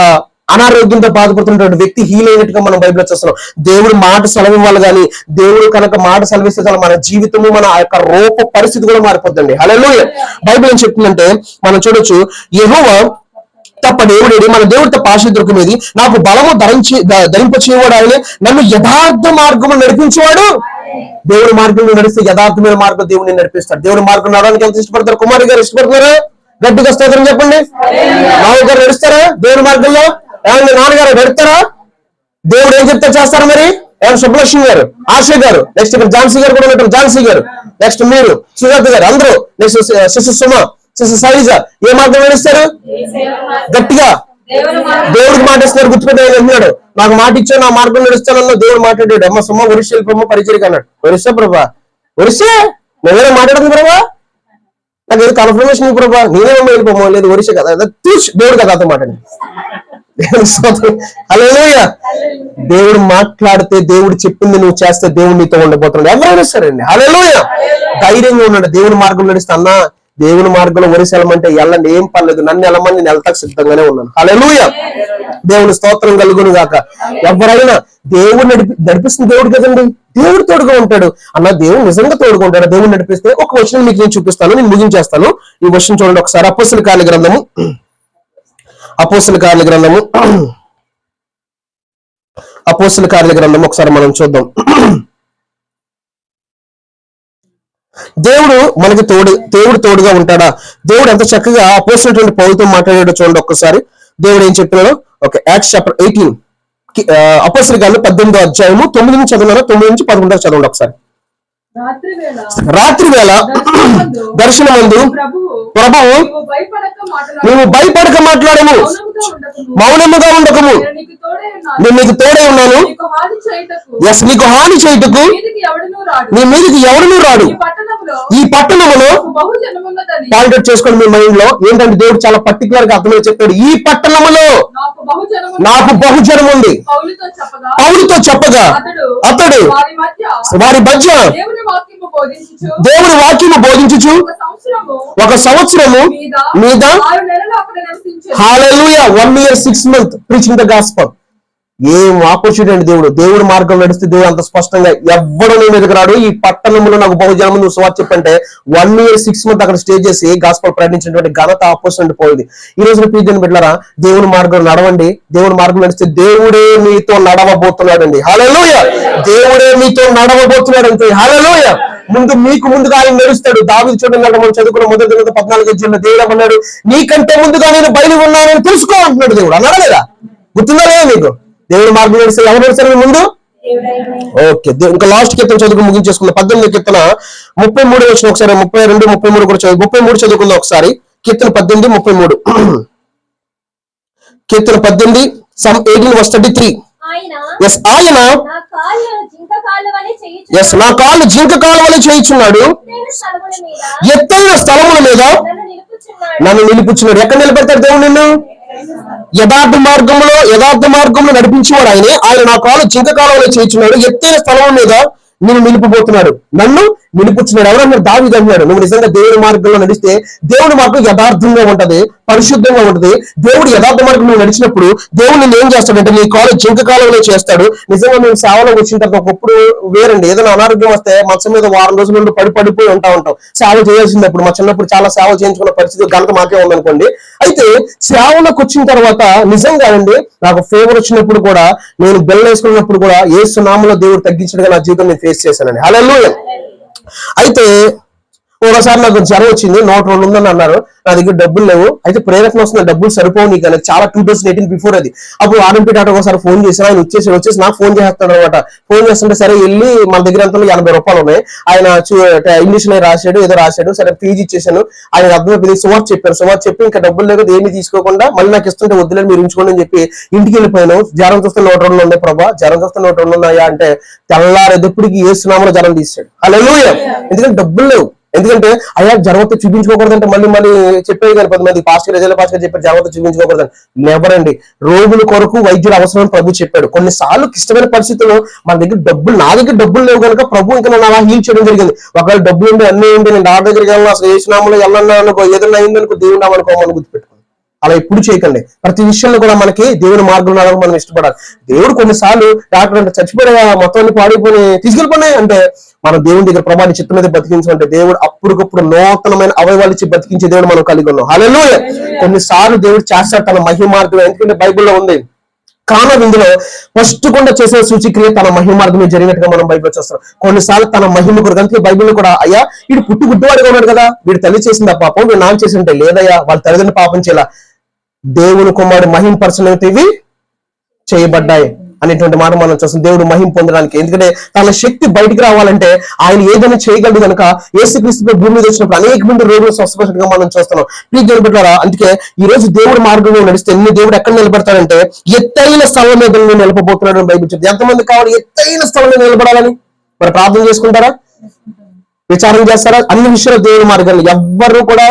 అనారోగ్యంతో బాధపడుతున్నటువంటి వ్యక్తి హీల్ అయినట్టుగా మనం బైబిల్లో చూస్తున్నాం. దేవుడు మాట సెలవివ్వాలి, కానీ దేవుడు కనుక మాట సెలవిస్తే చాలా మన జీవితము, మన యొక్క రూప పరిస్థితి కూడా మారిపోద్దండి. హల్లెలూయా. బైబిల్ ఏం చెప్తుందంటే మనం చూడొచ్చు, యెహోవా తప్ప దేవుడేడి, మన దేవుడు తప్ప ఆశ్రయదుర్గమేది, నాకు బలము ధరింపచేయవాడు ఆయనే, నన్ను యథార్థ మార్గము నడిపించేవాడు. దేవుడి మార్గంలో నడిస్తే యథార్థమైన మార్గం దేవుడిని నడిపిస్తాడు. దేవుడి మార్గం నడవడానికి ఎంత ఇష్టపడతారు? కుమారి గారు ఇష్టపడుతున్నారా? గట్టిగా స్తోత్రం చెప్పండి. రావు గారు నడుస్తారా దేవుడి మార్గంలో? ఏమన్నా నాన్నగారు నడుస్తారా? దేవుడు ఏం చెప్తే చేస్తారా? మరి ఏమన్నా సుబ్బలక్ష్మి గారు, ఆశయ గారు, నెక్స్ట్ ఇక్కడ ఝాన్సీ గారు కూడా ఉంటారు, ఝాన్సీ గారు, నెక్స్ట్ మీరు, సుజాత గారు, అందరూ, నెక్స్ట్ శిశు సుమ, శిశు సైజ, ఏ మార్గం నడుస్తారు? గట్టిగా దేవుడికి మాట ఇస్తున్నారు. గుర్తుపెట్టే అంటున్నాడు, నాకు మాట ఇచ్చా, నా మార్గం నడుస్తానన్నా దేవుడు మాట్లాడాడు. అమ్మ సుమ్మ ఒరిస్సా వెళ్ళిపోమ్మ పరిచయకి అన్నాడు. ఒరిస్సా ప్రభా, ఒరిస్సా నువ్వేనా మాట్లాడుతుంది ప్రభా? నాకు ఏదో కన్ఫర్మేషన్ ప్రభా, నేనేమో వెళ్ళిపోమో, లేదు ఒరిస్సా కదా, దేవుడు కదా అతను మాట్లాడి. హల్లెలూయా. దేవుడు మాట్లాడితే, దేవుడు చెప్పింది నువ్వు చేస్తే దేవుడు నీతో ఉండబోతున్నాడు. ఎవరైనా సరే అండి. హల్లెలూయా. ధైర్యంగా ఉన్నాడు. దేవుని మార్గం నడిస్తే, అన్నా దేవుని మార్గంలో ఒరిసెలమంటే వెళ్ళండి, ఏం పర్లేదు, నన్ను వెళ్ళమని నేను వెళ్తాకు సిద్ధంగానే ఉన్నాను. హల్లెలూయా. దేవుని స్తోత్రం కలుగును గాక. ఎవరైనా దేవుడు నడిపిస్తున్న దేవుడు కదండి, దేవుడు తోడుగా ఉంటాడు. అన్న దేవుడు నిజంగా తోడుగా ఉంటాడు. దేవుడు నడిపిస్తే ఒక వచనం మీకు నేను చూపిస్తాను, నేను ముగించేస్తాను. ఈ వచనం చూడండి ఒకసారి. అపోస్తలుల కార్యాల గ్రంథము అపోస్తుల కార్యాల గ్రంథము ఒకసారి మనం చూద్దాం. దేవుడు తోడుగా ఉంటాడా? దేవుడు ఎంత చక్కగా అపోస్తులైన పౌలుతో మాట్లాడాడో చూడండి ఒక్కసారి. దేవుడు ఏం చెప్పినాడో. ఓకే, యాక్ట్స్ చాప్టర్ 18 అపోస్తుల కార్యాలు 18వ అధ్యాయము 9 నుంచి చదవనా, 9 నుంచి 11 చదవండి ఒకసారి. రాత్రి వేళ దర్శనమందు ప్రభువు నువ్వు భయపడక మాట్లాడము, మౌనముగా ఉండకము, నేను నీకు తోడే ఉన్నాను, నీకు హాని చేయుటకు నీ మీదకి ఎవడునూ రాడు. ఈ పట్టణములో కాలిక్యులేట్ చేసుకోండి మీ మైండ్ లో. ఏంటంటే దేవుడు చాలా పర్టికులర్ గా అర్థమై చెప్పాడు, ఈ పట్టణములో నాకు బహుజనం ఉంది. పౌలుతో చెప్పగా అతడు వారి మధ్య దేవుని వాక్యము బోధించుచు 1 సంవత్సరము మీద హల్లెలూయా 1 year 6 months preaching the gospel. ఏం ఆపర్చునిటీ అండి. దేవుడు మార్గం నడిస్తే దేవుడు అంత స్పష్టంగా ఎవ్వడు నీ మీదకి రాడు. ఈ పట్టణంలో నాకు బహుజనం నువ్వు సువార్త చెప్పంటే 1 year 6 months అక్కడ స్టే చేసి గాస్పెల్ ప్రకటించినటువంటి ఘనత ఆపర్చునిటీ పోయింది. ఈ రోజు ప్రీతిని బిడ్డలారా, దేవుని మార్గం నడవండి. దేవుని మార్గం నడిస్తే దేవుడే మీతో నడవబోతున్నాడు అండి. హల్లెలూయా, దేవుడే మీతో నడవబోతున్నాడు అంతే. హల్లెలూయా, మీకు ముందుగా ఆయన నడుస్తాడు. దావీదు చూడండి, మనం చదువుకున్న మొదటి 14 అధ్యాయంలో దేవుడు అన్నాడు, నీకంటే ముందుగా నేను బయలు ఉన్నానని తెలుసుకో అంటున్నాడు దేవుడు. అన్నాడు లేదా? గుర్తుందా లేదా మీకు? దేవుడి మార్గం నడిస్తే ఎవరు నడుస్తారు ముందు? ఓకే, ఇంకా లాస్ట్ కీర్తన చదువుకు ముగించేసుకుందాం. 18వ కీర్తన 33 వచ్చిన ఒకసారి 32, 33 కూడా చదువు. 33 చదువుకుందాం ఒకసారి. కీర్తన 18, 33. కీర్తన 18 Psalm 18 verse 33. ఆయన నా కాళ్ళు జింక కాళ్ళ వలె చేయుచున్నాడు, ఎత్తైన స్థలముల మీద నన్ను నిలుపుచున్నాడు. ఎక్కడ నిలబెడతాడు దేవుడు నిన్ను? యథార్థ మార్గంలో నడిపించేవాడు ఆయనే. ఆయన నా కాళ్ళు జింక కాలంలో చేయించున్నాడు, ఎత్తైన స్థలం మీద నేను నిలుపుబోతున్నాడు, నన్ను నిలుపుచున్నాడు. ఎవరన్నారు? దావీదు అన్నాడు. నువ్వు నిజంగా దేవుని మార్గంలో నడిస్తే దేవుని మార్గం యథార్థంగా ఉంటది, పరిశుద్ధంగా ఉంటది. దేవుడు యథార్థ మార్గంలో నడిచినప్పుడు దేవుడు నిన్ను ఏం చేస్తాడంటే నీ కాలు జింక కాలంలో చేస్తాడు. నిజంగా మేము సేవలో వచ్చిన తర్వాత ఒకప్పుడు వేరండి. ఏదైనా అనారోగ్యం వస్తే మంచం మీద వారం రోజుల నుండి పడిపోయి ఉంటాం. సేవ చేయాల్సింది. అప్పుడు మా చిన్నప్పుడు చాలా సేవ చేయించుకున్న పరిస్థితి ఘనత మాకే ఉందనుకోండి. అయితే సేవలోకి వచ్చిన తర్వాత నిజంగా అండి నాకు ఫేవర్ వచ్చినప్పుడు కూడా, నేను బెల్ల వేసుకున్నప్పుడు కూడా యేసు నామములో దేవుడు తగ్గించడుగా నా జీవితం నేను ఫేస్ చేశానండి. హల్లెలూయా. అయితే ఒకసారి నాకు జ్వరం వచ్చింది, 102 ఉందని అన్నారు. నా దగ్గర డబ్బులు లేవు. అయితే ప్రేరణ వస్తున్న డబ్బులు సరిపోవు నీకు అని. చాలా 2018 బిఫోర్ అది. అప్పుడు ఆర్ఎంపీ డాక్టర్ ఒకసారి ఫోన్ చేశాను. ఆయన వచ్చేసి నాకు ఫోన్ చేస్తాడు అనమాట. ఫోన్ చేస్తుంటే సరే వెళ్ళి మన దగ్గర అంతా 80 రూపాయలు ఉన్నాయి. ఆయన ఇంగ్లీష్ రాశాడు, ఏదో రాశాడు. సరే ఫీజు ఇచ్చేసాను. ఆయన అర్థమైపోయింది. సుమారు చెప్పి ఇంకా డబ్బులు లేకపోతే ఏమీ తీసుకోకుండా మళ్ళీ నాకు ఇస్తుంటే వద్దులేదు మీరు ఉంచుకోండి అని చెప్పి ఇంటికి వెళ్ళిపోయాను. జ్వరం చూస్తే 102 ఉన్నాయి ప్రభా, జ్వరం చూస్తే 102 ఉన్నాయా అంటే తెల్లారేటప్పటికి యేసు నామములో జ్వరం తీసాడు. హల్లెలూయా. ఎందుకంటే డబ్బులు లేవు. ఎందుకంటే అయ్యా జ్వరంతో చూపించుకోకూడదంటే మళ్ళీ చెప్పేది కానీ 10 మంది పాస్టర్ చెప్పారు జ్వరంతో చూపించుకోకూడదని. ఎవరండి? రోగుల కొరకు వైద్యులు అవసరం ప్రభు చెప్పాడు. కొన్నిసార్లు క్లిష్టమైన పరిస్థితుల్లో మన దగ్గర నా దగ్గర డబ్బులు లేవు కనుక ప్రభు ఇంకా నన్ను అలా హీల్ చేయడం జరిగింది. ఒకవేళ డబ్బులు ఉండి అన్నీ ఉండి నేను డాక్టర్ దగ్గరికి వెళ్ళాను, అసలు యేసునామములో వెళ్ళన్నా అనుకో, ఏదైనా అయిందనుకో దేవుడు నామనుకోమని గుర్తుపెట్టుకోండి. అలా ఎప్పుడు చేయకండి. ప్రతి విషయంలో కూడా మనకి దేవుని మార్గంలో మనం ఇష్టపడాలి. దేవుడు కొన్నిసార్లు డాక్టర్ అంటే చచ్చిపోయా మొత్తాన్ని పాడిపోయి తీసుకెళ్ళిపోయి అంటే మనం దేవుని దగ్గర ప్రభాని చిత్తం మీద బతికించాలంటే దేవుడు అప్పటికప్పుడు నూతనమైన అవయవాలు ఇచ్చి బతికించే దేవుడు మనం కలిగి ఉన్నాం. హల్లెలూయా. కొన్నిసార్లు దేవుడు చేస్తాడు తన మహిమ మార్గం. ఎందుకంటే బైబిల్లో ఉంది, కాన విందులో ఫస్ట్ కూడా చేసే సూచిక్రియ తన మహిమ మార్గమే జరిగినట్టుగా మనం బైబిల్ చూస్తాం. కొన్నిసార్లు తన మహిమ కొరకు. అందుకే బైబిల్ కూడా అయ్యా వీడు పుట్టి గుడ్డివాడిగా ఉన్నాడు కదా, వీడు తల్లి చేసింది పాపం, వీడు నాన్న చేసింటే లేదయ్యా వాళ్ళ తల్లిదండ్రులు పాపం చేయాల, దేవుని కుమారుడు మహింపరచనైతే ఇవి చేయబడ్డాయి అనేటువంటి మాట మనం చూస్తాం. దేవుడు మహిమ పొందడానికి. ఎందుకంటే తన శక్తి బయటికి రావాలంటే ఆయన ఏదైనా చేయగలడు కనుక యేసుక్రీస్తు భూమి మీద వచ్చినప్పుడు అనేక మంది రోగులు స్వస్థపరిచినట్టుగా మనం చూస్తున్నాం. ప్లీజ్ నిలబెట్టారా. అందుకే ఈ రోజు దేవుడు మార్గంలో నడిస్తే దేవుడు ఎక్కడ నిలబెడతాడంటే ఎత్తైన స్థలం మీద నిలపబోతున్నాడు అని బైబిల్ చెప్తుంది. ఎంతమంది కావాలి ఎత్తైన స్థలం మీద నిలబడాలని? మరి ప్రార్థన చేసుకుంటారా? విచారం చేస్తారా? అన్ని విషయాలు దేవుని మార్గాన్ని ఎవ్వరూ కూడా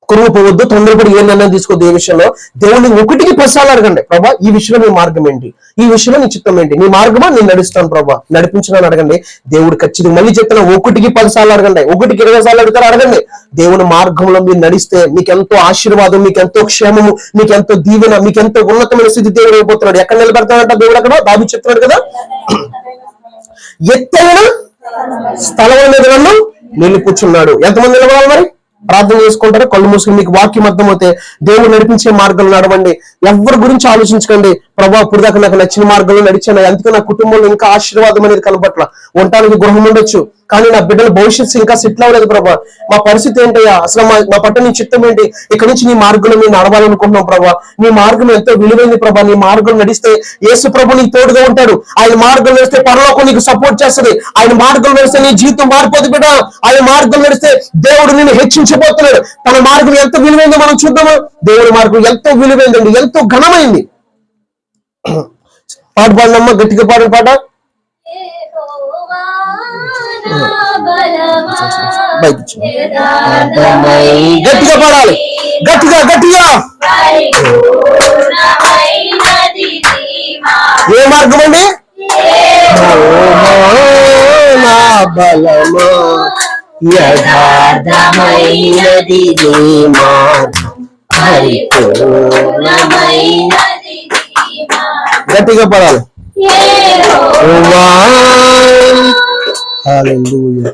కొనుగోపోవద్దు, తొందరపడి ఏ నిర్ణయం తీసుకోవద్దు. ఏ విషయంలో దేవుడిని 1కి 10 సార్లు అడగండి, ప్రభా ఈ విషయంలో నీ మార్గం ఏంటి, ఈ విషయంలో నీ చిత్తం ఏంటి, నీ మార్గమా నేను నడుస్తాను ప్రభా నడిపించడానికి అడగండి. దేవుడు ఖచ్చితంగా మళ్ళీ చెప్తున్నా 1కి 10 సార్లు అడగండి, 1కి 20 సార్లు అడుగుతారు అడగండి. దేవుని మార్గంలో మీరు నడిస్తే మీకెంతో ఆశీర్వాదం, మీకెంతో క్షేమము, మీకెంతో దీవెన, మీకెంతో ఉన్నతమైన స్థితి దేవుడు అయిపోతున్నాడు. ఎక్కడ నిలబెడతాడంట దేవుడు? అక్కడ దావీదు చెప్తున్నాడు కదా, ఎత్తైన స్థలం మీద నన్ను నిలుపుచున్నాడు. ఎంతమంది నిలబడాలి మరి? ప్రార్థన చేసుకుంటారు, కళ్ళు మూసుకుని మీకు వాక్యం అర్థమవుతే దేవుడు నడిపించే మార్గంలో నడవండి. ఎవరి గురించి ఆలోచించకండి. ప్రభా ఇప్పుడు దాకా నాకు నచ్చిన మార్గంలో నడిచాను, అందుకే నా కుటుంబంలో ఇంకా ఆశీర్వాదం అనేది కనబట్ల. ఉండటానికి గృహం ఉండొచ్చు, కానీ నా బిడ్డల భవిష్యత్తు ఇంకా సెటిల్ అవ్వలేదు ప్రభా. మా పరిస్థితి ఏంటయ్యా, అసలు మా పట్ల నీ చిత్తం ఏంటి, ఇక్కడి నుంచి నీ మార్గంలో మేము నడవాలనుకుంటున్నాం ప్రభా. నీ మార్గం ఎంతో విలువైంది ప్రభా. నీ మార్గం నడిస్తే యేసు ప్రభు నీకు తోడుగా ఉంటాడు. ఆయన మార్గం నడిస్తే పరలోకం నీకు సపోర్ట్ చేస్తుంది. ఆయన మార్గం నడిస్తే నీ జీవితం మారిపోతుంది బిడ్డ. ఆయన మార్గం నడిస్తే దేవుడు నిన్ను హెచ్చించబోతున్నాడు. తన మార్గం ఎంత విలువైందో మనం చూద్దామా. దేవుడి మార్గం ఎంతో విలువైందండి, ఎంతో ఘనమైంది. పాట పాడినమ్మా, గట్టిగా పాడిన పాట. గట్టిగా పాడాలి, గట్టిగా గట్టిగా. ఏ మార్గం అండి? నా బలమా యథార్థమైనది నీ మార్గం, పరిపూర్ణమైనది గట్టిగా పడాలి. హల్లెలూయా.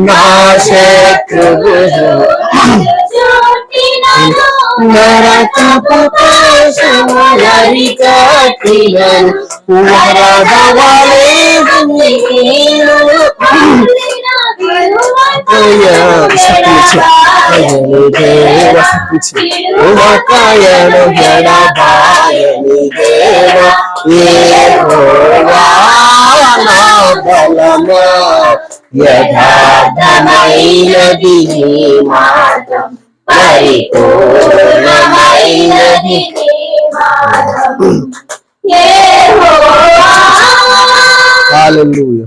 నా శత్రువులు నరకపు పాశములరికట్టినను, వరదవలే ఉమకాయను ఎడబాయని దేవ యెహోవా నా బలమా యథార్థమైనది నీ మార్గం, పరిపూర్ణమైనది నీ మార్గం యెహోవా. హల్లెలూయా.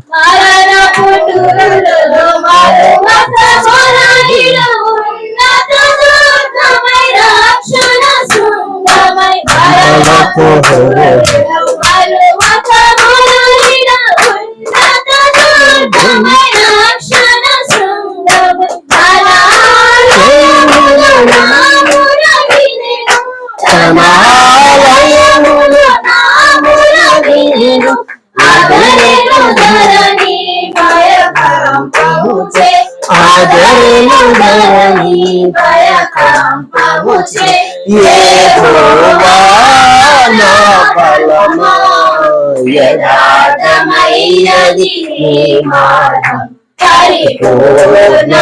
యథార్థమైనది నీ మార్గం, పరిపూర్ణమైనది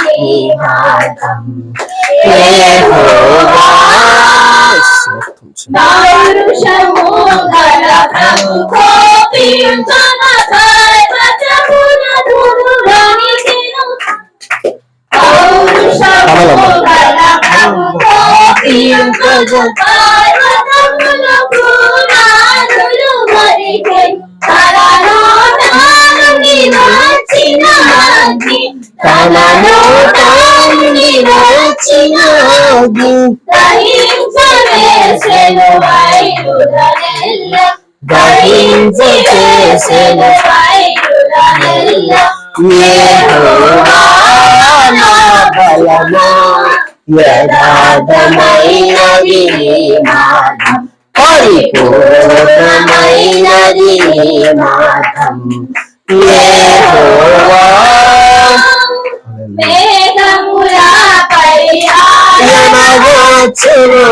నీ మార్గం యెహోవా. పౌరుషము గల ప్రభు కోపించనకై పరమునదురు రాణికెను, పౌరుషము గల ప్రభు కోపించనకై పరమునదురు రాణులు మరికెను, తన నోట నుండి వచ్చిన అగ్ని, తన నోట నుండి వచ్చిన అగ్ని దహించవేసెను వైరులనెల్ల, దహించవేసెను వైరులనెల్ల. యెహోవా నా బలమా యథార్థమైనది నీ మార్గం, పరిపూర్ణమైనది నీ మార్గం యెహోవా. మేఘములపై ఆయన వచ్చును,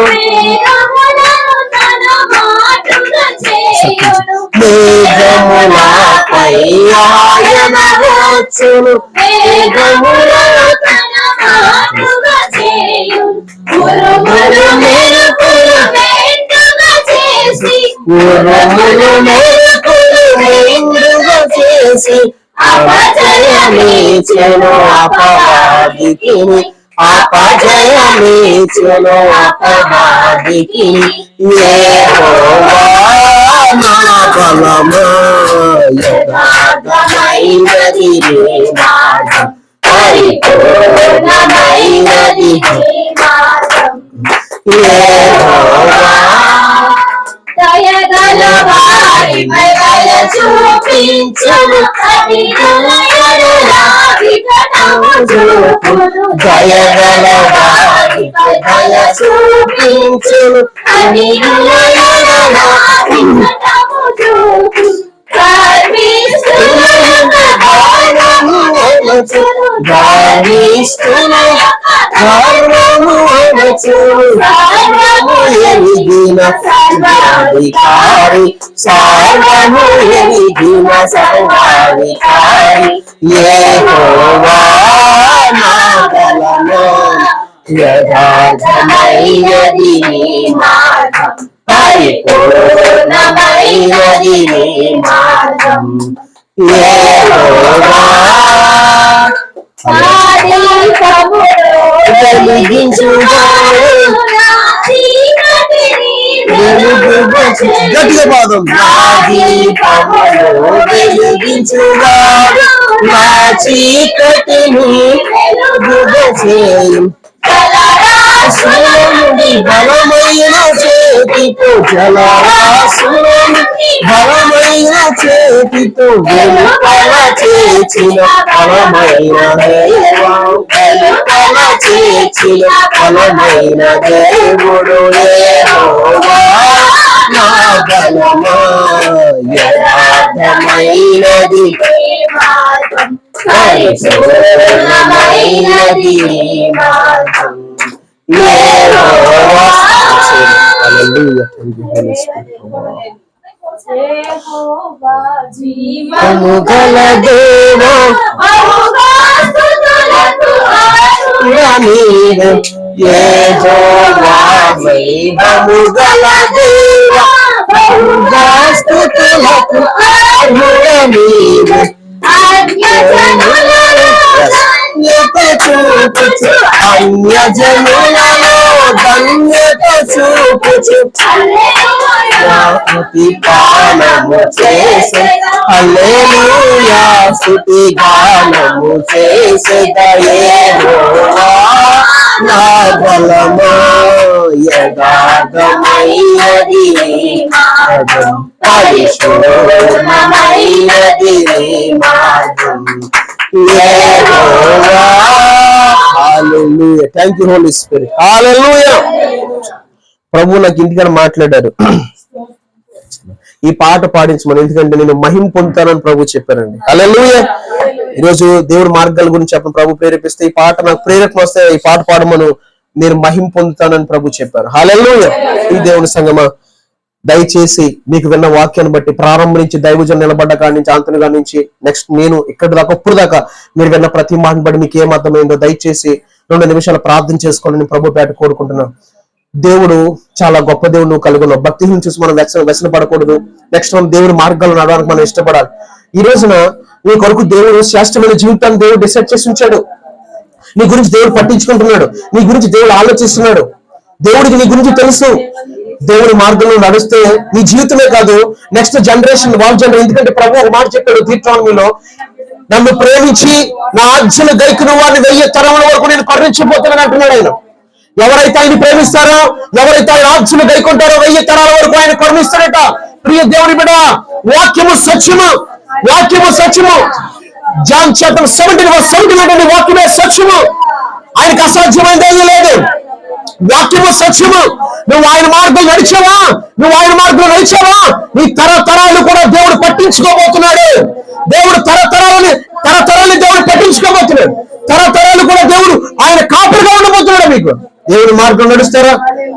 మేఘములపై ఆయన వచ్చును, ఉరుములు మెరుపులు మెండుగా చేసి, ఉరుములు మెరుపులు మెండుగా చేసి అపజయమిచ్చెను అపవాదికి, అపజయమిచ్చెను అపవాదికి. యెహోవా నా బలమా యథార్థమైనది నీ మార్గం, పరిపూర్ణమైనది నీ మార్గం యెహోవా. దయగల వారిపై దయ చూపించును, కనికల ఎడల వికటము చూపును, దయగల వారి దయ చూపించును అన్యుల ఎడల కనికరము చూపు గర్విష్ఠుల యొక్క గౌరవము అణచును గర్విష్ఠుల గర్వము అణచును సర్వము ఎరిగిన సర్వాధికారి సర్వము ఎరిగిన సర్వాధికారి యెహోవా నా బలము యథార్థమైనది నీ మార్గం పరిపూర్ణమైనది నీ మార్గం యెహోవా గట్టిగా పాదం నా దీపములో వెలిగించువాడు నా చీకటిని వెలుగుచేయు జలరాశులని బలమైన చేతితో జలరాశులని బలమైన చేతితో వెలుపల చేసిన బలమైన దేవం వెలుపల చేసిన బలమైన దేవుడు యెహోవా నా బలమా యథార్థమైనది మార్గం పరిపూర్ణమైనది మార్గం యెహోవా. Hallelujah. Thank you, Holy Spirit. యెహోవా జీవము గల దేవా బహుగా స్తుతులకు నీవు యెహోవా జీవము గల దేవా బహుగా స్తుతులకు అర్హుడా నీవు ధన్యత చూపుచు అన్యజనులలో ధన్యత చూపుచు స్తుతి గానము చేసే హల్లెలూయా స్తుతి గానము చేసేదా యెహోవా నా బలమా యథార్థమైనది మార్గం పరిపూర్ణమైనది మార్గం Jehovah. Hallelujah. Thank you holy spirit. Hallelujah. ప్రభు నాకు ఇంటికని మాట్లాడారు, ఈ పాట పాడించమని, ఎందుకంటే నేను మహిమ పొందుతానని ప్రభు చెప్పారండి. హల్లెలూయా. ఈరోజు దేవుడి మార్గాల గురించి చెప్పిన ప్రభు ప్రేరేపిస్తే ఈ పాట నాకు ప్రేరేపణ వస్తే ఈ పాట పాడమను, నేను మహిమ పొందుతానని ప్రభు చెప్పారు. హల్లెలూయా. ఈ దేవుని సంగమా, దయచేసి మీకు విన్న వాక్యాన్ని బట్టి ప్రారంభం నుంచి దైవజన్ నిలబడ్డ కాడి నుంచి ఆంతని గారి నుంచి నెక్స్ట్ నేను ఇక్కడ దాకా ఇప్పుడు దాకా మీరు విన్న ప్రతి మాటను బట్టి మీకు ఏం అర్థమైందో దయచేసి 2 నిమిషాలు ప్రార్థన చేసుకోవాలని ప్రభు పేట కోరుకుంటున్నాను. దేవుడు చాలా గొప్ప దేవుడు కలిగి ఉన్నాం. భక్తిని చూసి మనం వ్యసనపడకూడదు. నెక్స్ట్ మనం దేవుడి మార్గాలు నడవడానికి మనం ఇష్టపడాలి. ఈ రోజున నీ కొరకు దేవుడు శ్రేష్టమైన జీవితాన్ని దేవుడు డిసైడ్ చేసి ఉంచాడు. నీ గురించి దేవుడు పట్టించుకుంటున్నాడు, నీ గురించి దేవుడు ఆలోచిస్తున్నాడు. దేవుడికి నీ గురించి తెలుసు. దేవుడి మార్గంలో నడుస్తే నీ జీవితమే కాదు, నెక్స్ట్ జనరేషన్ ఎందుకంటే ప్రభు ఒక మాట చెప్పాడు దీర్ఘానంలో, నన్ను ప్రేమించి నా ఆజ్ఞలు గైకున్న వారిని 1000 తరముల వరకు నేను కరుణించిపోతానని అంటున్నాడు ఆయన. ఎవరైతే ఆయన ప్రేమిస్తారో, ఎవరైతే ఆయన ఆజ్ఞలు గైకుంటారో 1000 తరాల వరకు ఆయన కరుణిస్తాడట. ప్రియ దేవుని బిడ్డ, వాక్యము సత్యము, వాక్యము సత్యము. జాన్ చాప్టర్ 17 వాక్యమే సత్యము. ఆయనకు అసాధ్యమైనది ఏమీ లేదు. వాక్యము సత్యము. నువ్వు ఆయన మార్గం నడిచావా, నువ్వు ఆయన మార్గం నడిచావా, నీ తరతరాలు కూడా దేవుడు పట్టించుకోబోతున్నాడు. దేవుడు తరతరాలని దేవుడు పట్టించుకోబోతున్నాడు. తరతరాలు కూడా దేవుడు ఆయన కాపురుగా ఉండబోతున్నాడు. మీకు దేవుని మార్గం నడుస్తారా?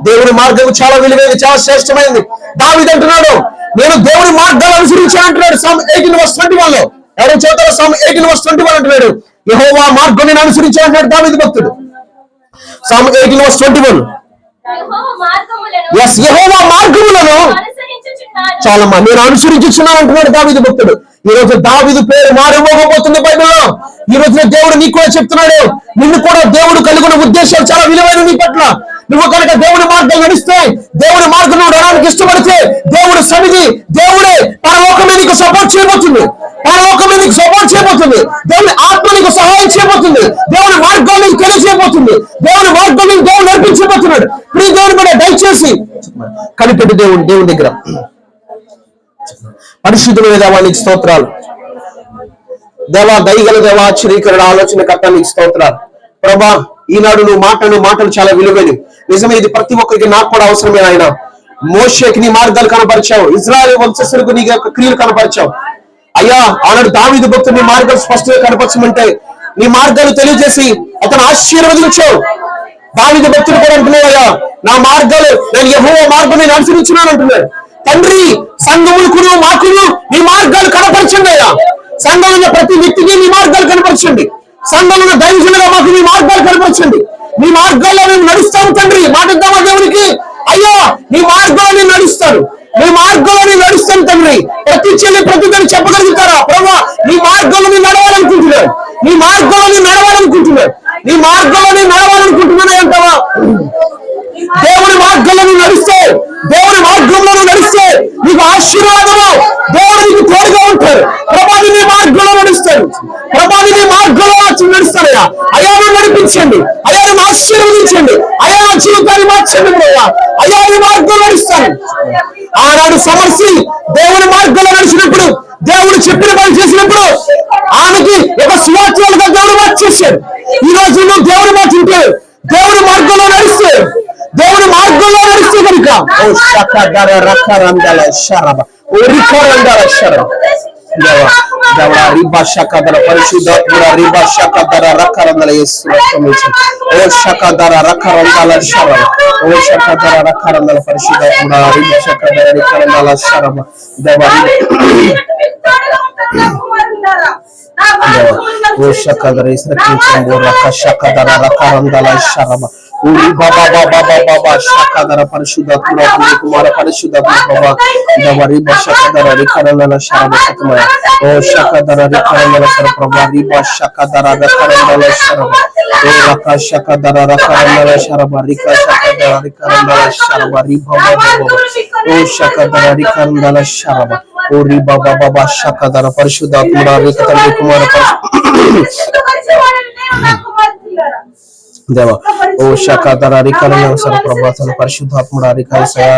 దేవుని మార్గం చాలా విలువైనది, చాలా శ్రేష్టమైనది. దావీదు అంటున్నాడు, నేను దేవుని మార్గాలు అనుసరించాను అంటున్నాడు. Psalm 18:21 ఎవరైనా చదువుతారో Psalm 18:21 అంటున్నాడు, యెహోవా మార్గం నేను అనుసరించాను అంటున్నాడు దావీదు భక్తుడు. Psalm 18:21. యెహోవా మార్గములను చాలా నేను అనుసరించుచున్నాను అంటున్నాడు దావీదు భక్తుడు. ఈ రోజు దావీదు పేరు మారిపోబోతుంది బైబిల్లో. ఈ రోజున దేవుడు నీకు కూడా చెప్తున్నాడు, నిన్ను కూడా దేవుడు కలిగిన ఉద్దేశాలు చాలా విలువైన నీ పట్ల. నువ్వు కనుక దేవుడి మార్గం నడిస్తే, దేవుడి మార్గం నడవడానికి ఇష్టపడితే, దేవుడు సన్నిధి, దేవుడే పరలోకమే నీకు సపోర్ట్ చేయబోతుంది. పరలోకమే నీకు సపోర్ట్ చేయబోతుంది. దేవుని ఆత్మ నీకు సహాయం చేయబోతుంది. దేవుని మార్గం నీకు తెలియజేయబోతుంది. దేవుని మార్గం నీకు దేవుడు నడిపించబోతున్నాడు. ప్రియ దేవుని కూడా దయచేసి కనిపెట్టు దేవుని దగ్గర. పరిశుద్ధమైన దేవా నీకు స్తోత్రాలు. దేవా దయగల దేవా, ఆశ్చర్యకరుడు, ఆలోచనకర్త నీకు స్తోత్రాలు. ప్రభా ఈనాడు నువ్వు మాటలు చాలా విలువైనవి. నిజమే, ఇది ప్రతి ఒక్కరికి, నాకు కూడా అవసరమే. ఆయన మోషేకి నీ మార్గాలు కనపరిచావు, ఇజ్రాయెల్ వంశస్థులకు నీ యొక్క క్రియలు కనపరిచావు. అయ్యా, ఆనాడు దావీదు భక్తుడు నీ మార్గాలు స్పష్టంగా కనపరచమంటే నీ మార్గాలు తెలియజేసి అతను ఆశీర్వదించావు. దావీదు భక్తుడు కూడా అంటున్నాడు, అయ్యా నా మార్గాలు, నేను యెహోవా మార్గం నేను అనుసరించున్నాను అంటున్నాడు. తండ్రి, సంఘములకును మాకును నీ మార్గాలు కనపరచండి అయ్యా. సంఘంలో ప్రతి వ్యక్తికి నీ మార్గాలు కనపరచండి. సంఘంలో దైవజనులుగా మాకు నీ మార్గాలు కనపరచండి. నీ మార్గాల్లో మేము నడుస్తాము తండ్రి. మాటిద్దామా దేవునికి? అయ్యా, నీ మార్గాల్లో నేను నడుస్తాను, నీ మార్గంలో నేను నడుస్తాను తండ్రి. ప్రతి చెల్లి ప్రతి తల్లి చెప్పగలుగుతారా? ప్రభా, నీ మార్గంలో నేను నడవాలనుకుంటున్నాను, నీ మార్గంలో నేను నడవాలనుకుంటున్నాను, నీ మార్గంలో నేను నడవాలనుకుంటున్నాను అంటావా? దేవుని మార్గంలో నువ్వు నడిస్తే, దేవుని మార్గంలో నువ్వు నడిస్తే నీకు ఆశీర్వాదము. దేవుడు నీకు తోడుగా ఉంటాడు. ప్రభావి నీ మార్గంలో నడుస్తాడు, ప్రభావి నీ మార్గంలో నడుస్తాడయ్యా. అయ్యా నువ్వు నడిపించండి, అయ్యా నువ్వు ఆశీర్వదించండి, అయ్యా నా జీవితాన్ని మార్చండి ప్రభా. అయ్యా నీ మార్గంలో నడుస్తాను. ఆనాడు సమర్సి దేవుని మార్గంలో నడిచినప్పుడు, దేవుడు చెప్పిన పని చేసినప్పుడు ఆమెకి ఒక సువార్తలుగా దేవుడు మార్చేశాడు. ఈ రోజు నువ్వు దేవుని మాట ఉంటే, దేవుని మార్గంలో నడిస్తే, దేవుని మార్గంలో నడిస్తే కనుక పరిశుద్ధాత్ముడ రిబా శాఖధర రకరందల ఓ శాఖధర రకరందాల శరమ, ఓ శాఖధర రకరందల పరిశుద్ధాత్ముడ రిబ శాఖధర రకరందాల శరమ ఓ శాఖధర ఇస్రకించంబో రక శాఖధర రకరందాల శరమ ఊరి బాబా బాబా బాబా శాఖధర పరిశుద్ధాత్ముడ కుమార పరిశుద్ధాత్మ ప్రభా దవరి శాఖధర రికరందల శరమ సతమయ ఓ శాఖధర రికరందల శర ప్రభా రిబా శాఖధర రకరందల శరమ ఓ రక శాఖధర రకరందల శరమ రిక శాఖధర రికరందల శరమ రిబా బాబా ఓ శాఖధర రికరందల శరమ ఓ రిబా బాబా శాఖధర పరిశుద్ధాత్ముడ రికతండ్రి కుమార దేవ ఓ శాఖధర రికరందల శర ప్రభా తన పరిశుద్ధాత్ముడ రికరసయ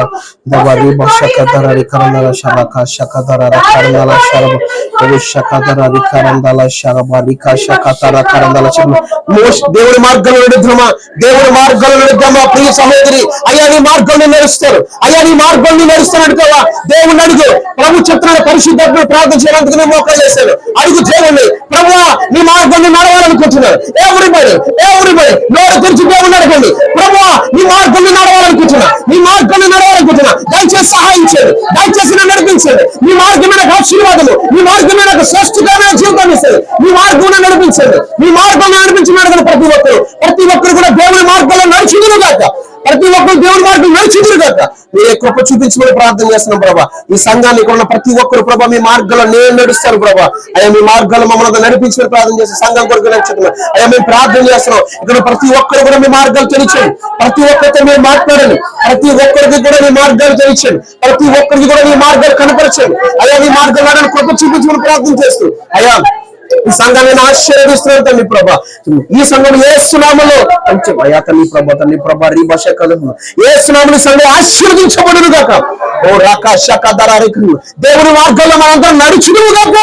దేవ రిబా శాఖధర రికరందల శరక శాఖధర రకరందల శరమ ఓ శాఖధర రికరందల శరమ రిక శాఖధర రకరందల శరమ. దేవుడి మార్గంలో నడుద్దామా, దేవుడి మార్గంలో నడుద్దామా ప్రియ సహోదరి. అయ్యా నీ మార్గంలో నడుస్తారు, అయ్యా నీ మార్గంలో నడుస్తాను అడుగుతావా? దేవుడిని అడుగు. ప్రభు చెప్తున్నాడు పరిశుద్ధాత్మ ప్రార్థన చేయడానికి నేను మోకాలు చేశాను. అడుగు దేవుణ్ణి, ప్రభువా నీ మార్గంలో నడవాలనుకుంటున్నాను. ఎవరిబడి నోరు తెరిచి దేవుణ్ణి అడగండి. ప్రభువా నీ మార్గంలో నడవాలనుకుంటున్నా, నీ మార్గంలో నడవాలనుకుంటున్నా, దయచేసి సహాయం చేయండి, దయచేసి నన్ను నడిపించండి. నీ మార్గమే నాకు ఆశీర్వాదము, నీ మార్గమే నాకు శ్రేష్ఠకరమైన జీవితాన్ని ఇస్తుంది. నీ మార్గంలో నడిపించండి, నీ మార్గంలో నడిపించమని ప్రతి ఒక్కరు కూడా దేవుని మార్గంలో నడిచిదురు కాక, ప్రతి ఒక్కరు దేవుని మార్గం నడిచిదురు కాక మీరే కృప చూపించమని ప్రార్థన చేస్తున్నాం ప్రభా. ఈ సంఘాన్ని ఇక్కడ ఉన్న ప్రతి ఒక్కరు ప్రభా మీ మార్గంలో నేను నడుస్తాను ప్రభా. అయ్యా మీ మార్గంలో మమ్మల్ని నడిపించమని ప్రార్థన చేసి సంఘం కొరకు నడుచుతున్నాం. అయ్యా మేము ప్రార్థన చేస్తున్నాం, ఇక్కడ ప్రతి ఒక్కరు కూడా మీ మార్గాలు తెలియచండి, ప్రతి ఒక్కరితో మీరు మాట్లాడండి, ప్రతి ఒక్కరికి కూడా మీ మార్గాలు తెలియచండి, ప్రతి ఒక్కరికి కూడా మీ మార్గాలు కనపరచండి. అయ్యా మీ మార్గాలను కృప చూపించమని ప్రార్థన చేస్తూ అయ్యా ఈ సంఘాన్ని ఆశీర్వదిస్తున్నాను తండ్రి ప్రభా. ఈ సంఘం యేసు నామములో అయ్యా తండ్రి ప్రభా రీ భాష కలుగు యేసు నామములో సంఘం ఆశీర్వదించబడును గాక. ఓ రక శకధర రికరు దేవుని మార్గంలో మనందరం నడుచుదుము గాక.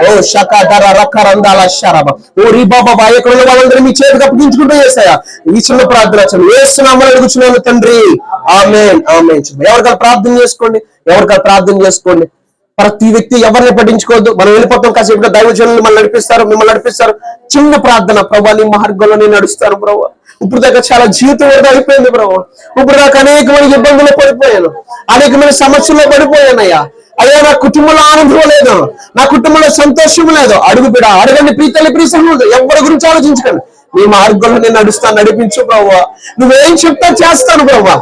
ఓ శకధర రకరందాల శరమ ఓ రీ బాబా ఎక్కడ ఉన్న వాళ్ళందరూ మీ చేతికి అప్పగించుకుంటూ చేస్తాయా ఈ చిన్న ప్రార్థన యేసు నామములో అడుగుచున్నాను తండ్రి, ఆమేన్ ఆమేన్. ఎవరికైనా ప్రార్థన చేసుకోండి, ఎవరికైనా ప్రార్థన చేసుకోండి. ప్రతి వ్యక్తి ఎవరిని పట్టించుకోవద్దు. మనం వెళ్ళిపోతాం, కాసేపు దైవజనులు మనం నడిపిస్తారు, మిమ్మల్ని నడిపిస్తారు. చిన్న ప్రార్థన, ప్రభా నీ మార్గంలో నేను నడుస్తాను ప్రభా. ఇప్పుడు దాకా చాలా జీవితం వరకు అయిపోయింది ప్రభా. ఇప్పుడు దాకా అనేకమైన ఇబ్బందులు పడిపోయాను, అనేకమైన సమస్యల్లో పడిపోయానయ్యా. అయ్యా నా కుటుంబంలో ఆనందం లేదు, నా కుటుంబంలో సంతోషం లేదు. అడుగు బిడ అడగండి, ప్రీతల్లి ప్రీసంలో ఎవరి గురించి ఆలోచించకండి. నీ మార్గంలో నేను నడుస్తాను, నడిపించు ప్రభా. నువ్వేం చెప్తా చేస్తాను ప్రభా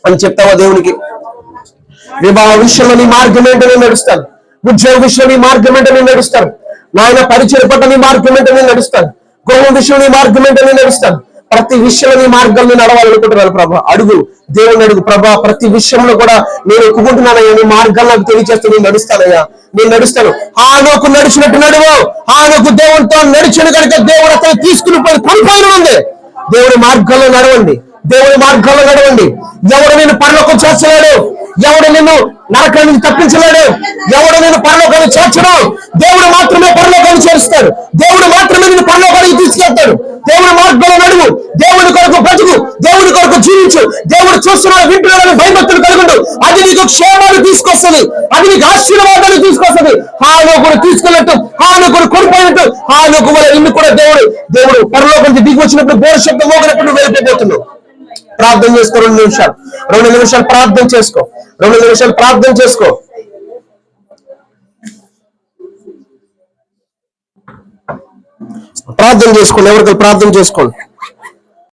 అని చెప్తావా దేవునికి? వివాహ విషయంలో నీ మార్గం ఏంటో నేను నడుస్తాను, ఉద్యోగ విషయంలో నీ మార్గం ఏంటో నేను నడుస్తాను, నాయన పరిచయ పట్ల నీ మార్గం ఏంటో నేను నడుస్తాను, గృహం విషయంలో నీ మార్గం ఏంటో నేను నడుస్తాను. ప్రతి విషయంలో నీ మార్గంలో నడవాలనుకుంటున్నాను ప్రభా. అడుగు దేవుని అడుగు ప్రభా. ప్రతి విషయంలో కూడా నేను ఒప్పుకుంటున్నానయ్యా, నీ మార్గాలు నాకు తెలియజేస్తూ నేను నడుస్తానయ్యా, నేను నడుస్తాను. ఆనోకు నడిచినట్టు నడువు. ఆనోకు దేవునితో నడిచిన కనుక దేవుడు అతను తీసుకుని పోయి పరిపాలన ఉంది. దేవుడి మార్గంలో నడవండి, దేవుడి మార్గంలో నడవండి. ఎవడు నేను పరలోకం చేర్చలేడు, ఎవడు నిన్ను నరకాన్ని తప్పించలేడు, ఎవడు నేను పరలోకాన్ని చేర్చడు. దేవుడు మాత్రమే పరలోకాన్ని చేరుస్తాడు, దేవుడు మాత్రమే నిన్ను పరలోకానికి తీసుకెళ్తాడు. దేవుడి మార్గంలో నడువు. దేవుని భయభక్తులు కలుగుండు. అది నీకు క్షేమాన్ని తీసుకొస్తుంది, అది నీకు ఆశీర్వాదాన్ని తీసుకొస్తుంది. హానోకుడు తీసుకున్నట్టు, హానోకుడు కొనిపోయినట్టు, హానోకు వల్ల ఇల్లు కూడా దేవుడు పరలోకం నుంచి దిగి వచ్చినప్పుడు బోర శబ్దం మోగినప్పుడు నువ్వు వెళ్ళిపోతున్నావు. ప్రార్థన చేసుకో, 2 నిమిషాలు ప్రార్థన చేసుకో, 2 నిమిషాలు ప్రార్థన చేసుకో. ప్రార్థన చేసుకోండి, ఎవరికైనా ప్రార్థన చేసుకోండి.